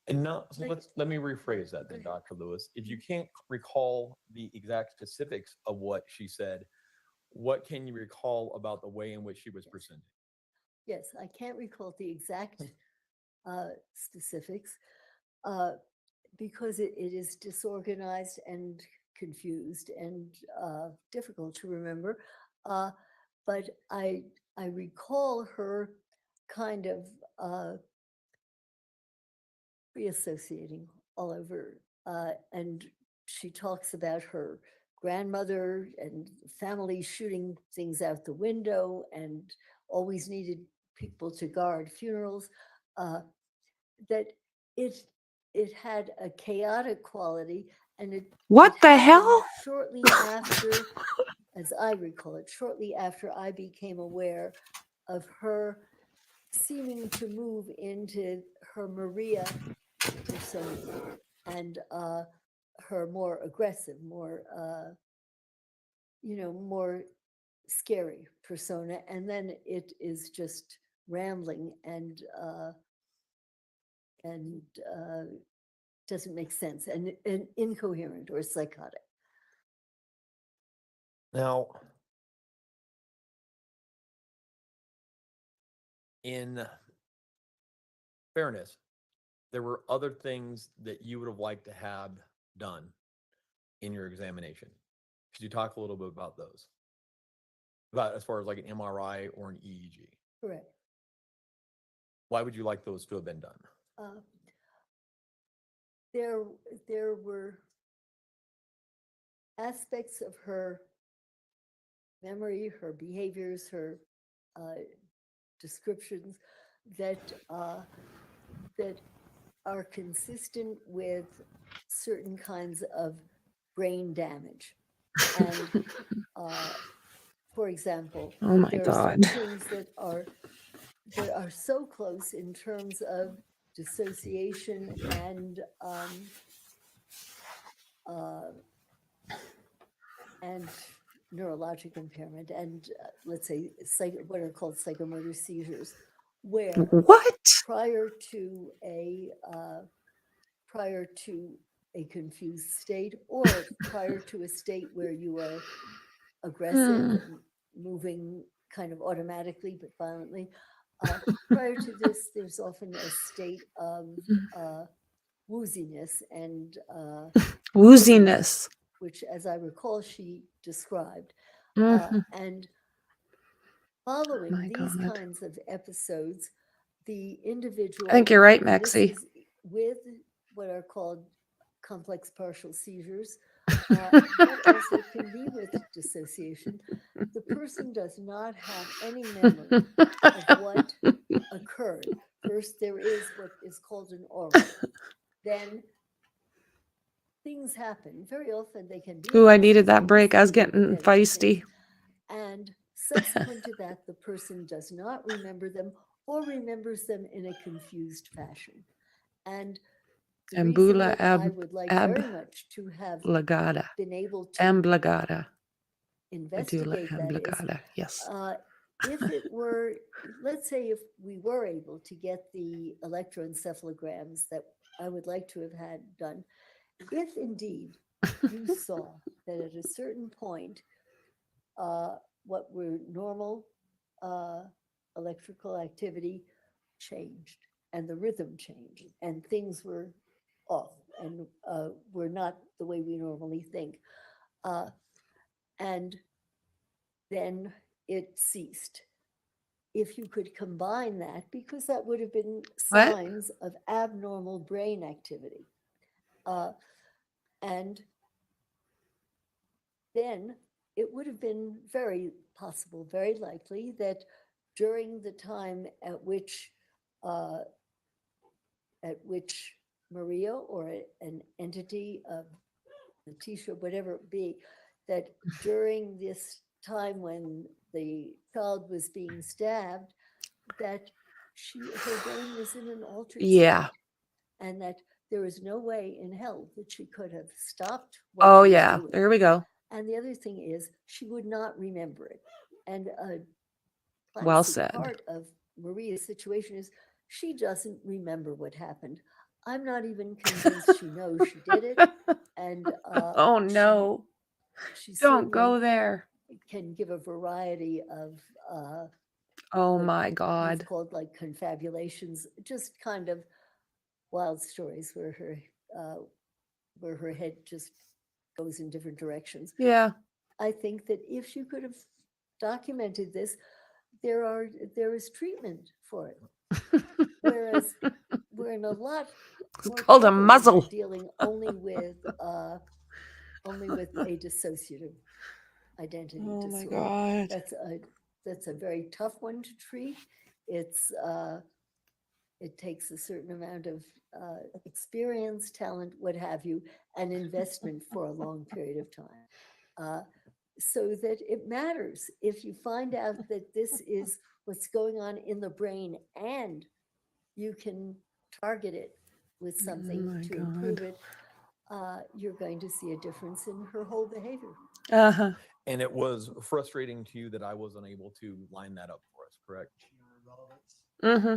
And now, so Like- let me rephrase that then, Go ahead. Dr. Lewis. If you can't recall the exact specifics of what she said, what can you recall about the way in which she was presenting? Yes, I can't recall the exact specifics because it is disorganized and confused and difficult to remember. But I recall her kind of reassociating all over. And she talks about her grandmother and family shooting things out the window and always needed people to guard funerals. That it had a chaotic quality, and What it the happened hell? shortly after, as I recall it, shortly after I became aware of her seeming to move into her Maria persona and her more aggressive, more more scary persona, and then it is just rambling and doesn't make sense and incoherent or psychotic. Now, in fairness, there were other things that you would have liked to have done in your examination. Could you talk a little bit about those? About as far as like an MRI or an EEG? Correct. Why would you like those to have been done? There were aspects of her memory, her behaviors, her descriptions that that are consistent with certain kinds of brain damage. And for example, Oh my there are some God. things that are so close in terms of dissociation and neurologic impairment and let's say what are called psychomotor seizures, where What? prior to a confused state or prior to a state where you are aggressive and moving kind of automatically but violently, prior to this, there's often a state of wooziness and Wooziness. which, as I recall, she described. Mhm. And following My these God. kinds of episodes, the individual. I think you're right, and this Maxie. is with what are called complex partial seizures, but also can be with dissociation. The person does not have any memory of what occurred. First, there is what is called an aura. Then things happen. Very often they can be. Ooh, I nice needed that things, break. I was they can be getting devastating feisty. things. And subsequent to that, the person does not remember them or remembers them in a confused fashion. And the reason Ambula that I would like very much to have ablagada. been able to Amblagada. Medulla investigate that is, amblagada. Yes. if it were, let's say if we were able to get the electroencephalograms that I would like to have had done, if indeed you saw that at a certain point, what were normal electrical activity changed and the rhythm changed and things were off and were not the way we normally think. And then it ceased. If you could combine that, because that would have been What? signs of abnormal brain activity. And then it would have been very possible, very likely that during the time at which Maria or an entity of LETECIA, whatever it be, that during this time when the child was being stabbed, that her brain was in an altered Yeah. state, and that there is no way in hell that she could have stopped. Oh, she was yeah. doing. There we go. And the other thing is, she would not remember it. And a Well classic said. part of Maria's situation is she doesn't remember what happened. I'm not even convinced she knows she did it. And Oh no. she Don't go certainly there. can give a variety of Oh what my we've God. called like confabulations, just kind of wild stories where her head just goes in different directions. Yeah. I think that if she could have documented this, there is treatment for it. Whereas we're in a lot It's more called a trouble when muzzle. we're dealing only with a dissociative identity Oh my disorder. God. That's a very tough one to treat. It takes a certain amount of experience, talent, what have you, and investment for a long period of time. So that it matters if you find out that this is what's going on in the brain and you can target it with something my to improve God. it, you're going to see a difference in her whole behavior. Uh-huh. And it was frustrating to you that I wasn't able to line that up for us, correct? Mm-hmm.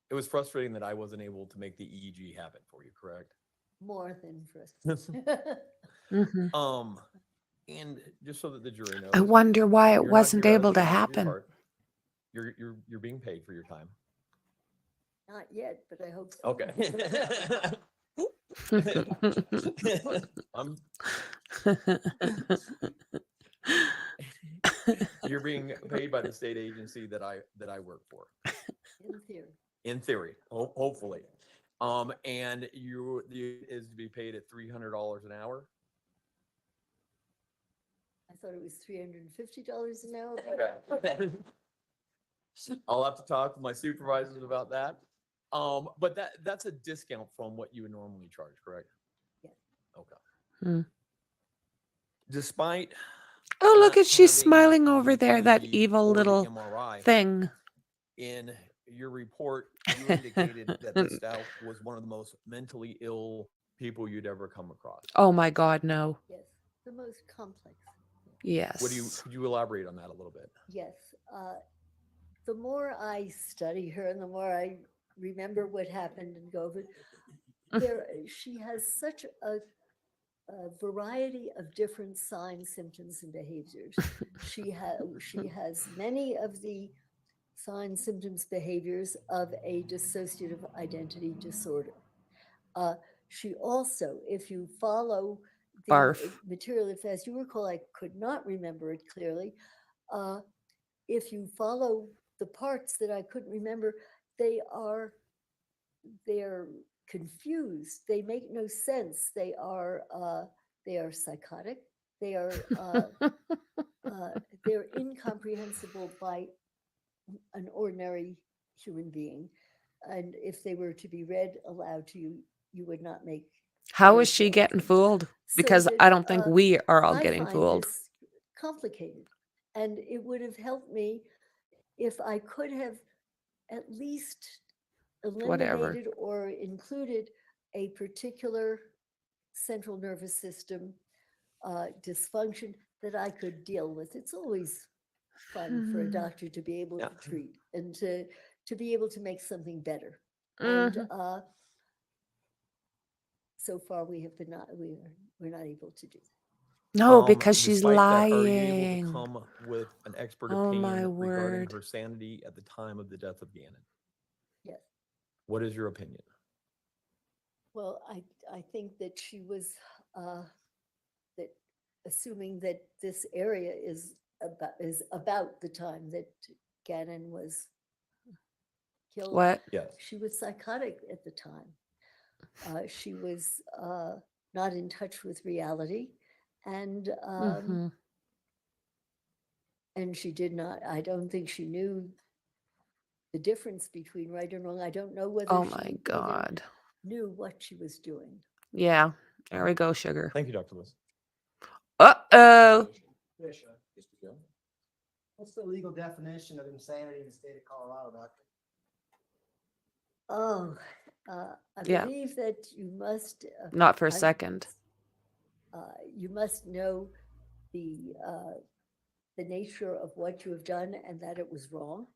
It was frustrating that I wasn't able to make the EEG happen for you, correct? More than frustrating. Mm-hmm. And just so that the jury knows, I wonder why it you're not wasn't here out of able the to goodness of your happen. heart. You're being paid for your time. Not yet, but I hope so. Okay. You're being paid by the state agency that I work for. In theory. In theory, hopefully. And you is to be paid at $300 an hour. I thought it was $350 an hour. Okay. I'll have to talk to my supervisors about that. But that's a discount from what you would normally charge, correct? Yeah. Okay. Hmm. Despite Oh, look not at she's having smiling over the there, that EEG evil or the little MRI, thing. in your report, you indicated that the Stout was one of the most mentally ill people you'd ever come across. Oh my God, no. Yes, the most complex. Yes. Could you elaborate on that a little bit? Yes. The more I study her and the more I remember what happened and go over, she has such a variety of different signs, symptoms, and behaviors. She has many of the signs, symptoms, behaviors of a dissociative identity disorder. She also, if you follow the Barf. material, as you recall, I could not remember it clearly. If you follow the parts that I couldn't remember, they're confused. They make no sense. They are psychotic. They're incomprehensible by an ordinary human being. And if they were to be read aloud to you, you would not make. How heads is she out of getting them. fooled? So Because that, I don't think we are all I getting find fooled. this complicated, and it would have helped me if I could have at least Whatever. eliminated or included a particular central nervous system dysfunction that I could deal with. It's always fun for a doctor to be able to treat and to be able to make something better. And so far we have been we're not able to do that. No, because she's Despite that, are you able lying. to come with an expert Oh my opinion regarding word. her sanity at the time of the death of Gannon? Yes. What is your opinion? Well, I think that she was that assuming that this area is about the time that Gannon was killed. What? Yes. She was psychotic at the time. She was not in touch with reality, and and she did not. I don't think she knew the difference between right and wrong. I don't know whether Oh she my even God. knew what she was doing. Yeah. There we go, sugar. Thank you, Dr. Lewis. Uh-oh. What's the legal definition of insanity in the state of Colorado, Doctor? Oh, I Yeah. believe that you must. Not for a second. You must know the nature of what you have done and that it was wrong,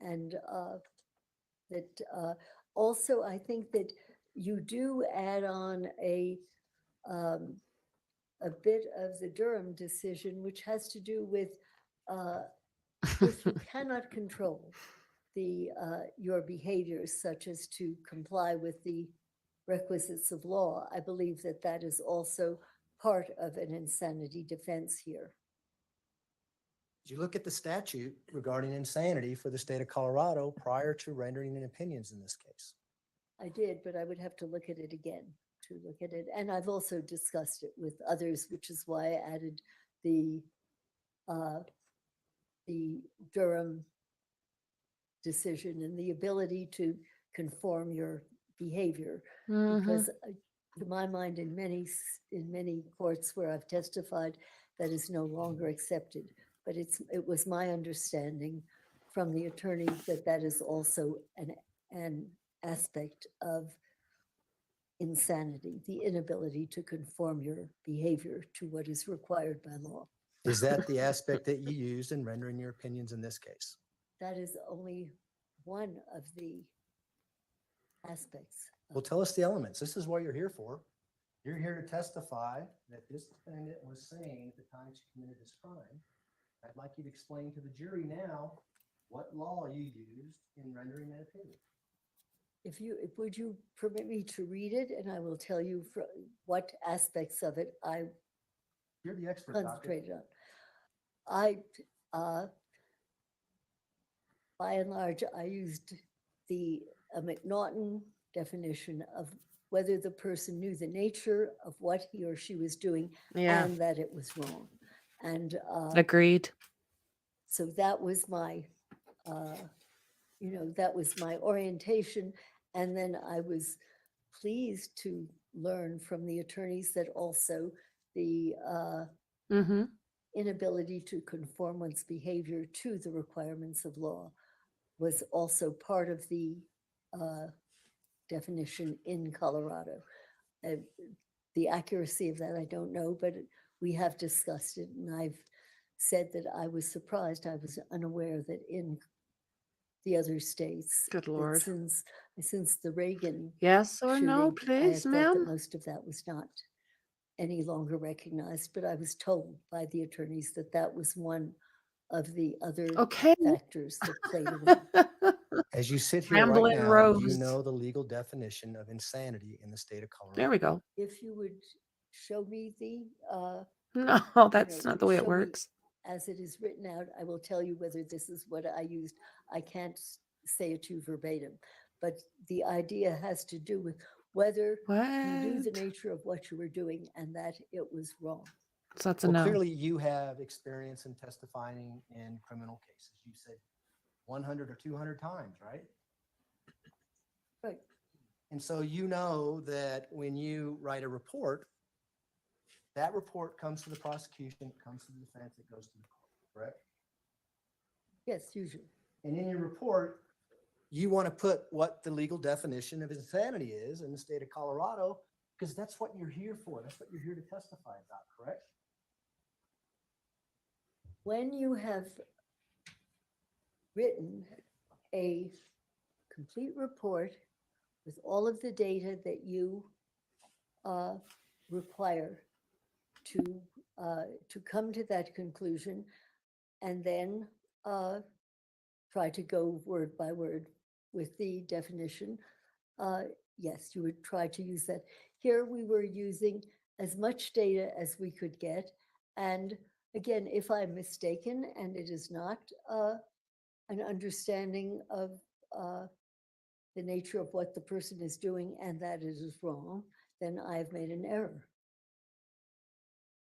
And that also, I think that you do add on a bit of the Durham decision, which has to do with if you cannot control your behaviors, such as to comply with the requisites of law, I believe that that is also part of an insanity defense here. Did you look at the statute regarding insanity for the state of Colorado prior to rendering an opinions in this case? I did, but I would have to look at it again to look at it. And I've also discussed it with others, which is why I added the Durham decision and the ability to conform your behavior. Because to my mind, in many courts where I've testified, that is no longer accepted. But it was my understanding from the attorney that that is also an aspect of insanity, the inability to conform your behavior to what is required by law. Is that the aspect that you used in rendering your opinions in this case? That is only one of the aspects. Well, tell us the elements. This is what you're here for. You're here to testify that this defendant was saying at the time she committed this crime. I'd like you to explain to the jury now what law you used in rendering that opinion. Would you permit me to read it, and I will tell you what aspects of it I You're the expert, doctor. concentrated on. By and large, I used a McNaughton definition of whether the person knew the nature of what he or she was doing Yeah, and that it was wrong. And agreed. so that was my, that was my orientation. And then I was pleased to learn from the attorneys that also the Mm-hmm. inability to conform one's behavior to the requirements of law was also part of the definition in Colorado. The accuracy of that, I don't know, but we have discussed it, and I've said that I was surprised. I was unaware that in the other states, Good that Lord. since the Reagan Yes or no, shooting, I had please, thought that ma'am? most of that was not any longer recognized, but I was told by the attorneys that that was one of the other Okay. factors that played a role. As you sit here right Ramblin' now, do you Rose. know the legal definition of insanity in the state of Colorado? There we go. If you would show me No, that's not the way it show me works. as it is written out, I will tell you whether this is what I used. I can't say it to you verbatim, but the idea has to do with whether you knew the What? nature of what you were doing and that it was wrong. So that's a Well, no. clearly you have experience in testifying in criminal cases. You said 100 or 200 times, right? Right. And so you know that when you write a report, that report comes to the prosecution, it comes to the defense, it goes to the court, correct? Yes, usually. And in your report, you want to put what the legal definition of insanity is in the state of Colorado, because that's what you're here for. That's what you're here to testify about, correct? When you have written a complete report with all of the data that you require to come to that conclusion, and then try to go word by word with the definition, yes, you would try to use that. Here we were using as much data as we could get. And again, if I'm mistaken and it is not an understanding of the nature of what the person is doing and that it is wrong, then I've made an error.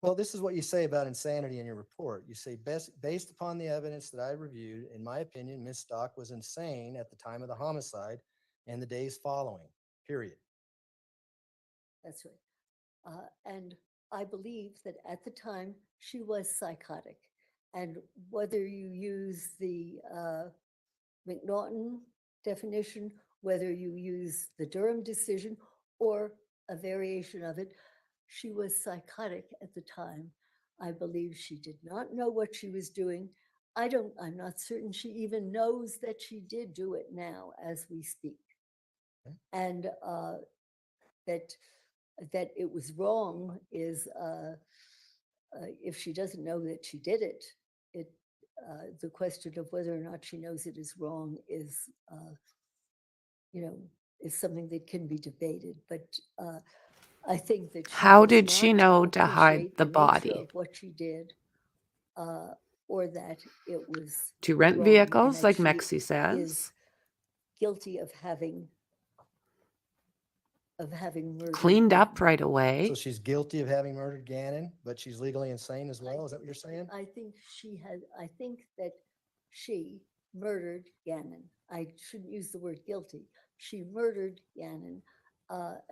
Well, this is what you say about insanity in your report. You say, based upon the evidence that I reviewed, in my opinion, Ms. Stock was insane at the time of the homicide and the days following, period. That's right. And I believe that at the time she was psychotic. And whether you use the McNaughton definition, whether you use the Durham decision or a variation of it, she was psychotic at the time. I believe she did not know what she was doing. I'm not certain she even knows that she did do it now as we speak. Okay. And that it was wrong is, if she doesn't know that she did it, the question of whether or not she knows it is wrong is, is something that can be debated. But I think that she How does did she not know to hide appreciate the nature body? of what she did, or that it was To rent wrong, and vehicles, that like she Mexi says. is guilty of having murdered Cleaned up Gannon. right away. So she's guilty of having murdered Gannon, but she's legally insane as well? Is that what you're saying? I think that she murdered Gannon. I shouldn't use the word guilty. She murdered Gannon.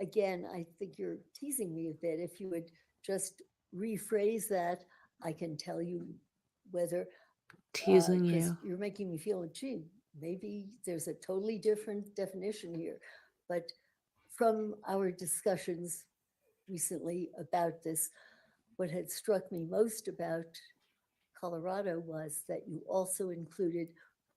Again, I think you're teasing me a bit. If you would just rephrase that, I can tell you whether, Teasing 'cause you. you're making me feel, gee, maybe there's a totally different definition here. But from our discussions recently about this, what had struck me most about Colorado was that you also included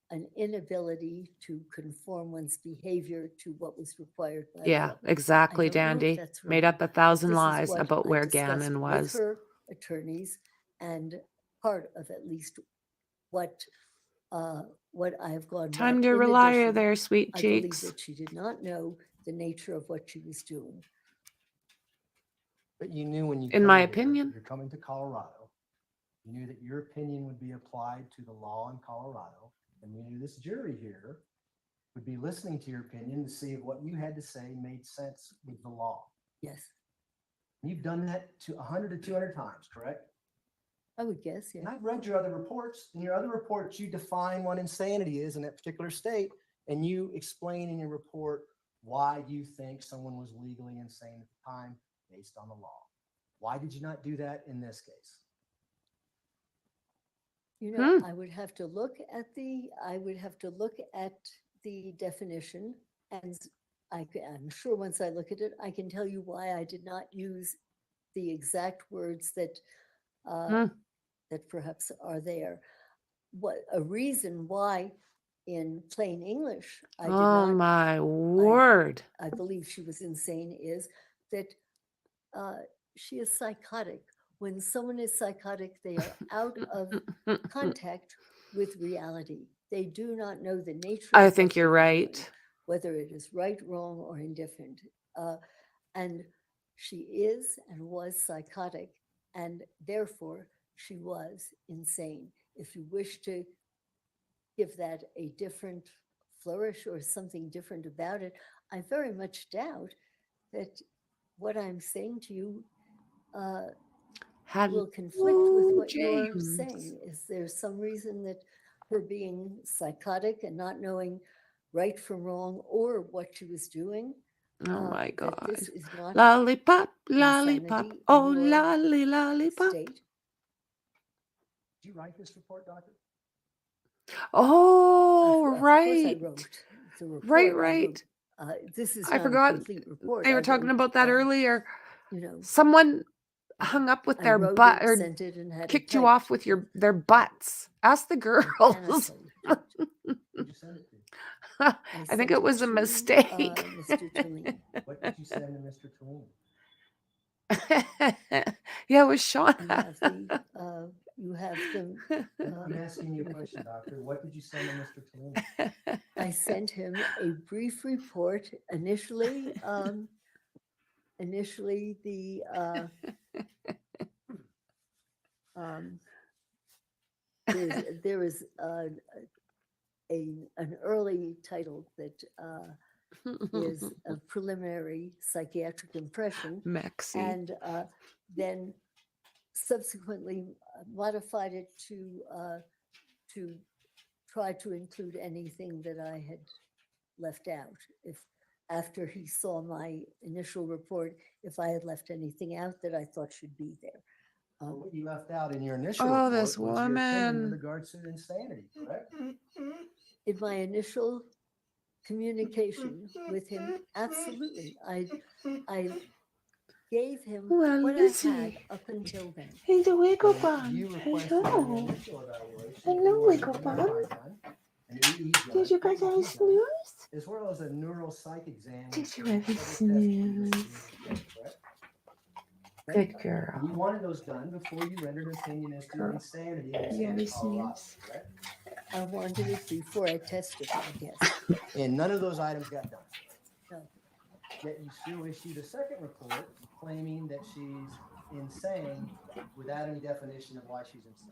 an inability to conform one's behavior to what was required by Yeah, law. exactly, I don't know if Dandy. that's Made wrong, up a but thousand this is lies what about I where discussed Gannon with was. her attorneys, and part of at least what I have gone Time back. to In rely addition, there, sweet I believe cheeks. that she did not know the nature of what she was doing. But you knew when you In came my here, opinion. you're coming to Colorado. You knew that your opinion would be applied to the law in Colorado. And you knew this jury here would be listening to your opinion to see if what you had to say made sense with the law. Yes, You've done that to 100 to 200 times, correct? I would guess, And yeah. I've read your other reports. In your other reports, you define what insanity is in that particular state, and you explain in your report why you think someone was legally insane at the time based on the law. Why did you not do that in this case? I would have to look at the definition, and I'm sure once I look at it, I can tell you why I did not use the exact words that that perhaps are there. What a reason why in plain English I did Oh not, my word. I believe she was insane, is that she is psychotic. When someone is psychotic, they are out of contact with reality. They do not know the nature I of think what you're they are doing, right. whether it is right, wrong, or indifferent. And she is and was psychotic, and therefore she was insane. If you wish to give that a different flourish or something different about it, I very much doubt that what I'm saying to you will conflict with what you're James. saying. Is there some reason that her being psychotic and not knowing right from wrong or what she was doing, Oh my that God. this is not Lollipop, lollipop. insanity in Oh, your lolly, lollipop. state? Did you write this report, Doctor? Oh, Of course I right. wrote the report. Right, I right. wrote, this is I not forgot. a complete report. They I were talking wrote, about that earlier. you know, Someone hung up with I their wrote butt it, or sent it, and had it kicked you off typed. with their butts. Ask the I cannot girls. tell you that. Who'd you send it to? I think it was a to, mistake. Mr. Tulane. What did you send to Mr. Tulane? Yeah, it was Shauna. You have the. I'm asking you a question, Doctor. What did you send to Mr. Tulane? I sent him a brief report. Initially, the there is an early title that is a preliminary psychiatric impression, Mexi. and then subsequently modified it to try to include anything that I had left out. If after he saw my initial report, if I had left anything out that I thought should be there. What you left out in your initial Oh, report this was your opinion woman. with regards to insanity, correct? In my initial communication with him, absolutely. I gave him Well, what I Lizzie. had up until then. Hey, the Wiggle And Bun. you requested an Hello. initial evaluation. Hello, You wanted Wiggle an Bun. MRI done, an EEG done, Did you guys have a EEG done, snooze? as well as a neuropsych exam. Did you and have a several tests for you to snooze? do, correct? Good girl. And you wanted those done before you rendered an opinion as to Girl. insanity in the You state have a of Colorado, snooze? correct? I wanted it before I testified, yes. And none of those items got done. No. Yet you still issued a second report claiming that she's insane without any definition of why she's insane.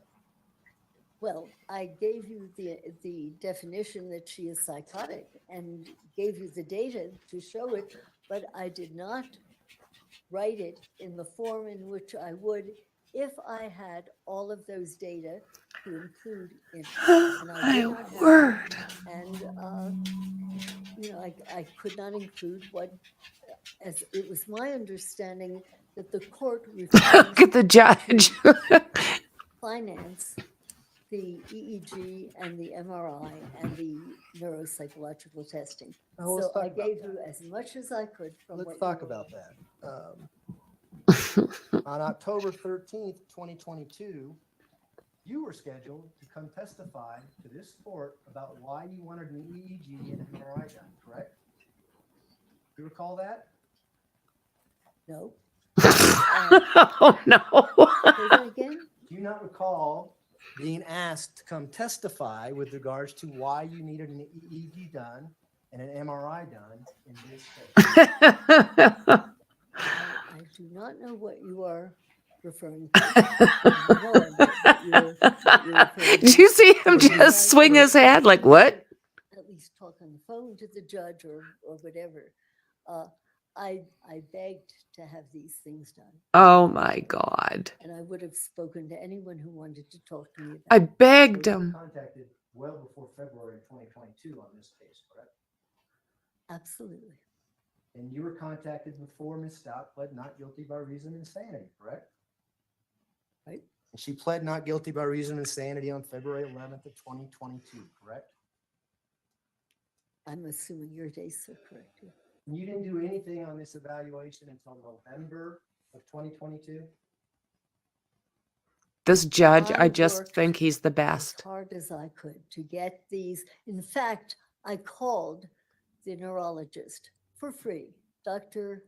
Well, I gave you the definition that she is psychotic and gave you the data to show it, but I did not write it in the form in which I would if I had all of those data to include in it. And I My did not have them. word. And, I could not include what, as it was my understanding that the court Look refused at the judge. finance the EEG and the MRI and the neuropsychological testing. Oh, let's So talk I about gave that. you as much as I could from what Let's you talk were- about that. On October 13th, 2022, you were scheduled to come testify to this court about why you wanted an EEG and an MRI done, correct? You recall that? No. Oh no. Say that again? Do you not recall being asked to come testify with regards to why you needed an EEG done and an MRI done in this case? I do not know what you are referring to. I have no idea what you're referring Did to. you see him But you just guys swing were his head like, what? At least talk on the phone to the judge or whatever. I begged to have these things done. Oh my God. And I would have spoken to anyone who wanted to talk to me about I it. begged So you were him. contacted well before February 2022 on this case, correct? Absolutely. And you were contacted before Ms. Stout pled not guilty by reason of insanity, correct? Right. And she pled not guilty by reason of insanity on February 11th of 2022, correct? I'm assuming your dates are correct. yeah. And you didn't do anything on this evaluation until November of 2022? This judge, I I just worked think he's the As best. hard as I could to get these. In fact, I called the neurologist for free, Dr.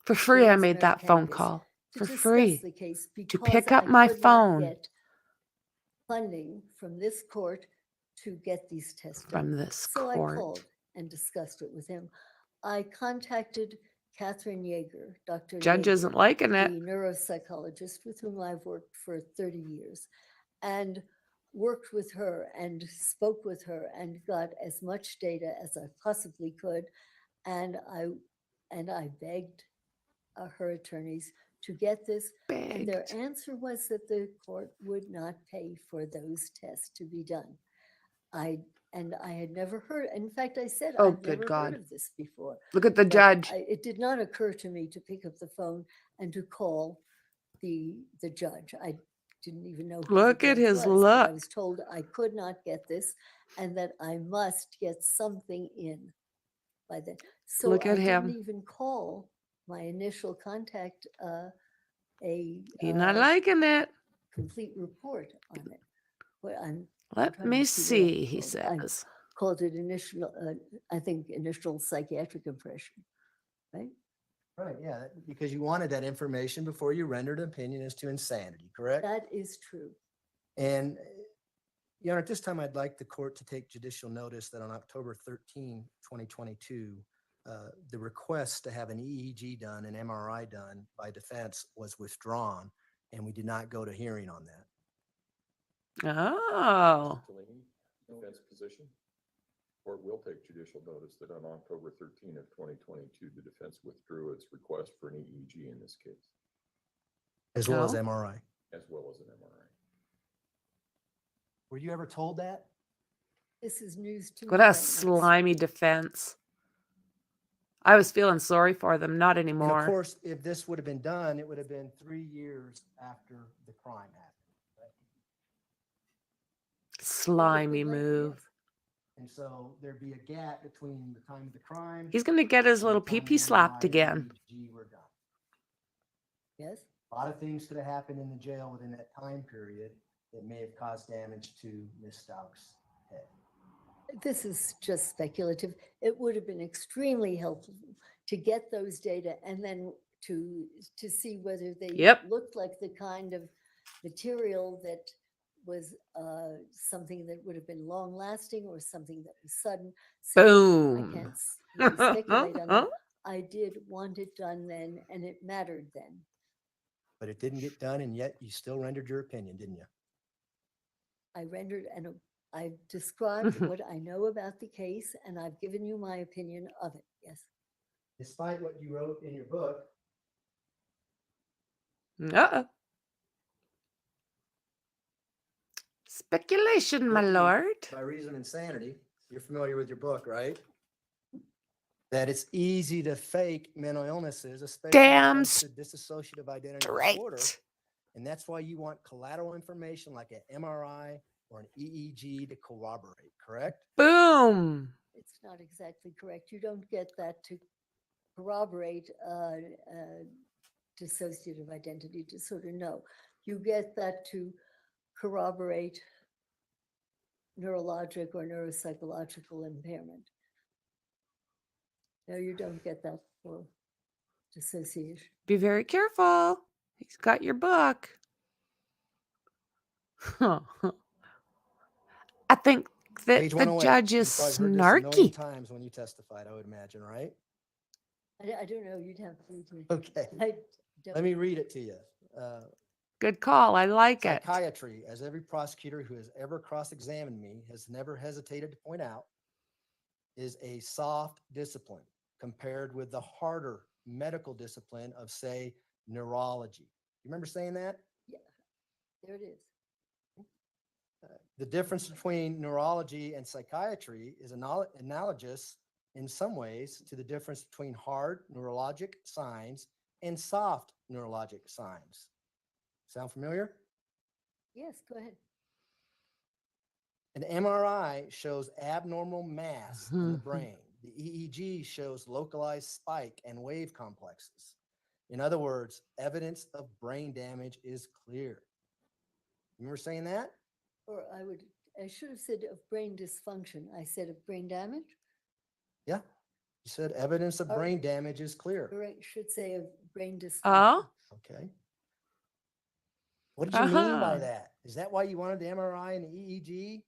For free, I James made that phone Markakis, call. to For discuss free. the case To because pick up I my could not phone get funding from this court to get these tests done. from this So I court. called and discussed it with him. I contacted Catherine Yeager, Dr. Judge Yeager, isn't liking the it. neuropsychologist with whom I've worked for 30 years, and worked with her and spoke with her and got as much data as I possibly could. And I begged her attorneys to get this. And their Begged. answer was that the court would not pay for those tests to be done. I had never heard, in fact, I said, Oh, I've good never God. heard of this before. Look at the But judge. it did not occur to me to pick up the phone and to call the judge. I didn't even know who the Look at judge his was, but look. I was told I could not get this and that I must get something in by then. So Look at I him. didn't even call my initial contact He's not liking it. complete report on it. Well, I'm Let trying me to see what I see, he called it. I says. called it initial, I think, initial psychiatric impression, right? Right, yeah, because you wanted that information before you rendered an opinion as to insanity, correct? That is true. And, Your Honor, at this time, I'd like the court to take judicial notice that on October 13, 2022, the request to have an EEG done and MRI done by defense was withdrawn, and we did not go to hearing on that. Oh. Delaney, defense position. Court will take judicial notice that on October 13 of 2022, the defense withdrew its request for an EEG in this case, As well as No. MRI. as well as an MRI. Were you ever told that? This is news to me. What right a now. slimy defense. I was feeling sorry for them. Not And of anymore. course, if this would have been done, it would have been 3 years after the crime happened. Right? Slimy Right, yes. move. And so there'd be a gap between the time of the crime. He's going to get his and little the time pee-pee the slapped MRI and again. EEG were done. Yes, A lot of things could have happened in the jail within that time period that may have caused damage to Miss Stauch's head. this is just speculative. It would have been extremely helpful to get those data and then to see whether they Yep. looked like the kind of material that was something that would have been long lasting or something that was sudden. So I Boom. can't really speculate on that. I did want it done then, and it mattered then. But it didn't get done, and yet you still rendered your opinion, didn't you? I rendered and I've described what I know about the case, and I've given you my opinion of it. Yes. Despite what you wrote in your book, Uh-oh. Speculation, my Guilty lord. by reason of insanity, you're familiar with your book, right? That it's easy to fake mental illnesses, especially when it Damn comes to dissociative identity disorder. Straight. And that's why you want collateral information like an MRI or an EEG to corroborate, correct? Boom. It's not exactly correct. You don't get that to corroborate dissociative identity disorder. No, you get that to corroborate neurologic or neuropsychological impairment. No, you don't get that for dissociation. Be very careful. He's got your book. I think that Page the 108. judge You is probably heard this a million snarky. times when you testified, I would imagine, right? I don't know. You'd have to read it. Okay, I don't let me read it to you. Good call. I like it. Psychiatry, as every prosecutor who has ever cross-examined me has never hesitated to point out, is a soft discipline compared with the harder medical discipline of, say, neurology. You remember saying that? There it is. The difference between neurology and psychiatry is analogous in some ways to the difference between hard neurologic signs and soft neurologic signs. Sound familiar? Yes, go ahead. An MRI shows abnormal mass in the brain. The EEG shows localized spike and wave complexes. In other words, evidence of brain damage is clear. Remember saying that? Or I should have said of brain dysfunction. I said of brain damage. Yeah. You said evidence of Oh. brain damage is clear. Or I should say of brain dysfunction. Oh, Okay. What did you mean by Uh-huh. that? Is that why you wanted the MRI and the EEG?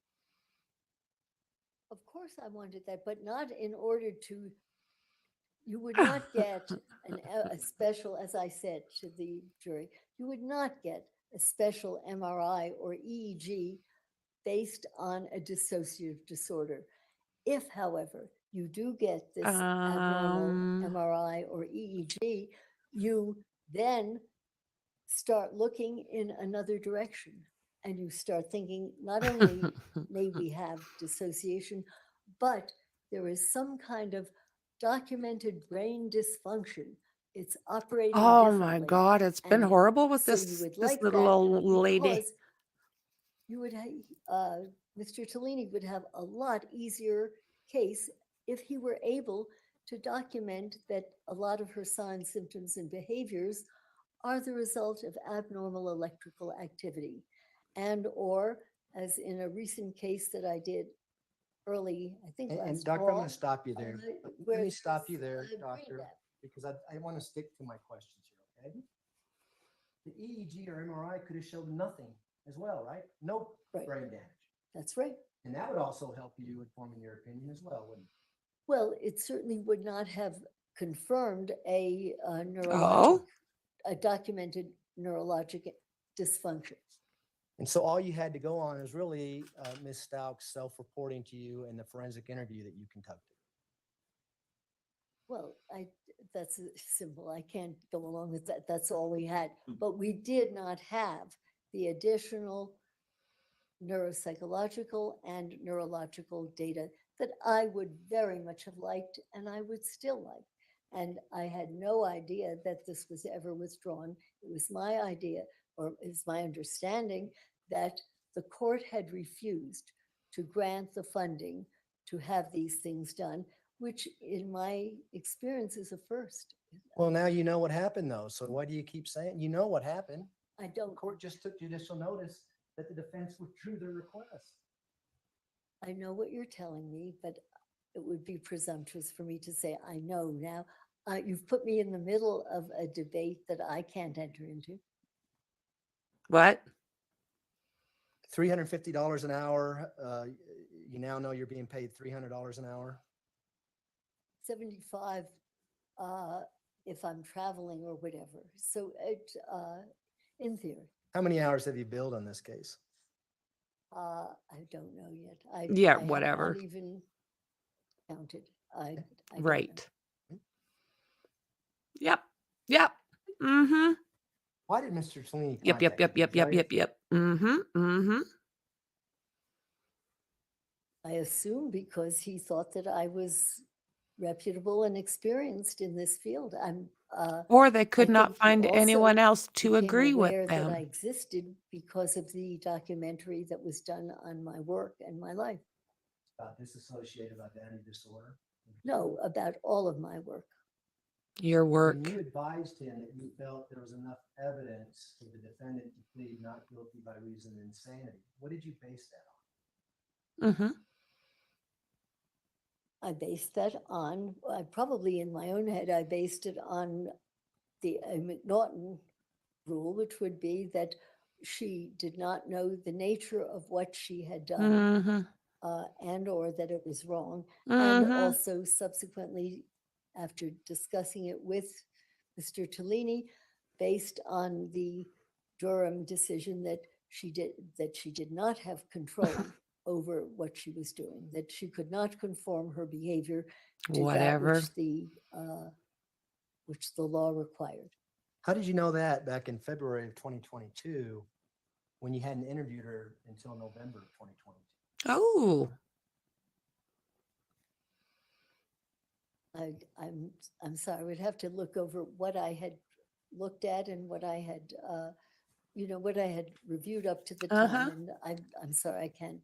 Of course I wanted that, but not in order to, you would not get a special, as I said to the jury, you would not get a special MRI or EEG based on a dissociative disorder. If, however, you do get this abnormal MRI or EEG, you then start looking in another direction. And you start thinking, not only may we have dissociation, but there is some kind of documented brain dysfunction. It's operating Oh my differently. God. It's been And horrible with so you this, would this like little that old lady. because you would have, Mr. Tellini would have a lot easier case if he were able to document that a lot of her signs, symptoms, and behaviors are the result of abnormal electrical activity. And or, as in a recent case that I did early, I think And last doctor, I'm fall. going to stop you there. where Let me stop you there's, there, brain doctor, damage. because I want to stick to my questions here, okay? The EEG or MRI could have showed nothing as well, right? No Right. brain damage. That's right. And that would also help you in forming your opinion as well, wouldn't it? Well, it certainly would not have confirmed a Oh, a documented neurologic dysfunction. And so all you had to go on is really Ms. Stauch's self-reporting to you in the forensic interview that you conducted. Well, that's simple. I can't go along with that. That's all we had. But we did not have the additional neuropsychological and neurological data that I would very much have liked and I would still like. And I had no idea that this was ever withdrawn. It was my idea, or it's my understanding, that the court had refused to grant the funding to have these things done, which in my experience is a first. Well, now you know what happened though. So why do you keep saying, you know what happened? I The don't, court just took judicial notice that the defense withdrew their request. I know what you're telling me, but it would be presumptuous for me to say, I know now. You've put me in the middle of a debate that I can't enter into. What? $350 an hour. You now know you're being paid $300 an hour. 75 if I'm traveling or whatever. So in theory, How many hours have you billed on this case? I don't know yet. Yeah, I have whatever. not even counted. I don't know. Right. Yep. Yep. Mm-hmm. Why did Mr. Cellini Yep, yep, contact yep, you? yep, yep, yep, yep. Mm-hmm. Mm-hmm. I assume because he thought that I was reputable and experienced in this field. Or they could I not think he find anyone also else to became agree with aware that I them. existed because of the documentary that was done on my work and my life. About dissociative identity disorder. No, about all of my work. Your work. When you advised him that you felt there was enough evidence for the defendant to plead not guilty by reason of insanity, what did you base that on? Mm-hmm. I based that on, probably in my own head, I based it on the McNaughton rule, which would be that she did not know the nature of what she had done, Mm-hmm. and or that it was wrong. And Mm-hmm. also subsequently, after discussing it with Mr. Tellini, based on the Durham decision that she did not have control over what she was doing, that she could not conform her behavior to Whatever. that which the law required. How did you know that back in February of 2022 when you hadn't interviewed her until November of 2022? Oh. I'm sorry, I would have to look over what I had looked at and what I had, what I had reviewed up to the Uh-huh. time. And I'm sorry, I can't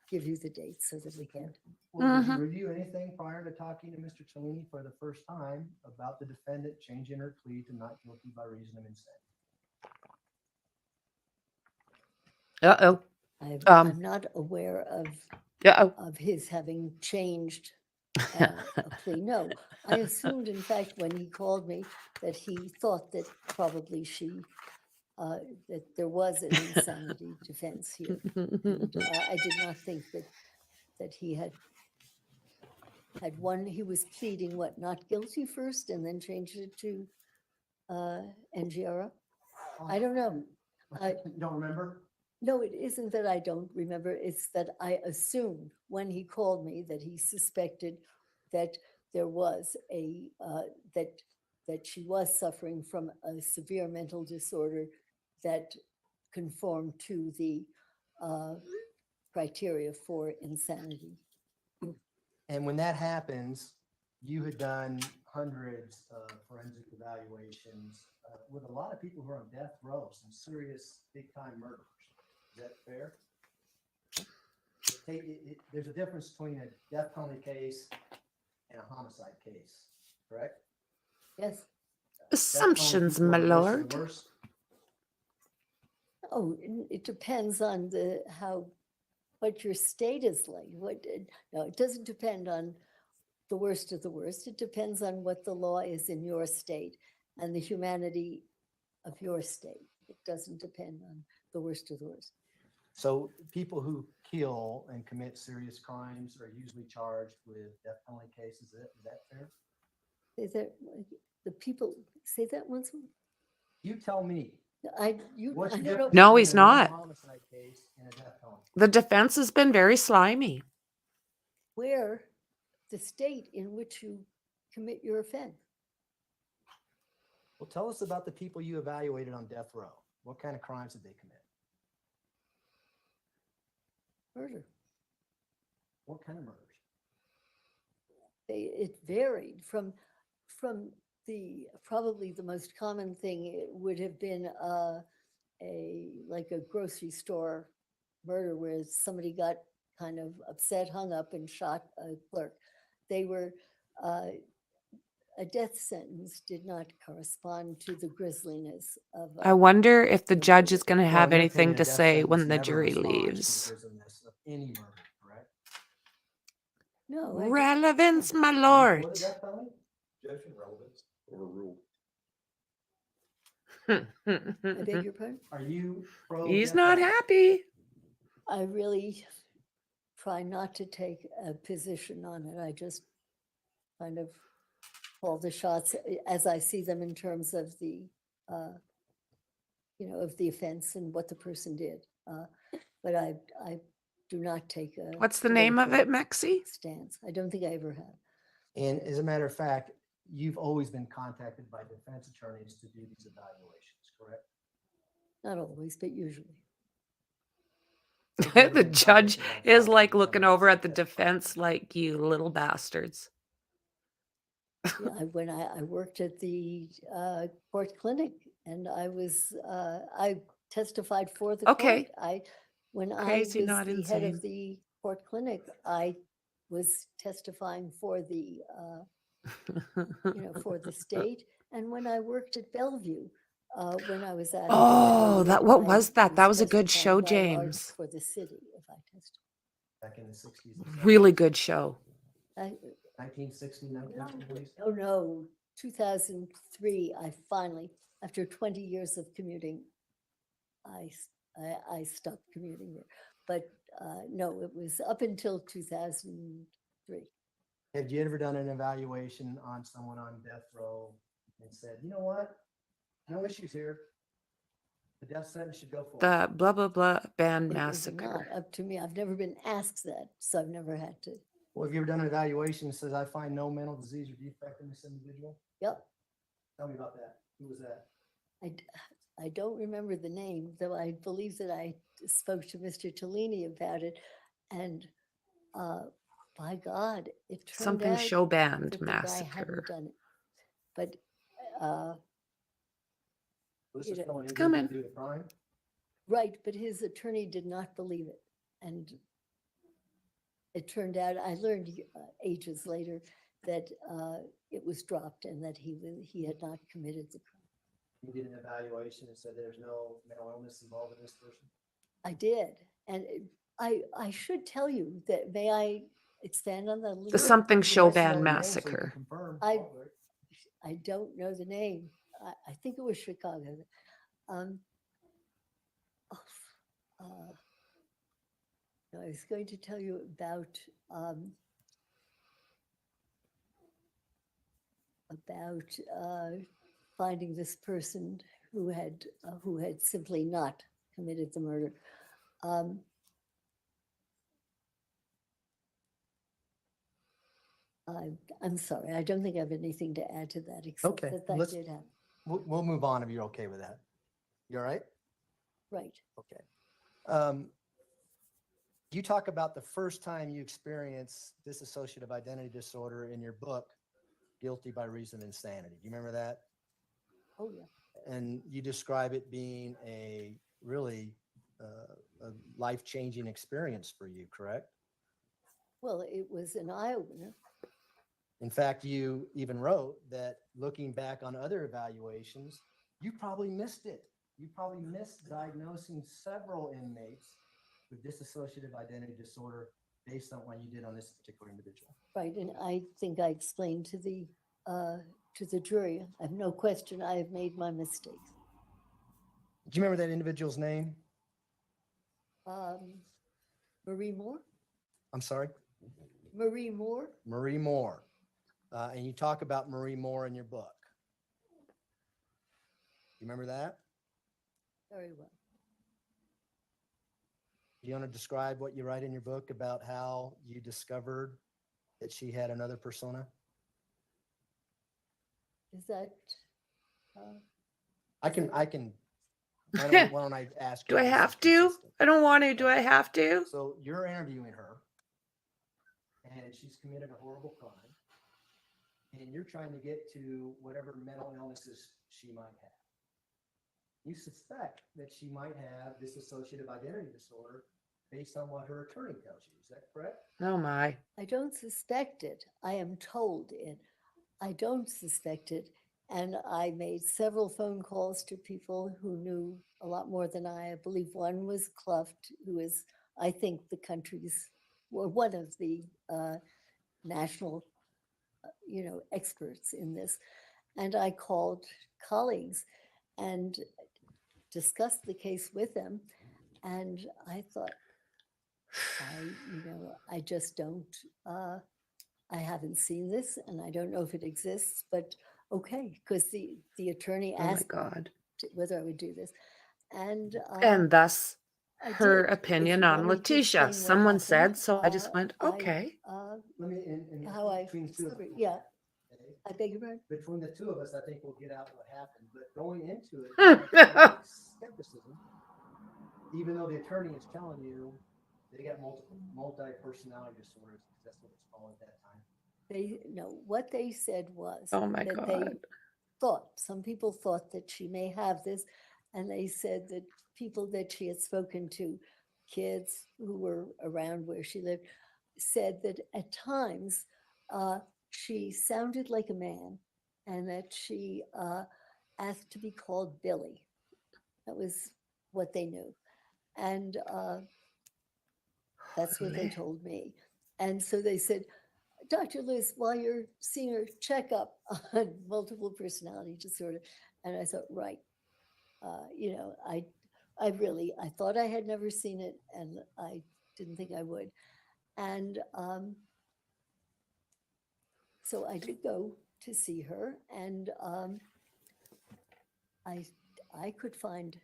give you the dates so that we can't. Well, did you review anything prior to talking to Mr. Cellini for the first time about the defendant changing her plea to not guilty by reason of insanity? Uh-oh. I'm not aware of Uh-oh. his having changed a plea. No, I assumed, in fact, when he called me, that he thought that probably that there was an insanity defense here. And, I did not think that he had one. He was pleading what, not guilty first, and then changed it to NGRA. I don't know. You don't remember? No, it isn't that I don't remember. It's that I assumed when he called me that he suspected that there was that she was suffering from a severe mental disorder that conformed to the criteria for insanity. And when that happens, you had done hundreds of forensic evaluations with a lot of people who are on death row, some serious big-time murderers. Is that fair? There's a difference between a death penalty case and a homicide case, correct? Yes. Death penalty Assumptions, people my are the worst of lord. the worst. Oh, it depends on what your state is like. No, it doesn't depend on the worst of the worst. It depends on what the law is in your state and the humanity of your state. It doesn't depend on the worst of the worst. So people who kill and commit serious crimes are usually charged with death penalty cases. Is that fair? Is there the people say that once more? You tell me. What's I the don't know. difference No, between he's a not. homicide case and a death penalty? The defense has been very slimy. Where the state in which you commit your offense. Well, tell us about the people you evaluated on death row. What kind of crimes did they commit? Murder. What kind of murders? It varied from probably the most common thing. It would have been like a grocery store murder where somebody got kind of upset, hung up, and shot a clerk. they were, a death sentence did not correspond to the grisliness of. I wonder if the the judge is murder. going to Well, have in your anything opinion, a to death say sentence when the never jury responds to the leaves. grisliness of any murder, correct? No, I don't- Relevance, my Before lord. the death penalty? Objection, relevance, overruled. I beg your pardon? Are you pro? He's death not penalty? happy. I really try not to take a position on it. I just kind of call the shots as I see them in terms of the, of the offense and what the person did. But I do not take a. What's the name of it, political Mexi? Stance. I don't think I ever have. And as a matter of fact, you've always been contacted by defense attorneys to do these evaluations, correct? Not always, but usually. The judge is like looking over at the defense like, you little bastards. Yeah, when I worked at the court clinic and I testified for the Okay. court. When I Crazy, was not the head insane. of the court clinic, I was testifying for the, for the state. And when I worked at Bellevue, when I was out. Oh, what was that? That was a good show, testifying by large James. For the city, if I testified. Back in the 60s. Really good show. 1960, 1970s. Oh, no, 2003, I finally, after 20 years of commuting, I stopped commuting there. But no, it was up until 2003. Have you ever done an evaluation on someone on death row and said, you know what? No issues here. The death sentence should go forward. The blah, blah, blah band It was massacre. not up to me. I've never been asked that, so I've never had to. Well, have you ever done an evaluation that says, I find no mental disease or defect in this individual? Yep, Tell me about that. Who was that? I don't remember the name, though I believe that I spoke to Mr. Tellini about it. And by God, it turned Something out show band that the guy massacre. hadn't done it. But This You is know, someone who it's didn't coming. do the crime? right, but his attorney did not believe it. And it turned out, I learned ages later that it was dropped and that he had not committed the crime. You did an evaluation and said there's no mental illness involved in this person? I did. And I should tell you that, may I expand on that a little The bit? something It'd be show nice to know band the name so you can massacre. confirm. I- I don't know the name. I think it was Chicago. No, I was going to tell you about finding this person who had simply not committed the murder. I'm sorry, I don't think I have anything to add to that, except Okay, that that let's- did happen. We'll move on if you're okay with that. You all right? Right. Okay. You talk about the first time you experienced dissociative identity disorder in your book, Guilty by Reason of Insanity. Do you remember that? Oh, yeah. And you describe it being a really a life-changing experience for you, correct? Well, it was an eye-opener. In fact, you even wrote that looking back on other evaluations, you probably missed it. You probably missed diagnosing several inmates with dissociative identity disorder based on what you did on this particular individual. Right, and I think I explained to the jury, I have no question, I have made my mistakes. Do you remember that individual's name? Marie Moore? I'm sorry? Marie Moore? Marie Moore. And you talk about Marie Moore in your book. You remember that? Very well. Do you want to describe what you write in your book about how you discovered that she had another persona? Is that, I can, why don't I ask Do you I if this is have to? consistent? I don't want to. Do I have to? So you're interviewing her and she's committed a horrible crime and you're trying to get to whatever mental illnesses she might have. You suspect that she might have dissociative identity disorder based on what her attorney tells you. Is that correct? Oh my. I don't suspect it. I am told it. I don't suspect it. And I made several phone calls to people who knew a lot more than I. I believe one was Cluft, who is, I think, the country's, or one of the national, experts in this. And I called colleagues and discussed the case with them. And I thought, I just don't, I haven't seen this and I don't know if it exists, but okay, because the attorney Oh my asked God. whether I would do this. And And thus I her did. If opinion you on want me to LETECIA. explain what Someone happened, said, so I just went, I, okay. Let me, and how I, between the two of us, yeah, okay? I beg your pardon? Between the two of us, I think we'll get out what happened, but going into it, you have to have skepticism, even though the attorney is telling you they got multi-personality disorders, because that's what it's called at that time. What they said was Oh my that they God. thought, some people thought that she may have this, and they said that people that she had spoken to, kids who were around where she lived, said that at times she sounded like a man and that she asked to be called Billy. That was what they knew. And that's what they Holy. told me. And so they said, Dr. Lewis, while you're seeing her, check up on multiple personality disorder. And I thought, right, I thought I had never seen it, and I didn't think I would. And so I did go to see her, and I could find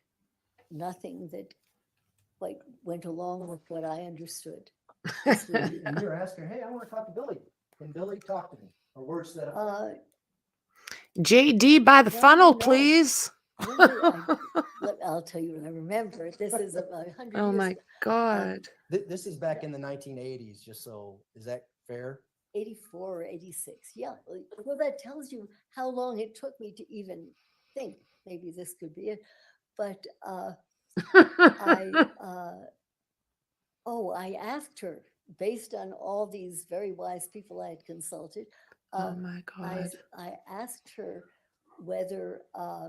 nothing that quite went along with what I understood. And you're asking, hey, I want to talk to Billy. Can Billy talk to me? Or words that JD by the No, funnel, no. please. I'll tell you what I remember. This is about 100 Oh years my ago. God. this is back in the 1980s, just so, is that fair? 84 or 86. Yeah. Well, that tells you how long it took me to even think maybe this could be it. But I asked her, based on all these very wise people I had consulted, Oh my God. I asked her whether, I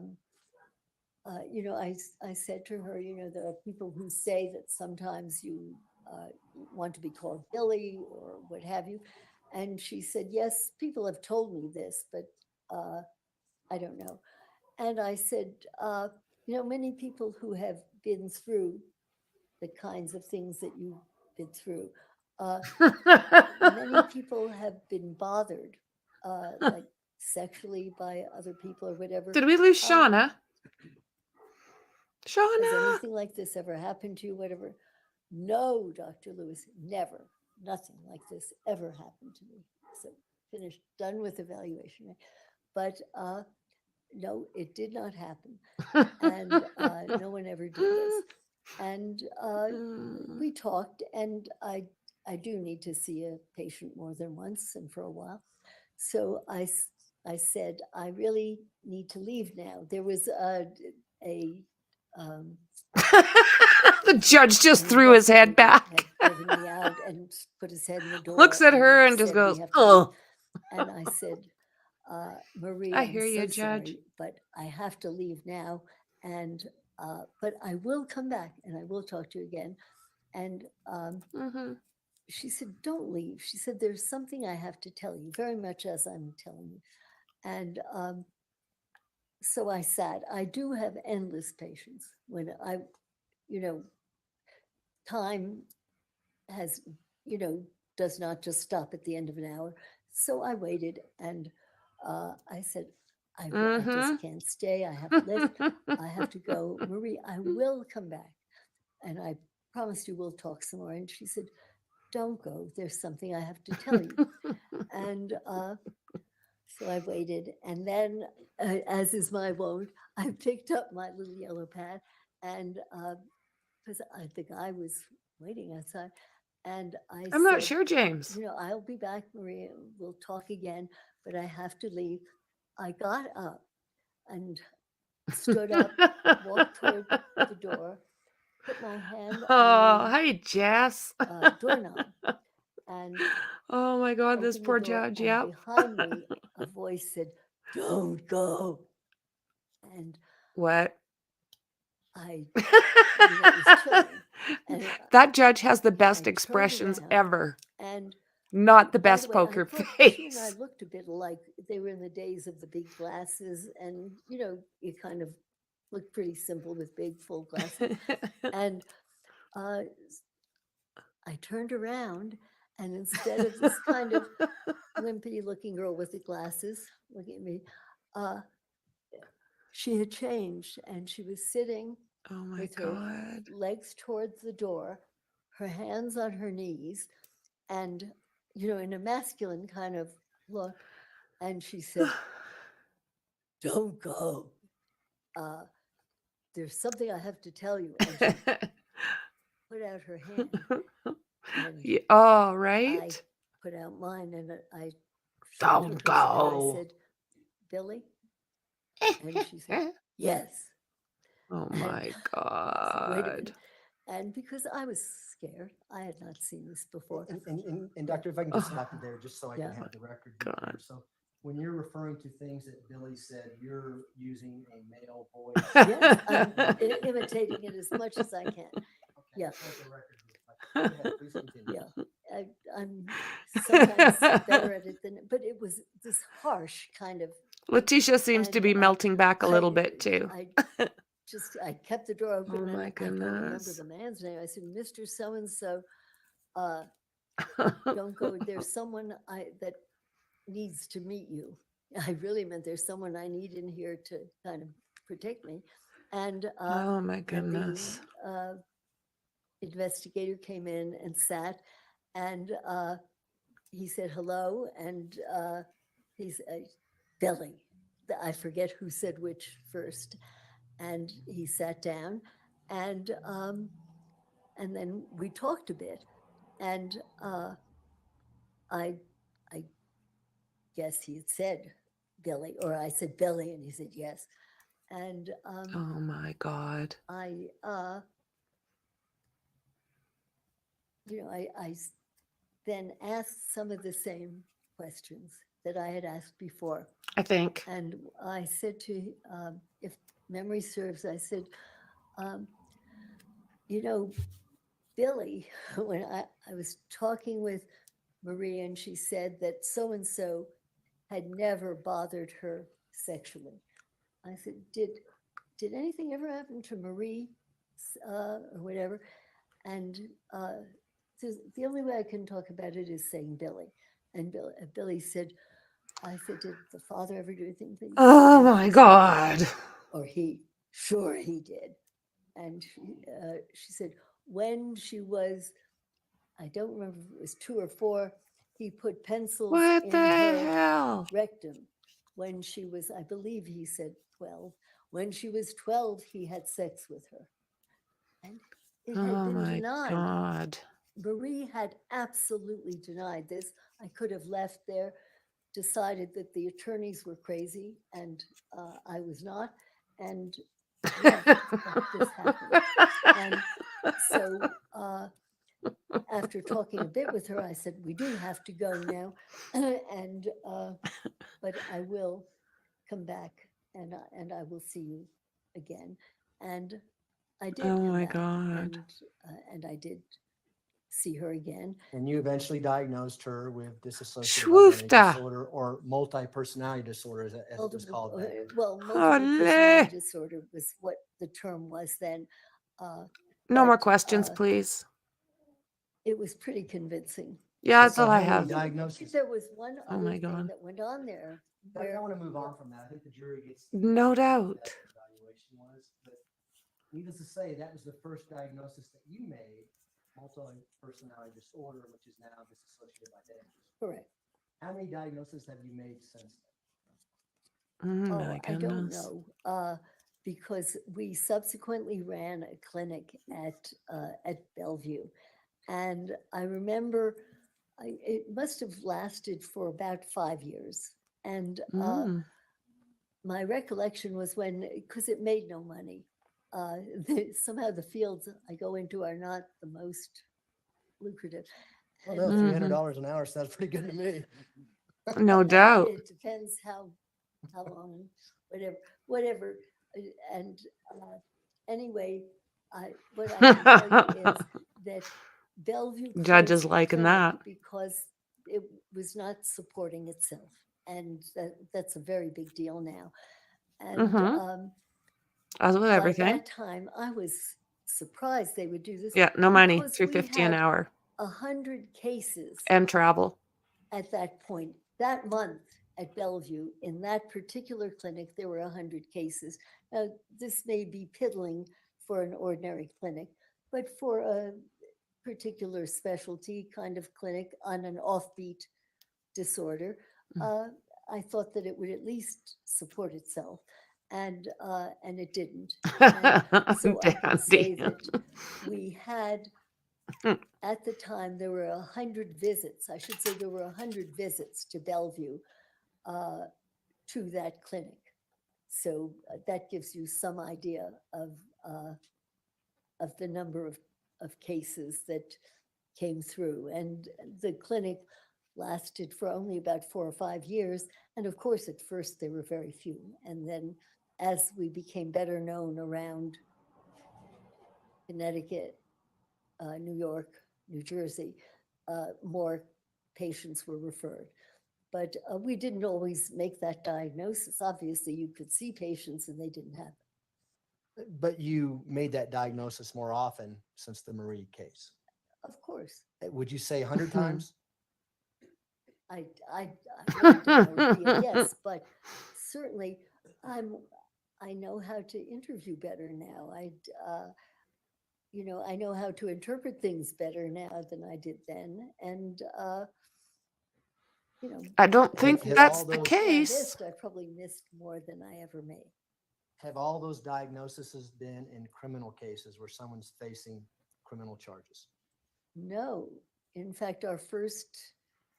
said to her, there are people who say that sometimes you want to be called Billy or what have you. And she said, yes, people have told me this, but I don't know. And I said, many people who have been through the kinds of things that you've been through, many people have been bothered, like sexually by other people or whatever. Did we lose Shauna? Has Shauna. anything like this ever happened to you, whatever? No, Dr. Lewis, never. Nothing like this ever happened to me. So finished, done with evaluation. But no, it did not happen. And no one ever did this. And we talked, and I do need to see a patient more than once and for a while. So I said, I really need to leave now. There was the judge just an threw his head investigator back. had driven me out and put his head in the door. Looks at her and just said, "We goes, have to leave." oh. And I said, Marie, I I'm hear you, so Judge. sorry, but I have to leave now. And but I will come back and I will talk to you again. And Mhm. she said, don't leave. She said, there's something I have to tell you, very much as I'm telling you. And so I sat. I do have endless patience when time has, does not just stop at the end of an hour. So I waited, and I said, I just can't stay. I have a lift. I have to go. Marie, I will come back. And I promised you we'll talk some more. And she said, don't go. There's something I have to tell you. And so I waited. And then, as is my wont, I picked up my little yellow pad. And because the guy was waiting outside. And I I'm not said, sure, James. I'll be back, Maria. We'll talk again, but I have to leave. I got up and stood up, walked toward the door, put my hand Oh, on hi, Jess. the doorknob and Oh my God, this opened the poor door, judge. and Yep. behind me, a voice said, "Don't go." And What? I, it was chilling. And That judge has the I best turned expressions around, ever. and Not the by best the way, poker I thought she and I face. looked a bit like they were in the days of the big glasses, and you kind of look pretty simple with big full glasses. And uh, I turned around, and instead of this kind of wimpy looking girl with the glasses looking at me, she had changed, and she was sitting Oh my with her God. legs towards the door, her hands on her knees, and in a masculine kind of look. And she said, "Don't go. There's something I have to tell you." And she put out her hand, and Yeah, oh, I right? put out mine, and I Don't shouldered her, and I go. said, "Billy?" And she said, "Yes." Oh And my I said, "Wait a God. minute." And because I was scared, I had not seen this before. And Doctor, if I can just stop you there, just so I can Yeah. have the record. God. Clear. So when you're referring to things that Billy said, you're using a male voice. Yes, I'm imitating it as much as I can. Okay, Yeah. just want the record to reflect. Go ahead, please continue. Yeah, I'm sometimes better at it than, but it was this harsh kind of. Letitia seems to And, be melting back a little I- bit too. I kept the door open, Oh and my I don't remember goodness. the man's name. I said, "Mr. So-and-so, don't go. There's someone that needs to meet you." I really meant there's someone I need in here to kind of protect me. And Oh my and goodness. the investigator came in and sat, and he said hello, and he said, "Billy." I forget who said which first. And he sat down, and then we talked a bit, and I I guess he had said Billy, or I said Billy, and he said yes. And Oh my God. I then asked some of the same questions that I had asked before. I think. And I said to, if memory serves, I said, Billy, when I was talking with Maria, and she said that so-and-so had never bothered her sexually. I said, did anything ever happen to Marie or whatever? And the only way I can talk about it is saying Billy. And Billy said, I said, "Did the father ever do anything?" Oh And my she said, God. or sure he did. And she said, when she was, I don't remember if it was 2 or 4, he put pencils What in the her hell? rectum. When she was, I believe he said 12. When she was 12, he had sex with her. And it had Oh been my denied. God. Marie had absolutely denied this. I could have left there, decided that the attorneys were crazy, and I was not, and let this happen. And so after talking a bit with her, I said, we do have to go now, and but I will come back, and I will see you again. And I did Oh come my back, God. and I did see her again. And you eventually diagnosed her with dissociative identity Schwoofta. disorder, or multi-personality disorder, as it was called then. Well, multiple Holy. personality disorder was what the term was then. No more but, questions, please. It was pretty convincing. Yeah, that's So all I how many have. diagnoses? There was one Oh other my thing God. that went on there. I want to move on from that. I think the jury gets. No doubt. what that evaluation was, but needless to say, that was the first diagnosis that you made, multi-personality disorder, which is now dissociative identity disorder. Correct. How many diagnoses have you made since then? Oh Oh, my I don't goodness. know, because we subsequently ran a clinic at Bellevue, and I remember it must have lasted for about 5 years, and Mm. my recollection was because it made no money. somehow the fields I go into are not the most lucrative. Oh, no, And, $300 an hour sounds pretty good to me. No doubt. It depends how long, whatever. And anyway, what I can tell you is that Bellevue Judge closed is the liking clinic that. because it was not supporting itself. And that's a very big deal now. And Mhm. As with by everything. that time, I was surprised they would do this. Yeah, no money, because we $3.50 an had hour 100 cases and travel. at that point. That month at Bellevue, in that particular clinic, there were 100 cases. Now, this may be piddling for an ordinary clinic, but for a particular specialty kind of clinic on an offbeat disorder, I thought that it would at least support itself, and it didn't. And so I can say Dandy. that we had, at the time, there were 100 visits. I should say there were 100 visits to Bellevue to that clinic. So that gives you some idea of the number of cases that came through. And the clinic lasted for only about 4 or 5 years. And of course, at first there were very few. And then as we became better known around Connecticut, New York, New Jersey, more patients were referred. But we didn't always make that diagnosis. Obviously, you could see patients and they didn't have it. But you made that diagnosis more often since the Marie case. Of course. Would you say 100 Mhm. times? I don't know, that would be a yes, but certainly I know how to interview better now. I know how to interpret things better now than I did then. And, I don't think have that's all the those- case. I probably missed more than I ever made. Have all those diagnoses been in criminal cases where someone's facing criminal charges? No, in fact, our first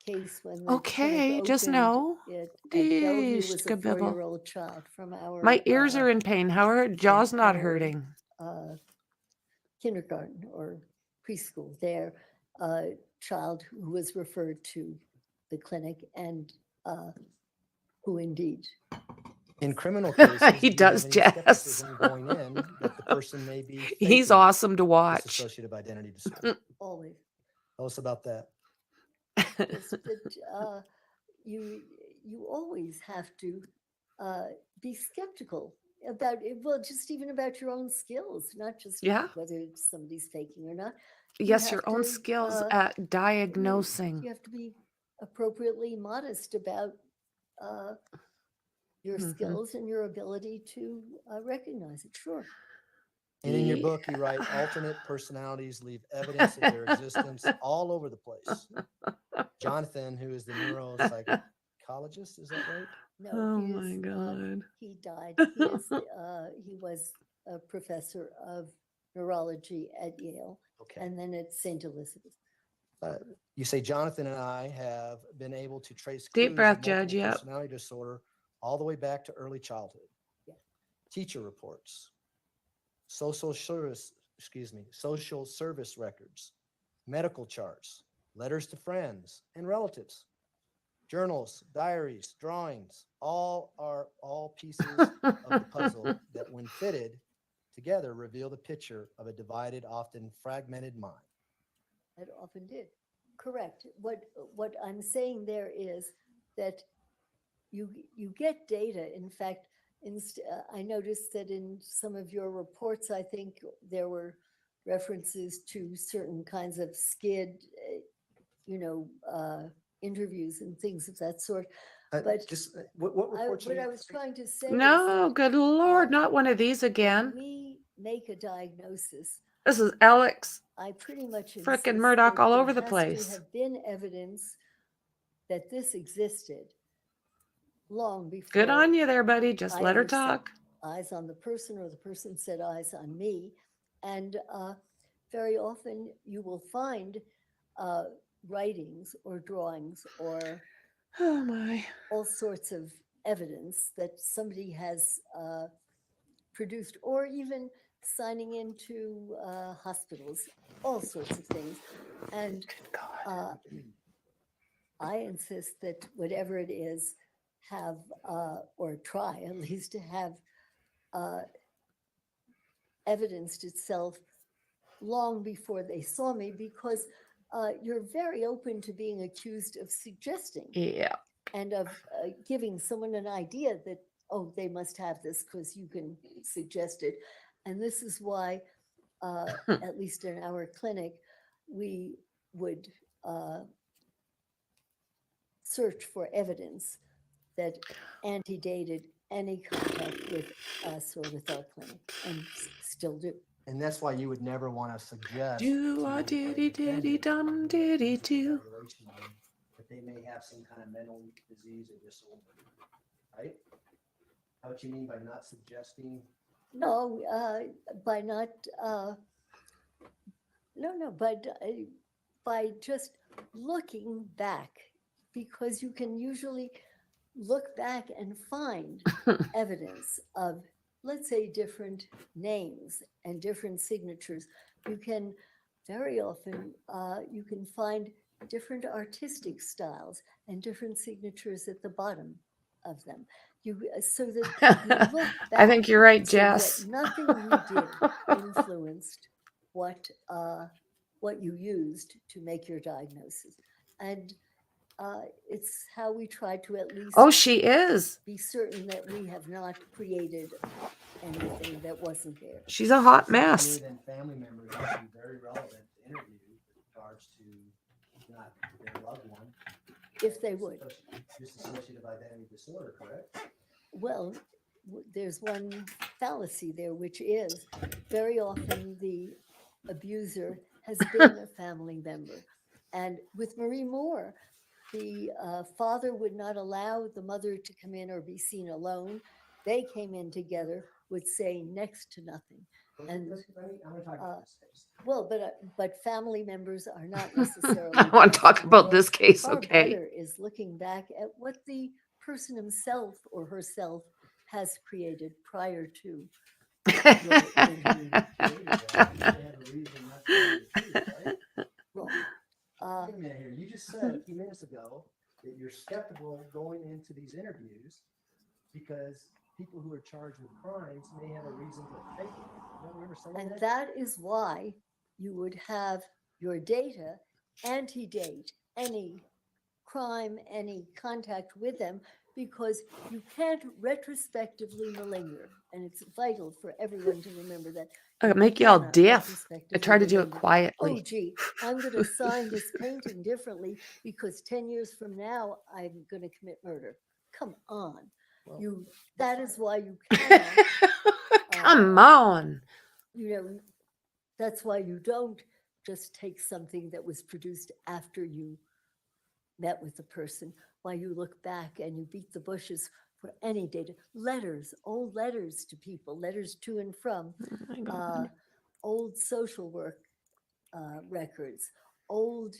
case when the clinic Okay, just opened know. at Bellevue was a Ishkabibble. 4-year-old child from our My ears are in pain. How are jaws not our- hurting? kindergarten or preschool there, a child who was referred to the clinic and who indeed. In criminal cases, He do you have does, any Jess. skepticism going in that the person may be He's faking awesome to watch. dissociative identity disorder? Always. Tell us about that. It's that you always have to be skeptical about it. Well, just even about your own skills, not just Yeah. whether somebody's faking or not. You Yes, your have own to, skills you at have diagnosing. to be appropriately modest about your Mhm. skills and your ability to recognize it. Sure. And in your book, you write alternate personalities leave evidence of their existence all over the place. Jonathan, who is the neuropsychologist, is that right? No, Oh he my is, God. he died. He was a professor of neurology at Yale Okay. and then at St. Elizabeth. You say Jonathan and I have been able to trace Deep clues breath, of Judge, multiple yep. personality disorder all the way back to early childhood. Yeah. Teacher reports, social service records, medical charts, letters to friends and relatives, journals, diaries, drawings, all pieces of the puzzle that when fitted together reveal the picture of a divided, often fragmented mind. It often did. Correct. What I'm saying there is that you get data. In fact, I noticed that in some of your reports, I think there were references to certain kinds of SCID, interviews and things of that sort. But just what reports? what I was trying to say is No, that, good Lord, not one of these when again. we make a diagnosis, This is Alex. I pretty much Frickin' insist Murdoch that all there over the has place. to have been evidence that this existed long before. Good on you there, buddy. Just I let her ever set talk. eyes on the person or the person set eyes on me. And very often you will find writings or drawings or Oh my. all sorts of evidence that somebody has produced, or even signing into hospitals, all sorts of things. And I insist that whatever it is, have, or try at least to have evidenced itself long before they saw me, because you're very open to being accused of suggesting Yeah. and of giving someone an idea that, oh, they must have this because you can suggest it. And this is why, at least in our clinic, we would search for evidence that antedated any contact with us or with our clinic, and still do. And that's why you would never want to suggest. Do a to diddy diddy defendant dum on diddy the do. evaluation line that they may have some kind of mental disease or disorder, right? How what you mean by not suggesting? No, by not, by just looking back, because you can usually look back and find evidence of, let's say, different names and different signatures. You can very often, you can find different artistic styles and different signatures at the bottom of them. So that you look back. I think you're right, so that Jess. nothing you did influenced what you used to make your diagnosis. And it's how we try to at least Oh, she is. be certain that we have not created anything that wasn't there. She's a hot Seems to me mess. then family members would be very relevant to interview with regards to not their loved one. If they would. Dissociative identity disorder, correct? Well, there's one fallacy there, which is very often the abuser has been a family member. And with Marie Moore, the father would not allow the mother to come in or be seen alone. They came in together, would say next to nothing. And I'm gonna talk about this case. well, but family members are not necessarily. I want to talk about this case, Far okay? better is looking back at what the person himself or herself has created prior to. Well, Wait a minute here. You just said a few minutes ago that you're skeptical going into these interviews because people who are charged with crimes may have a reason to fake it. You don't remember saying and that? that is why you would have your data antedate any crime, any contact with them, because you can't retrospectively malinger. And it's vital for everyone to remember that. I'll You make you all cannot deaf. I retrospectively try to do it malinger. Oh, quietly. gee, I'm going to sign this painting differently because 10 years from now, I'm going to commit murder. Come on. Well, That is why you cannot, Come on. that's why you don't just take something that was produced after you met with the person, why you look back and you beat the bushes for any data. Letters, old letters to people, letters to and from, Oh my God. old social work records, old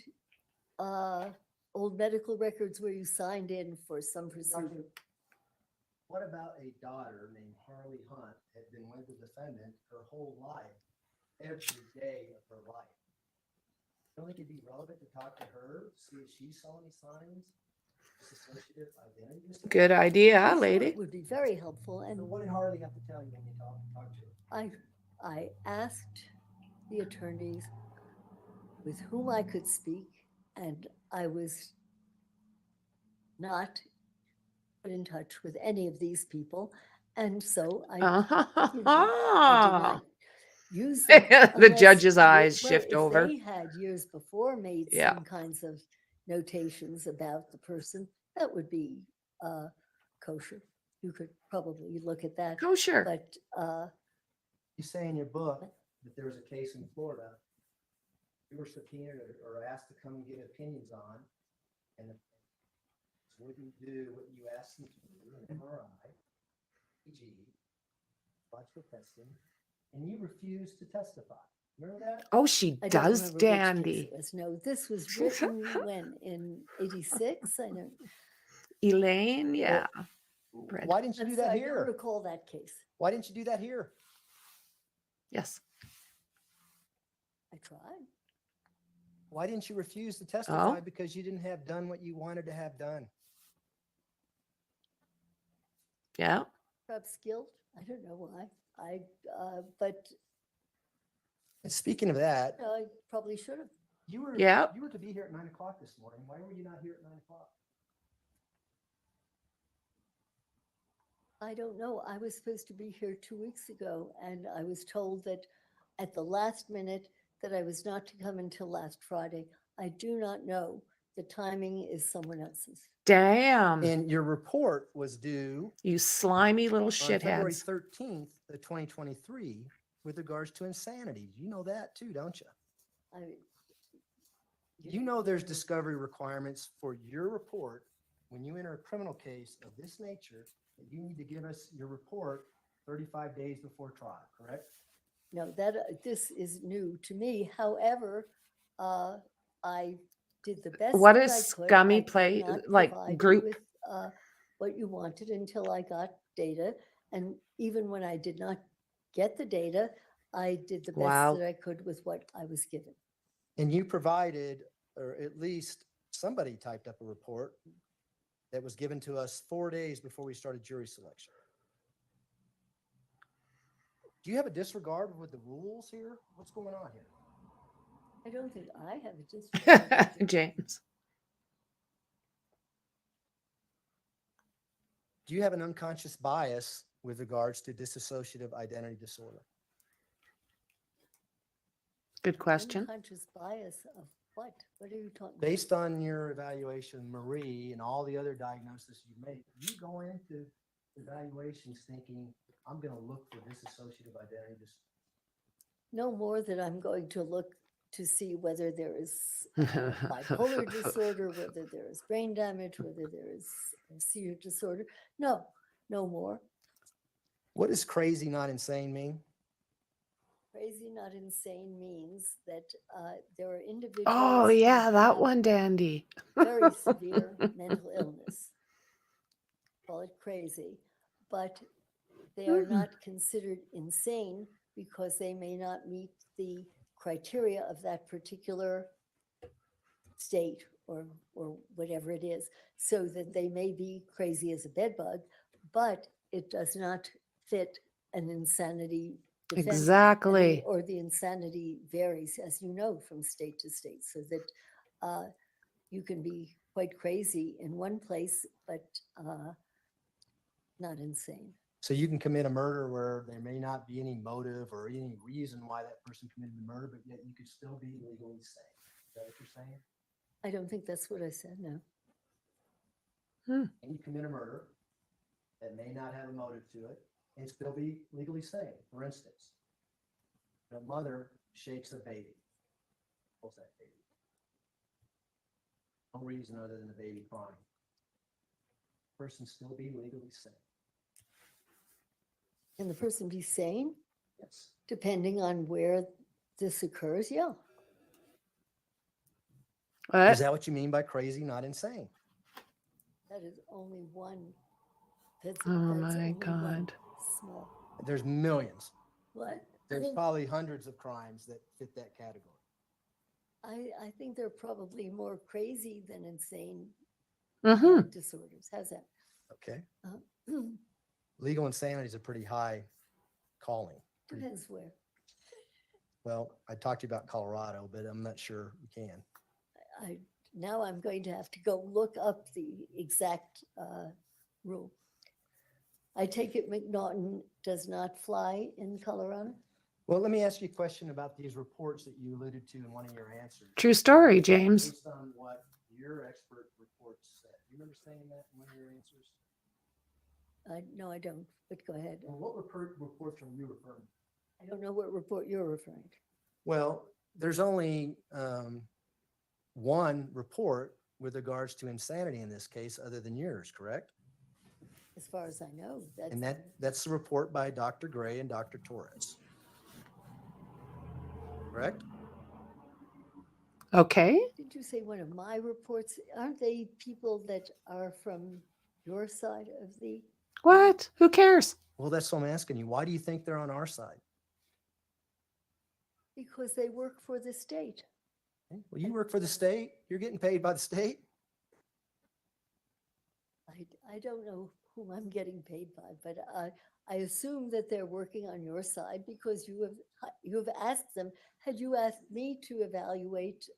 medical records where you signed in for some procedure. What about a daughter named Harley Hunt had been with the defendant her whole life, every day of her life? Don't think it'd be relevant to talk to her, see if she saw any signs of dissociative identity disorder? Good idea, I thought lady. it would be very helpful. So And what did Harley have to tell you when you talked to her? I asked the attorneys with whom I could speak, and I was not put in touch with any of these people. And so I did not use them. The unless judge's they- eyes well, shift if over. they had years before made Yeah. some kinds of notations about the person, that would be kosher. You could probably look at that. Kosher. But You say in your book that there was a case in Florida, you were subpoenaed or asked to come and give opinions on, and wouldn't do what you asked them to do, an MRI, EG, biological testing, and you refused to testify. Remember that? Oh, she I don't does, remember which case dandy. it was. No, this was written when, in 86? I know. Elaine, yeah. Why didn't you do that I don't here? recall that case. Why didn't you do that here? Yes. I tried. Why didn't you refuse to testify? Because you didn't have done what you wanted to have done. Yeah. Perhaps guilt. I don't know why. But And speaking of that, I probably should have. you were to be here at 9 o'clock this morning. Why were you not here at 9 o'clock? I don't know. I was supposed to be here 2 weeks ago, and I was told that at the last minute that I was not to come until last Friday. I do not know. The timing is someone else's. Damn. And your report was due You slimy little on February shitheads. 13th of 2023 with regards to insanity. You know that too, don't you? I, You know there's discovery requirements for your report when you enter a criminal case of this nature, that you need to give us your report 35 days before trial, correct? No, this is new to me. However, I did the best What that is I could. scummy I could play- not like provide you group? with, what you wanted until I got data. And even when I did not get the data, I did the best Wow. that I could with what I was given. And you provided, or at least somebody typed up a report that was given to us 4 days before we started jury selection. Do you have a disregard with the rules here? What's going on here? I don't think I have a district. James. Do you have an unconscious bias with regards to dissociative identity disorder? Good question. Unconscious bias of what? What are you talking? Based on your evaluation, Marie, and all the other diagnoses you make, you go into evaluations thinking, I'm going to look for dissociative identity disorder. No more than I'm going to look to see whether there is bipolar disorder, whether there is brain damage, whether there is a seizure disorder. No, no more. What does crazy, not insane mean? Crazy, not insane means that there are individuals. Oh, who yeah, that have one, Dandy. very severe mental illness. Call it crazy, but they are not considered insane because they may not meet the criteria of that particular state or whatever it is, so that they may be crazy as a bedbug, but it does not fit an insanity defense. Exactly. Or the insanity varies, as you know, from state to state, so that you can be quite crazy in one place, but not insane. So you can commit a murder where there may not be any motive or any reason why that person committed the murder, but yet you could still be legally sane. Is that what you're saying? I don't think that's what I said, no. And you commit a murder that may not have a motive to it and still be legally sane. For instance, the mother shakes a baby. What's that baby? No reason other than the baby crying. Person still be legally sane. Can the person be sane, Yes. depending on where this occurs? Yeah. Is that what you mean by crazy, not insane? That is only one. That's Oh that's my only one God. small. There's millions. What? There's probably hundreds of crimes that fit that category. I think they're probably more crazy than insane Mm-hmm. disorders. How's that? Okay. Uh, Legal insanity is a pretty high calling. Depends where. Well, I talked to you about Colorado, but I'm not sure you can. Now I'm going to have to go look up the exact rule. I take it McNaughton does not fly in Colorado? Well, let me ask you a question about these reports that you alluded to in one of your answers. True story, James. Based on what your expert reports said. Do you remember saying that in one of your answers? No, I don't, but go ahead. Well, what reports are you referring to? I don't know what report you're referring to. Well, there's only one report with regards to insanity in this case, other than yours, correct? As far as I know, that's. And that's the report by Dr. Gray and Dr. Torres. Correct? Okay. Did you say one of my reports? Aren't they people that are from your side of the? What? Who cares? Well, that's what I'm asking you. Why do you think they're on our side? Because they work for the state. Okay, well, you work for the state. You're getting paid by the state. I don't know whom I'm getting paid by, but I assume that they're working on your side because you have asked them. Had you asked me to evaluate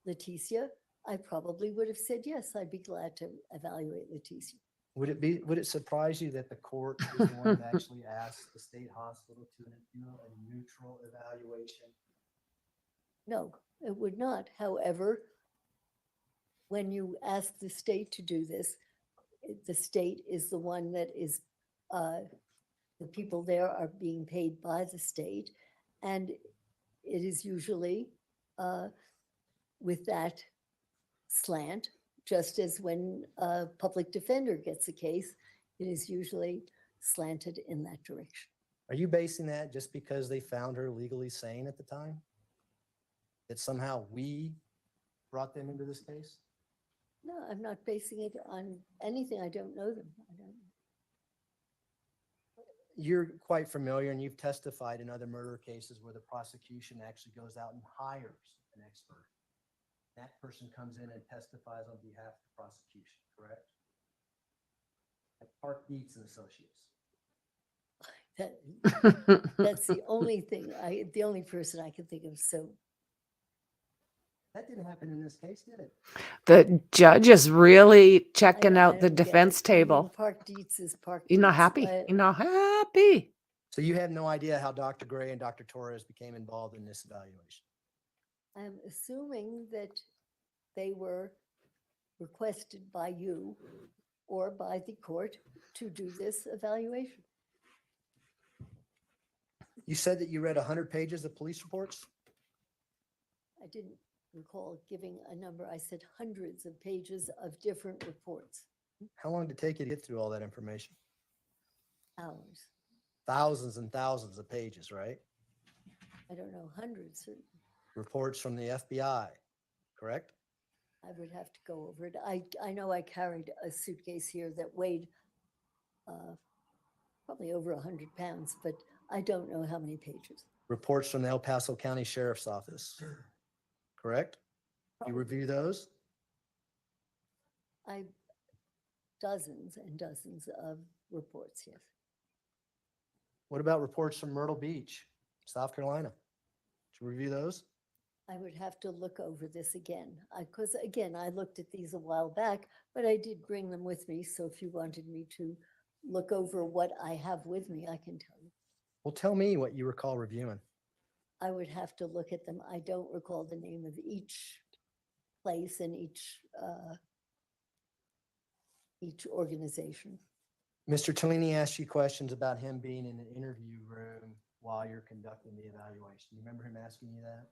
LETECIA, I probably would have said yes. I'd be glad to evaluate LETECIA. Would it surprise you that the court is the one that actually asked the state hospital to do a neutral evaluation? No, it would not. However, when you ask the state to do this, the state is the one that is, the people there are being paid by the state. And it is usually with that slant, just as when a public defender gets a case, it is usually slanted in that direction. Are you basing that just because they found her legally sane at the time? That somehow we brought them into this case? No, I'm not basing it on anything. I don't know them. You're quite familiar and you've testified in other murder cases where the prosecution actually goes out and hires an expert. That person comes in and testifies on behalf of the prosecution, correct? Like Park Dietz and Associates. That's the only thing, the only person I can think of. So that didn't happen in this case, did it? The judge is really checking I out the don't get defense it. I mean, table. Park Dietz is Park You're not Dietz. happy. You're not happy. So you have no idea how Dr. Gray and Dr. Torres became involved in this evaluation? I'm assuming that they were requested by you or by the court to do this evaluation. You said that you read 100 pages of police reports? I didn't recall giving a number. I said hundreds of pages of different reports, How long did it take you to get through all that information? hours. Thousands and thousands of pages, right? I don't know, hundreds. Certainly. Reports from the FBI, correct? I would have to go over it. I know I carried a suitcase here that weighed probably over 100 pounds, but I don't know how many pages. Reports from the El Paso County Sheriff's Office, correct? You Probably review those? dozens and dozens of reports, yes. What about reports from Myrtle Beach, South Carolina? Did you review those? I would have to look over this again, because again, I looked at these a while back, but I did bring them with me. So if you wanted me to look over what I have with me, I can tell you. Well, tell me what you recall reviewing. I would have to look at them. I don't recall the name of each place and each organization. Mr. Tellini asked you questions about him being in an interview room while you're conducting the evaluation. You remember him asking you that?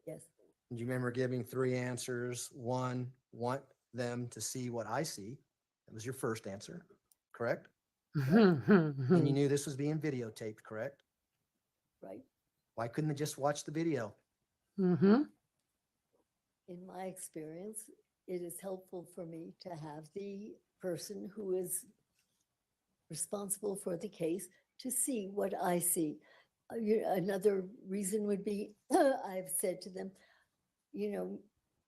Yes, Do you remember giving 3 answers? 1, want them to see what I see. That was your first answer, correct? And you knew this was being videotaped, correct? right. Why couldn't they just watch the video? In my experience, it is helpful for me to have the person who is responsible for the case to see what I see. Another reason would be, I've said to them,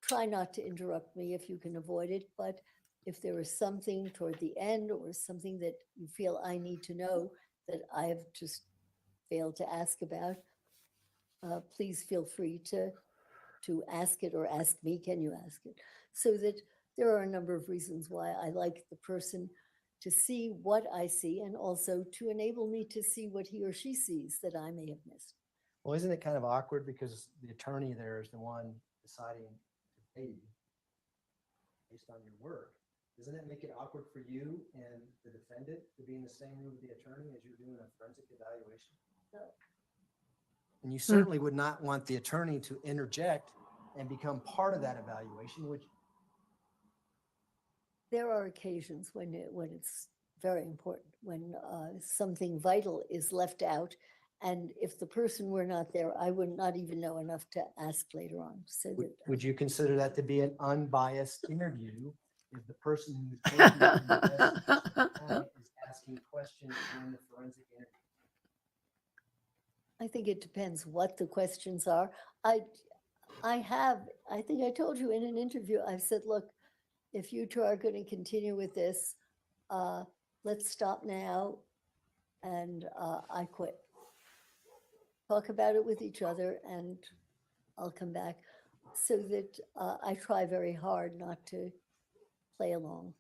try not to interrupt me if you can avoid it, but if there is something toward the end or something that you feel I need to know that I have just failed to ask about, please feel free to ask it or ask me, can you ask it? So that there are a number of reasons why I like the person to see what I see and also to enable me to see what he or she sees that I may have missed. Well, isn't it kind of awkward because the attorney there is the one deciding to pay you based on your work? Doesn't it make it awkward for you and the defendant to be in the same room with the attorney as you're doing a forensic evaluation? No. And you certainly would not want the attorney to interject and become part of that evaluation, which There are occasions when it's very important, when something vital is left out. And if the person were not there, I would not even know enough to ask later on. So would you consider that to be an unbiased interview if the person who's taking the investigation is asking questions during the forensic interview? I think it depends what the questions are. I think I told you in an interview, I've said, look, if you two are going to continue with this, let's stop now and I quit. Talk about it with each other and I'll come back, so that I try very hard not to play along.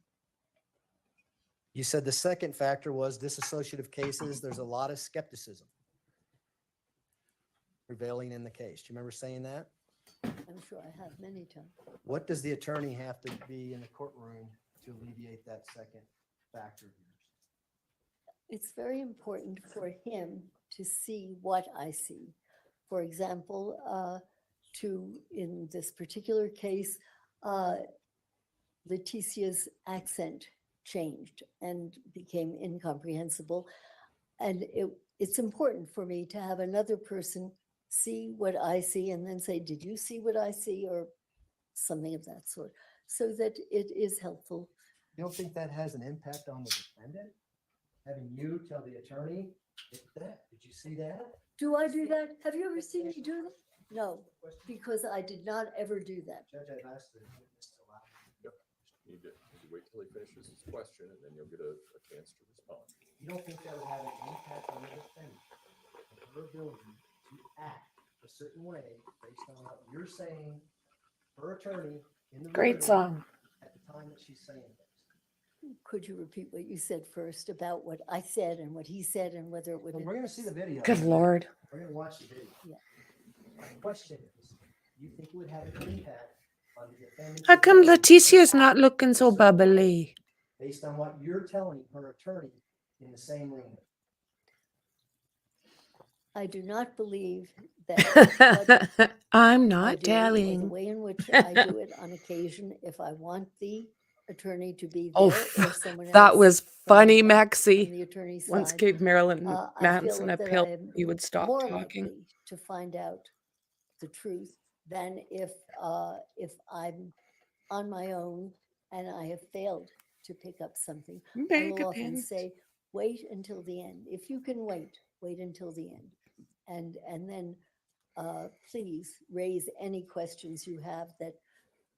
You said the second factor was dissociative cases. There's a lot of skepticism prevailing in the case. Do you remember saying that? I'm sure I have many times. What does the attorney have to be in the courtroom to alleviate that second factor of yours? It's very important for him to see what I see. For example, in this particular case, Letecia's accent changed and became incomprehensible. And it's important for me to have another person see what I see and then say, did you see what I see? Or something of that sort, so that it is helpful. You don't think that has an impact on the defendant? Having you tell the attorney, did you see that? Do I do that? Have you ever seen me do that? No, because I did not ever do that. Judge, I've asked the witness to allow. You need to wait till he finishes his question, and then you'll get a chance to respond. You don't think that would have an impact on the defendant, on her ability to act a certain way based on what you're saying, her attorney in the Great room song. at the time that she's saying things? Could you repeat what you said first about what I said and what he said and whether it would? Well, we're going to see the video. Good Lord. We're going to watch the video. Yeah. My question is, do you think it would have an impact on the defendant? How come Leticia's not looking so bubbly? Based on what you're telling her attorney in the same room. I do not believe that what I'm I not do, or the telling. way in which I do it on occasion, if I want the attorney to be there Oh, or someone else. that was from funny, from Maxie. the attorney's Once side, gave Marilyn I Manson feel a that pill, I am he would stop more talking. likely to find out the truth than if I'm on my own and I have failed to pick up something. I Make will a often pin. say, wait until the end. If you can wait until the end. And then please raise any questions you have that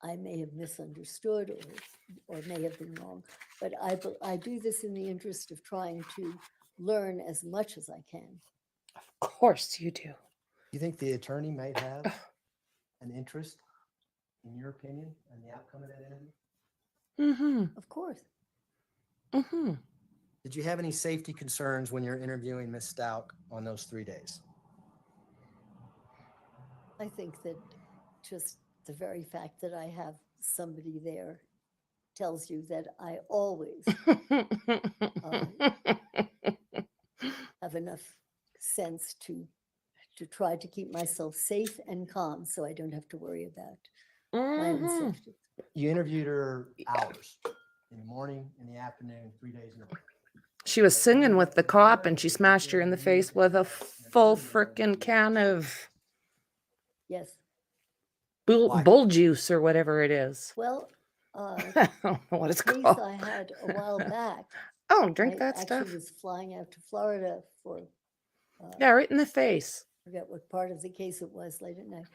I may have misunderstood or may have been wrong. But I do this in the interest of trying to learn as much as I can. Of course you do. You think the attorney might have an interest, in your opinion, in the outcome of that interview? Mm-hmm. Of course. Mm-hmm. Did you have any safety concerns when you're interviewing Ms. Stauch on those 3 days? I think that just the very fact that I have somebody there tells you that I always have enough sense to try to keep myself safe and calm so I don't have to worry about my own Mhm. safety. You interviewed her hours, in the morning, in the afternoon, 3 days in a row. She was singing with the cop and she smashed her in the face with a full frickin' can of Yes. Why? bull juice or whatever it is. Well, I don't know what it's the case called. I had a while back, Oh, drink I that actually stuff. was flying out to Florida for, Yeah, right in the face. forget what part of the case it was late at night.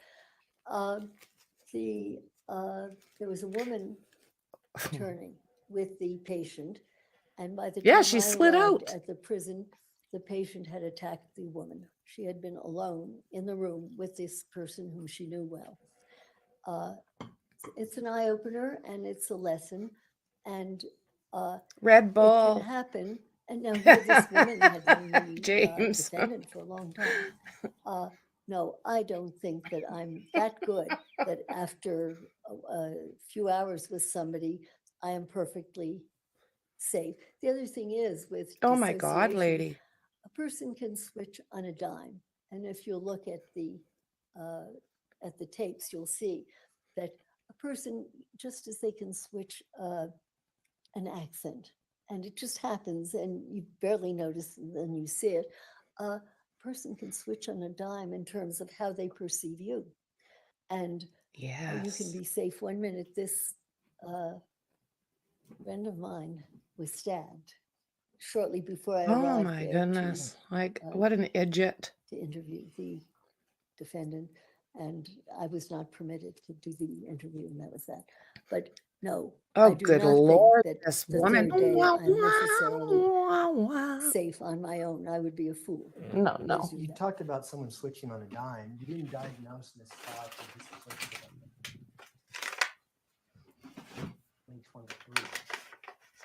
There was a woman attorney with the patient, and by the Yeah, time she I slid arrived out. at the prison, the patient had attacked the woman. She had been alone in the room with this person whom she knew well. It's an eye opener and it's a lesson, and Red it can Bull. happen. And now here this woman had been the James. defendant for a long time. No, I don't think that I'm that good that after a few hours with somebody, I am perfectly safe. The other thing is with Oh my God, dissociation, lady. a person can switch on a dime. And if you look at the tapes, you'll see that a person, just as they can switch an accent, and it just happens and you barely notice and then you see it, a person can switch on a dime in terms of how they perceive you. And you can Yes. be safe one minute. This friend of mine was stabbed shortly before I Oh arrived my there goodness. Like, uh, what an idiot. to interview the defendant, and I was not permitted to do the interview, and that was that. But no, I Oh, do good not think Lord, that this the woman. third day Wah, I'm necessarily wah, wah. safe on my own. I would be a fool. No, to no. assume You that. talked about someone switching on a dime. You didn't diagnose Ms. Stauch with dissociative identity. 2023.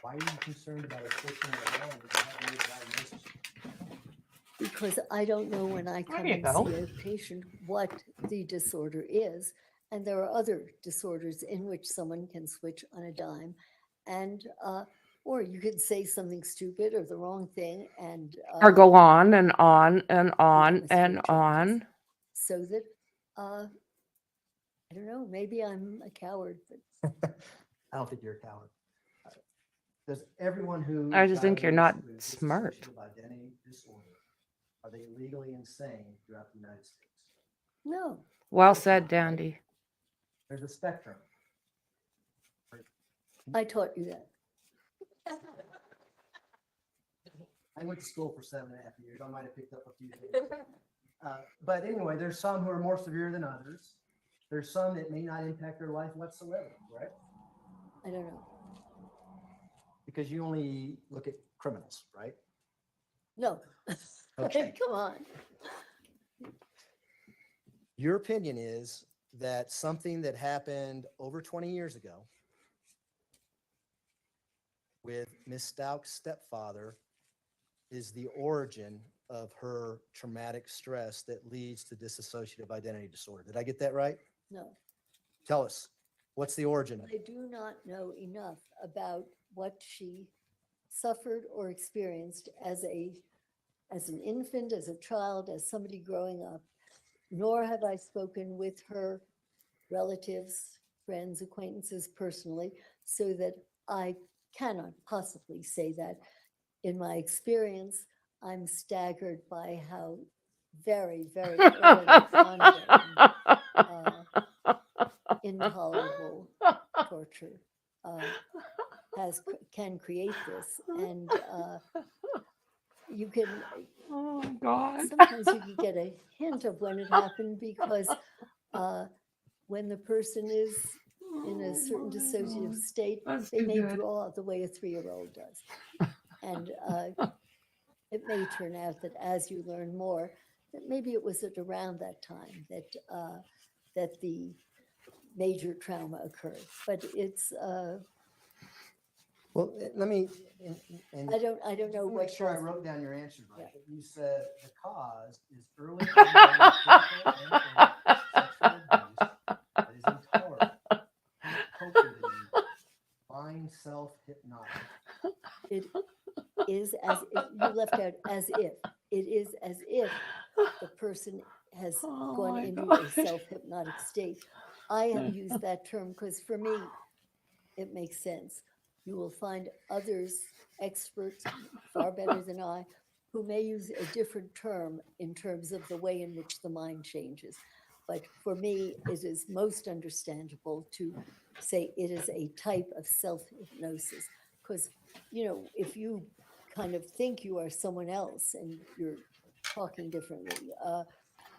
Why are you concerned about a switching on a dime if you haven't made a diagnosis? Because I don't know when I come you and go. see a patient what the disorder is. And there are other disorders in which someone can switch on a dime. And, or you could say something stupid or the wrong thing and. Or go on and on and on enormous and changes. on. So that, I don't know, maybe I'm a coward, but I don't think you're a coward. Does everyone who I is just think you're not diagnosed with smart. dissociative identity disorder, are they legally insane throughout the United States? no. Well said, Dandy. There's a spectrum. I taught you that. I went to school for 7.5 years. I might have picked up a few things. But anyway, there's some who are more severe than others. There's some that may not impact their life whatsoever, right? I don't know. Because you only look at criminals, right? No. Okay. Come on. Your opinion is that something that happened over 20 years ago with Ms. Stauch's stepfather is the origin of her traumatic stress that leads to dissociative identity disorder. Did I get that right? No. Tell us, what's the origin? I do not know enough about what she suffered or experienced as an infant, as a child, as somebody growing up, nor have I spoken with her relatives, friends, acquaintances personally, so that I cannot possibly say that. In my experience, I'm staggered by how very, very early ongoing, intolerable torture can create this. And you can, Oh, God. sometimes you can get a hint of when it happened because when the person is in a certain dissociative state, That's they too may good. draw the way a 3-year-old does. And it may turn out that as you learn more, that maybe it was at around that time that that the major trauma occurred. But it's Well, let me, and I don't know just to what make sure I caused it. wrote down your answer right. Yeah. But you said the cause is early ongoing physical and or sexual abuse that is intolerable. Who cultured it? Mind self-hypnotic. It is as if you left out as if. It is as if the person has Oh gone my into gosh. a self-hypnotic state. I have used that term because for me, it makes sense. You will find others, experts, far better than I, who may use a different term in terms of the way in which the mind changes. But for me, it is most understandable to say it is a type of self-hypnosis. Because, you know, if you kind of think you are someone else and you're talking differently,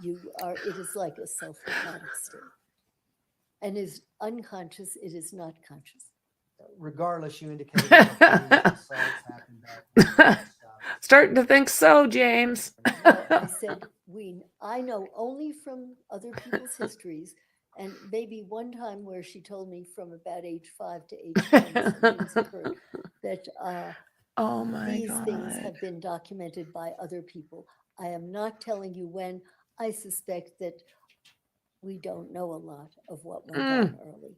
it is like a self-hypnotic state. And is unconscious, it is not conscious. Regardless, you indicated that these assaults happened back when Ms. Stauch was Starting to think so, James. Well, I said, I know only from other people's histories, and maybe one time where she told me from about age 5 to age 10, some things occurred, that Oh my these things God. have been documented by other people. I am not telling you when. I suspect that we don't know a lot of what went on early.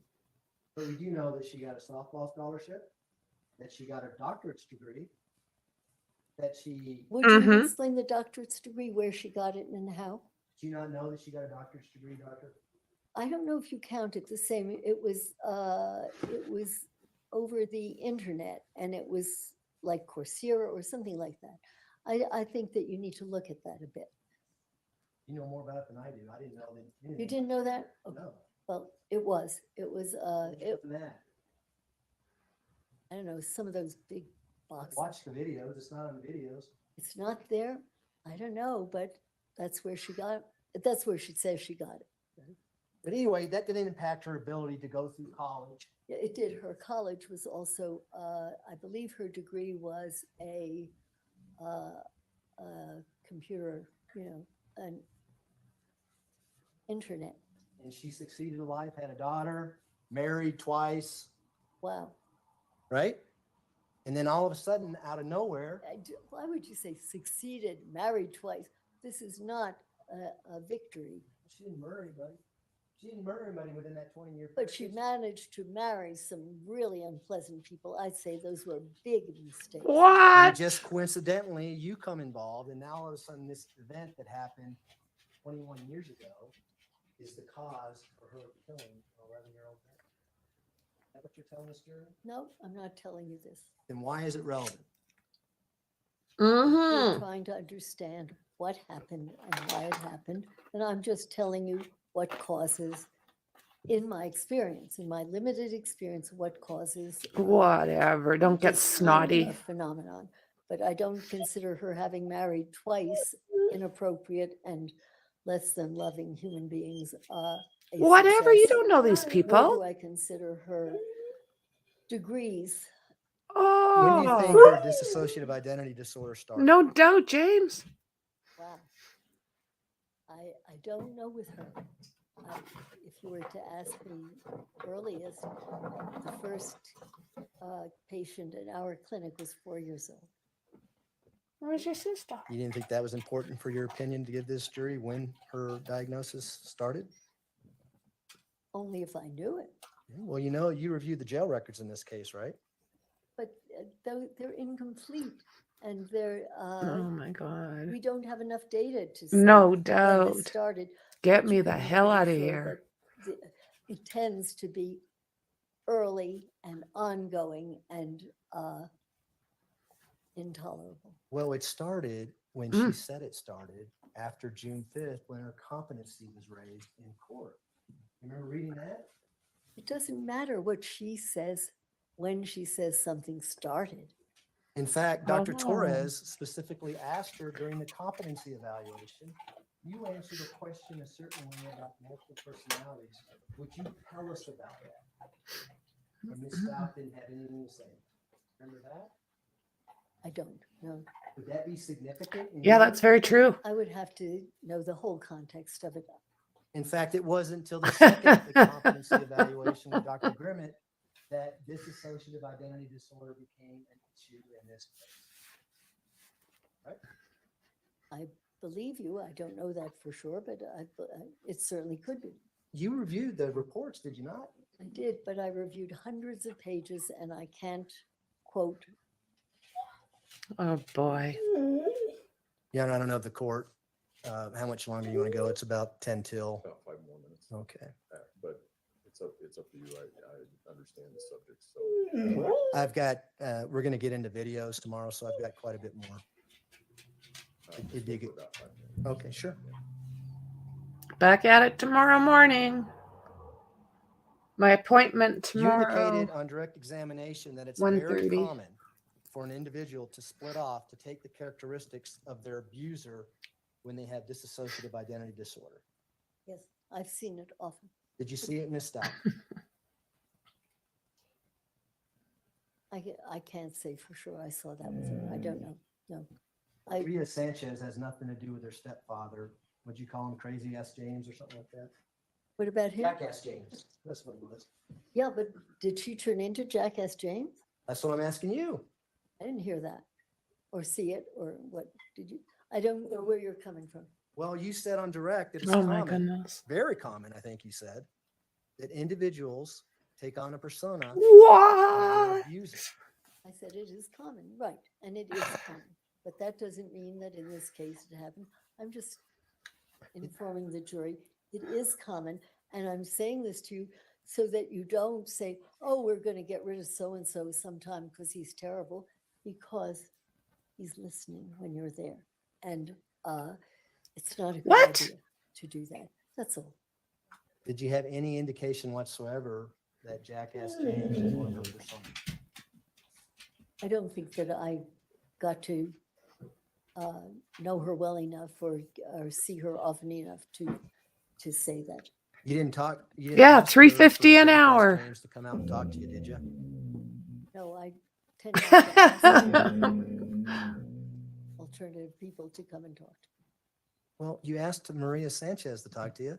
But we do know that she got a softball scholarship, that she got a doctorate's degree, that she, Would you Mhm. explain the doctorate's degree, where she got it and how? do you not know that she got a doctorate's degree, doctor? I don't know if you count it the same. It was over the internet, and it was like Coursera or something like that. I think that you need to look at that a bit. You know more about it than I do. I didn't know that. You didn't know that? Okay. No. Well, it was, What's that? I don't know, some of those big boxes. Watch the videos. It's not on the videos. It's not there. I don't know, but That's where she got it. That's where she says she got it. But anyway, that didn't impact her ability to go through college. Yeah, it did. Her college was also, I believe her degree was a computer, an internet. And she succeeded in life, had a daughter, married twice, Wow. right? And then all of a sudden, out of nowhere, Why would you say succeeded, married twice? This is not a victory. she didn't murder anybody. She didn't murder anybody within that 20-year period. But she managed to marry some really unpleasant people. I'd say those were big mistakes. And What? just coincidentally, you come involved, and now all of a sudden, this event that happened 21 years ago is the cause for her killing an 11-year-old girl. Is that what you're telling us, jury? No, I'm not telling you this. Then why is it relevant? We're Mm-hmm. trying to understand what happened and why it happened. And I'm just telling you what causes, in my experience, in my limited experience, what causes Whatever. Don't get this kind snotty. of phenomenon. But I don't consider her having married twice inappropriate and less than loving human beings. A Whatever. You success. don't know these Nor do people. I consider her degrees. When do you think Oh, her dissociative identity disorder started? no doubt, James. Wow. I don't know with her. If you were to ask me earliest, the first patient in our clinic was 4 years old. Where's your sister? You didn't think that was important for your opinion to give this jury when her diagnosis started? Only if I knew it. Well, you reviewed the jail records in this case, right? But they're incomplete, and they're Oh my God. we don't have enough data to say No when doubt. this started. Get but me you the can be hell pretty out of sure here. that it tends to be early and ongoing and intolerable. Well, it started when Mm. she said it started after June 5th, when her competency was raised in court. You remember reading that? It doesn't matter what she says when she says something started. In fact, Dr. Oh. Torres specifically asked her during the competency evaluation, you answered a question a certain way about multiple personalities. Would you tell us about that? And Ms. Stout didn't have anything to say. Remember that? I don't know. Would that be significant? in Yeah, your that's very opinion? true. I would have to know the whole context of it. In fact, it wasn't until the second the competency evaluation with Dr. Grimmett that dissociative identity disorder became an issue in this case. I believe you. I don't know that for sure, but it certainly could be. You reviewed the reports, did you not? I did, but I reviewed hundreds of pages and I can't quote. Oh boy. Yeah, and I don't know if the court, how much longer you want to go? It's about 10 till. About 5 more minutes. Okay. But it's up to you. I understand the subject, so. I've got, we're going to get into videos tomorrow, so I've got quite a bit more. Did you get- About 5 minutes. Okay, sure. Back at it tomorrow morning. My appointment You tomorrow. indicated on direct examination that it's very 1:30. common for an individual to split off, to take the characteristics of their abuser when they have dissociative identity disorder. Yes, I've seen it often. Did you see it, Ms. Stout? I can't say for sure I saw that with her. I don't know. No. Rita Sanchez has nothing to do with her stepfather. Would you call him Crazy Ass James or something like that? What about him? Jackass James. That's what it was. Yeah, but did she turn into Jackass James? That's what I'm asking you. I didn't hear that or see it or what did you? I don't know where you're coming from. Well, you said on direct that it's Oh my common, goodness. very common, I think you said, that individuals take on a persona of What? their abuser. I said it is common, right? And it is common. But that doesn't mean that in this case it happened. I'm just informing the jury. It is common. And I'm saying this to you so that you don't say, oh, we're going to get rid of so-and-so sometime because he's terrible, because he's listening when you're there. And it's not a good What? idea to do that. That's all. Did you have any indication whatsoever that Jackass James is one of her personas? I don't think that I got to know her well enough or see her often enough to say that. You didn't talk? You didn't Yeah, ask her for $3.50 an Democrat hour. James to come out and talk to you, did you? No, I tend not to ask alternative people to come and talk. Well, you asked Maria Sanchez to talk to you.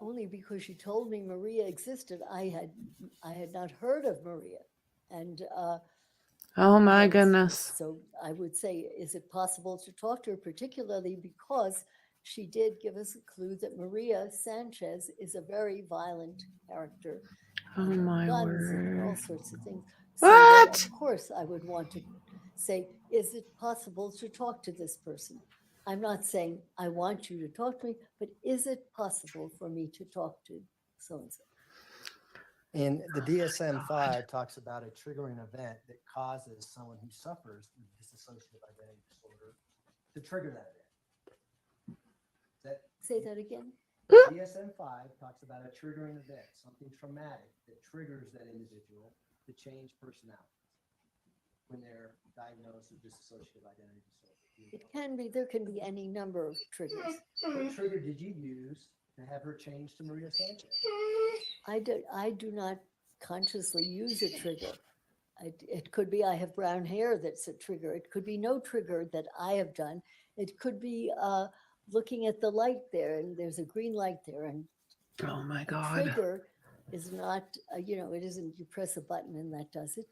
Only because she told me Maria existed. I had not heard of Maria. And Oh my that's- goodness. So I would say, is it possible to talk to her, particularly because she did give us a clue that Maria Sanchez is a very violent character. Oh and my guns and all word. sorts of things. So that, What? of course, I would want to say, is it possible to talk to this person? I'm not saying I want you to talk to me, but is it possible for me to talk to so-and-so? And the DSM-5 talks about a triggering event that causes someone who suffers from dissociative identity disorder to trigger that event. Say that again? DSM-5 talks about a triggering event, something traumatic that triggers that individual to change personality when they're diagnosed with dissociative identity disorder. It can be, there can be any number of triggers. What trigger did you use to have her change to Maria Sanchez? I do not consciously use a trigger. It could be I have brown hair that's a trigger. It could be no trigger that I have done. It could be looking at the light there and there's a green light there. And Oh my a God. trigger is not, it isn't you press a button and that does it.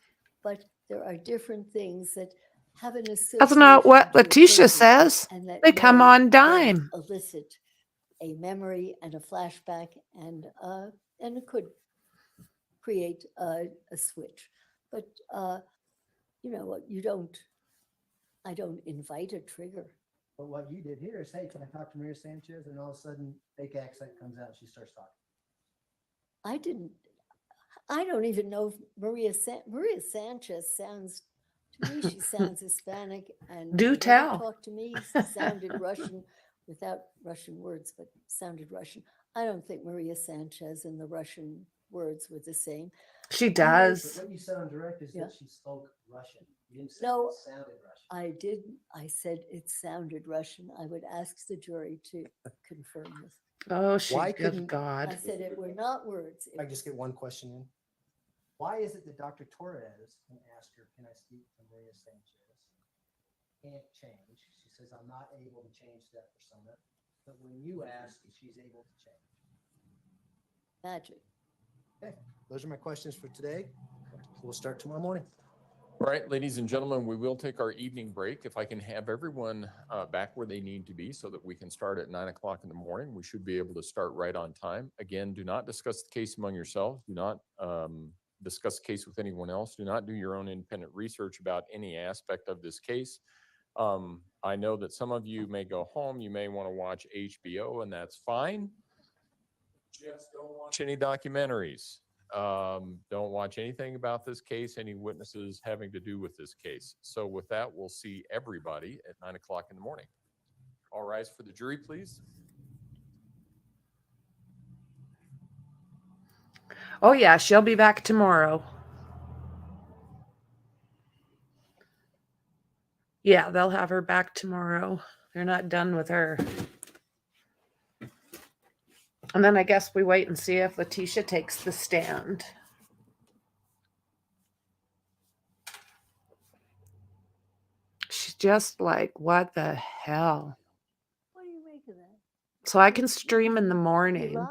But there are different things that have an association. That's not what to a LETECIA person says. and that They come may on then dime. elicit a memory and a flashback and it could create a switch. But, I don't invite a trigger. But what you did here is, hey, can I talk to Maria Sanchez? And all of a sudden, fake accent comes out and she starts talking. I don't even know if Maria Sanchez sounds, to me, she sounds Hispanic and Do when you tell. talk to me, she sounded Russian without Russian words, but sounded Russian. I don't think Maria Sanchez and the Russian words were the same. She But does. what you sound direct is Yeah. that she spoke Russian. You didn't say No, it sounded Russian. I said it sounded Russian. I would ask the jury to confirm this. Oh, she Why good couldn't- God. I said it were not words. If I just get one question in. Why is it that Dr. Torres can ask her, can I speak to Maria Sanchez? Can't change. She says, I'm not able to change that persona. But when you ask, she's able to change. Magic. Okay, those are my questions for today. We'll start tomorrow morning. All right, ladies and gentlemen, we will take our evening break. If I can have everyone back where they need to be so that we can start at 9 o'clock in the morning, we should be able to start right on time. Again, do not discuss the case among yourselves. Do not discuss the case with anyone else. Do not do your own independent research about any aspect of this case. I know that some of you may go home. You may want to watch HBO, and that's fine. Just don't watch any documentaries. Don't watch anything about this case, any witnesses having to do with this case. So with that, we'll see everybody at 9 o'clock in the morning. All rise for the jury, please. Oh yeah, she'll be back tomorrow. Yeah, they'll have her back tomorrow. They're not done with her. And then I guess we wait and see if LETECIA takes the stand. She's just like, what the hell? What do you make of that? So I can stream in the You morning. lied.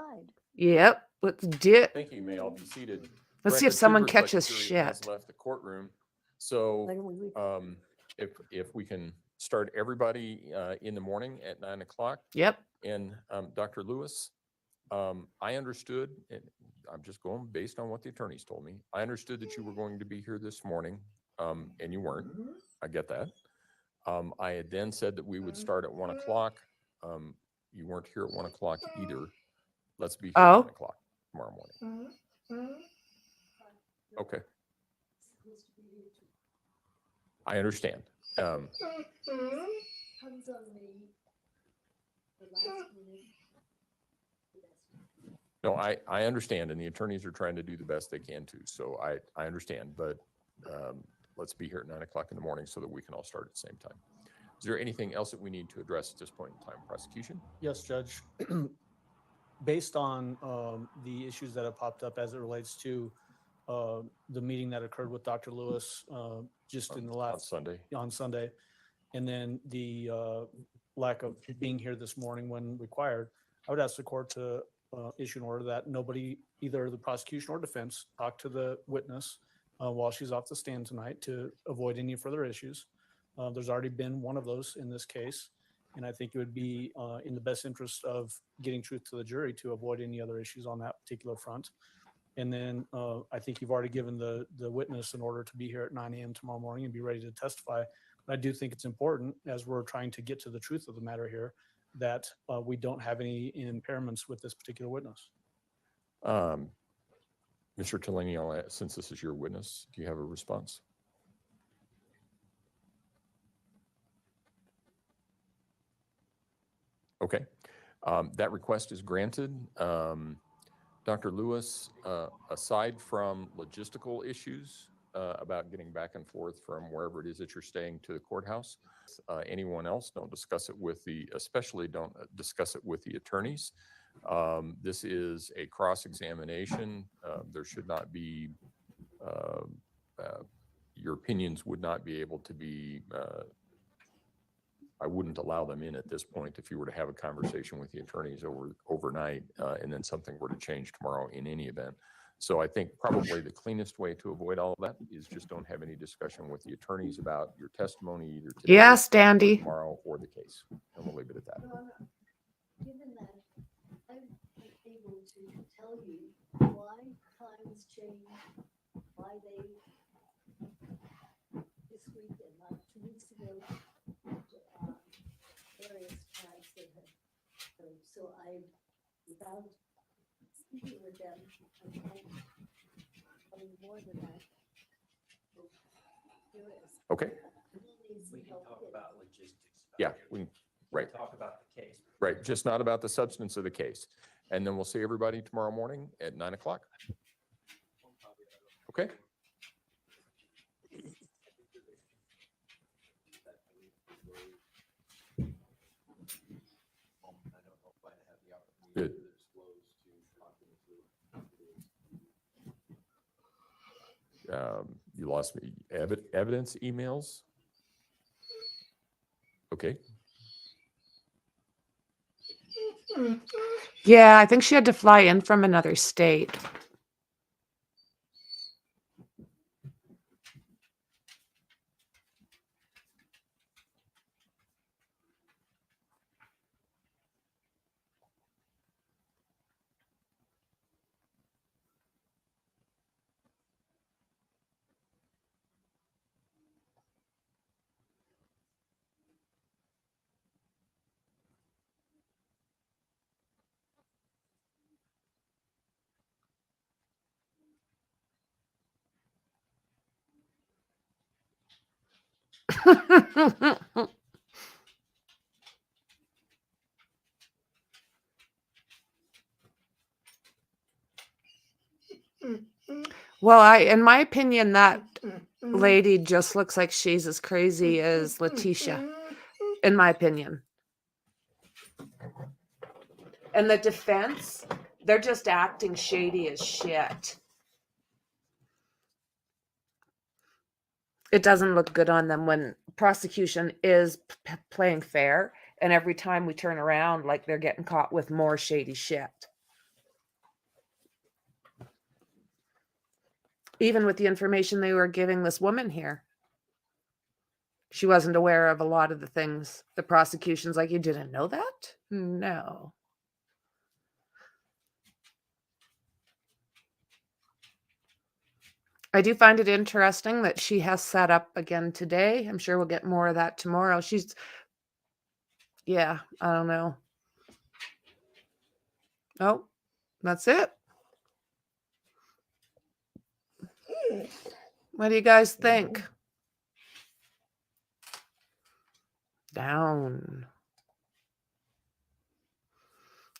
Yep, let's do it. Thank you. You may all be seated. Let's see if Record someone should reflect catches the jury has shit. left the courtroom. So Why don't we leave? if we can start everybody in the morning at 9 o'clock. Yep. And Dr. Lewis, I understood, and I'm just going based on what the attorneys told me. I understood that you were going to be here this morning, and you weren't. I get that. I had then said that we would start at 1 o'clock. You weren't here at 1 o'clock either. Let's be here at Oh. 9 o'clock tomorrow morning. Okay. I understand. Comes on me. The last minute. No, I understand, and the attorneys are trying to do the best they can too. So I understand, but let's be here at 9 o'clock in the morning so that we can all start at the same time. Is there anything else that we need to address at this point in time? Prosecution? Yes, Judge. Based on the issues that have popped up as it relates to the meeting that occurred with Dr. Lewis just in the On last Sunday? on Sunday, and then the lack of being here this morning when required, I would ask the court to issue an order that nobody, either the prosecution or defense, talk to the witness while she's off the stand tonight to avoid any further issues. There's already been one of those in this case, and I think it would be in the best interest of getting truth to the jury to avoid any other issues on that particular front. And then I think you've already given the witness an order to be here at 9 a.m. tomorrow morning and be ready to testify. But I do think it's important, as we're trying to get to the truth of the matter here, that we don't have any impairments with this particular witness. Mr. Tellini, since this is your witness, do you have a response? Okay, that request is granted. Dr. Lewis, aside from logistical issues about getting back and forth from wherever it is that you're staying to the courthouse, anyone else, don't discuss it with especially don't discuss it with the attorneys. This is a cross-examination. There should not be, your opinions would not be able to be, I wouldn't allow them in at this point if you were to have a conversation with the attorneys overnight and then something were to change tomorrow in any event. So I think probably the cleanest way to avoid all of that is just don't have any discussion with the attorneys about your testimony either today, Yes, or Dandy. tomorrow, or the case. And we'll leave it at that. Given that, I'm able to tell you why times change, why they, this week and not 2 weeks ago, various times that have, so I, without speaking with them, I can't tell you more than that. So, here is. Okay. We can talk about logistics. Yeah, right. Talk about the case. Right, just not about the substance of the case. And then we'll see everybody tomorrow morning at 9 o'clock. Okay? Good. You lost me. Evidence emails? Okay. Yeah, I think she had to fly in from another state. Well, in my opinion, that lady just looks like she's as crazy as LETECIA, in my opinion. And the defense, they're just acting shady as shit. It doesn't look good on them when prosecution is playing fair, and every time we turn around, like they're getting caught with more shady shit. Even with the information they were giving this woman here, she wasn't aware of a lot of the things. The prosecution's like, you didn't know that? No. I do find it interesting that she has set up again today. I'm sure we'll get more of that tomorrow. Yeah, I don't know. Oh, that's it. What do you guys think? Down.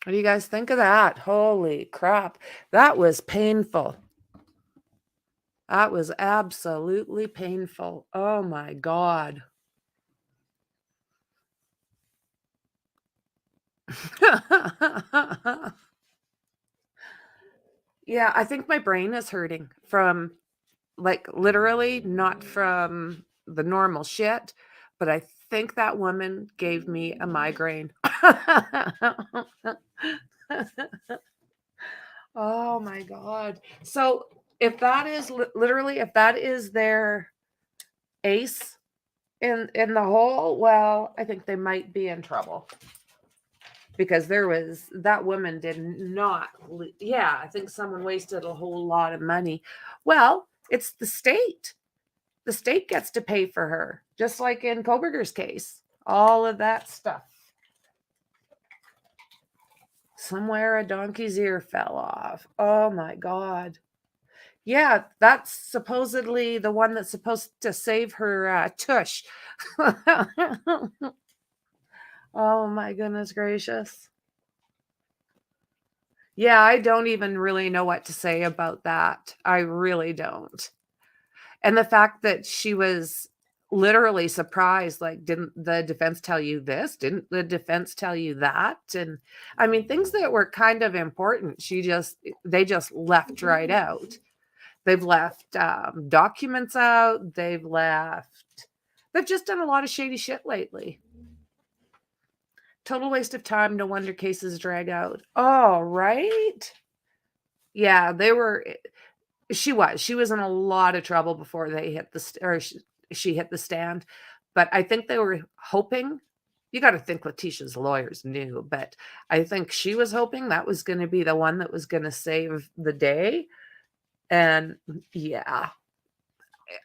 What do you guys think of that? Holy crap. That was painful. That was absolutely painful. Oh my God. Yeah, I think my brain is hurting from, like, literally not from the normal shit, but I think that woman gave me a migraine. Oh my God. So if that is literally, if that is their ace in the hole, well, I think they might be in trouble. Because that woman did not, yeah, I think someone wasted a whole lot of money. Well, it's the state. The state gets to pay for her, just like in Koberger's case. All of that stuff. Somewhere a donkey's ear fell off. Oh my God. Yeah, that's supposedly the one that's supposed to save her tush. Oh my goodness gracious. Yeah, I don't even really know what to say about that. I really don't. And the fact that she was literally surprised, like, didn't the defense tell you this? Didn't the defense tell you that? And I mean, things that were kind of important, they just left right out. They've left documents out. They've just done a lot of shady shit lately. Total waste of time. No wonder cases drag out. Oh, right. Yeah, she was in a lot of trouble before they hit she hit the stand. But I think they were hoping, you got to think LETECIA's lawyers knew, but I think she was hoping that was going to be the one that was going to save the day. And yeah,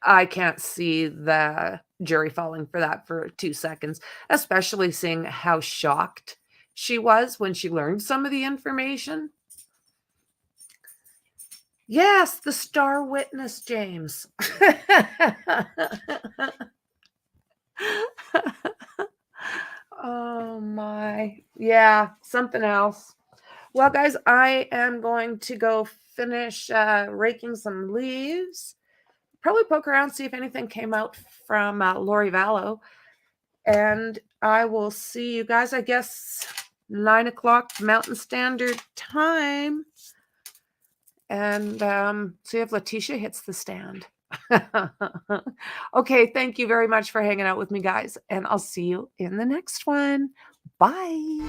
I can't see the jury falling for that for 2 seconds, especially seeing how shocked she was when she learned some of the information. Yes, the star witness, James. Oh my. Yeah, something else. Well, guys, I am going to go finish raking some leaves. Probably poke around, see if anything came out from Lori Vallow. And I will see you guys, I guess, 9 o'clock Mountain Standard Time. And see if LETECIA hits the stand. Okay, thank you very much for hanging out with me, guys. And I'll see you in the next one. Bye.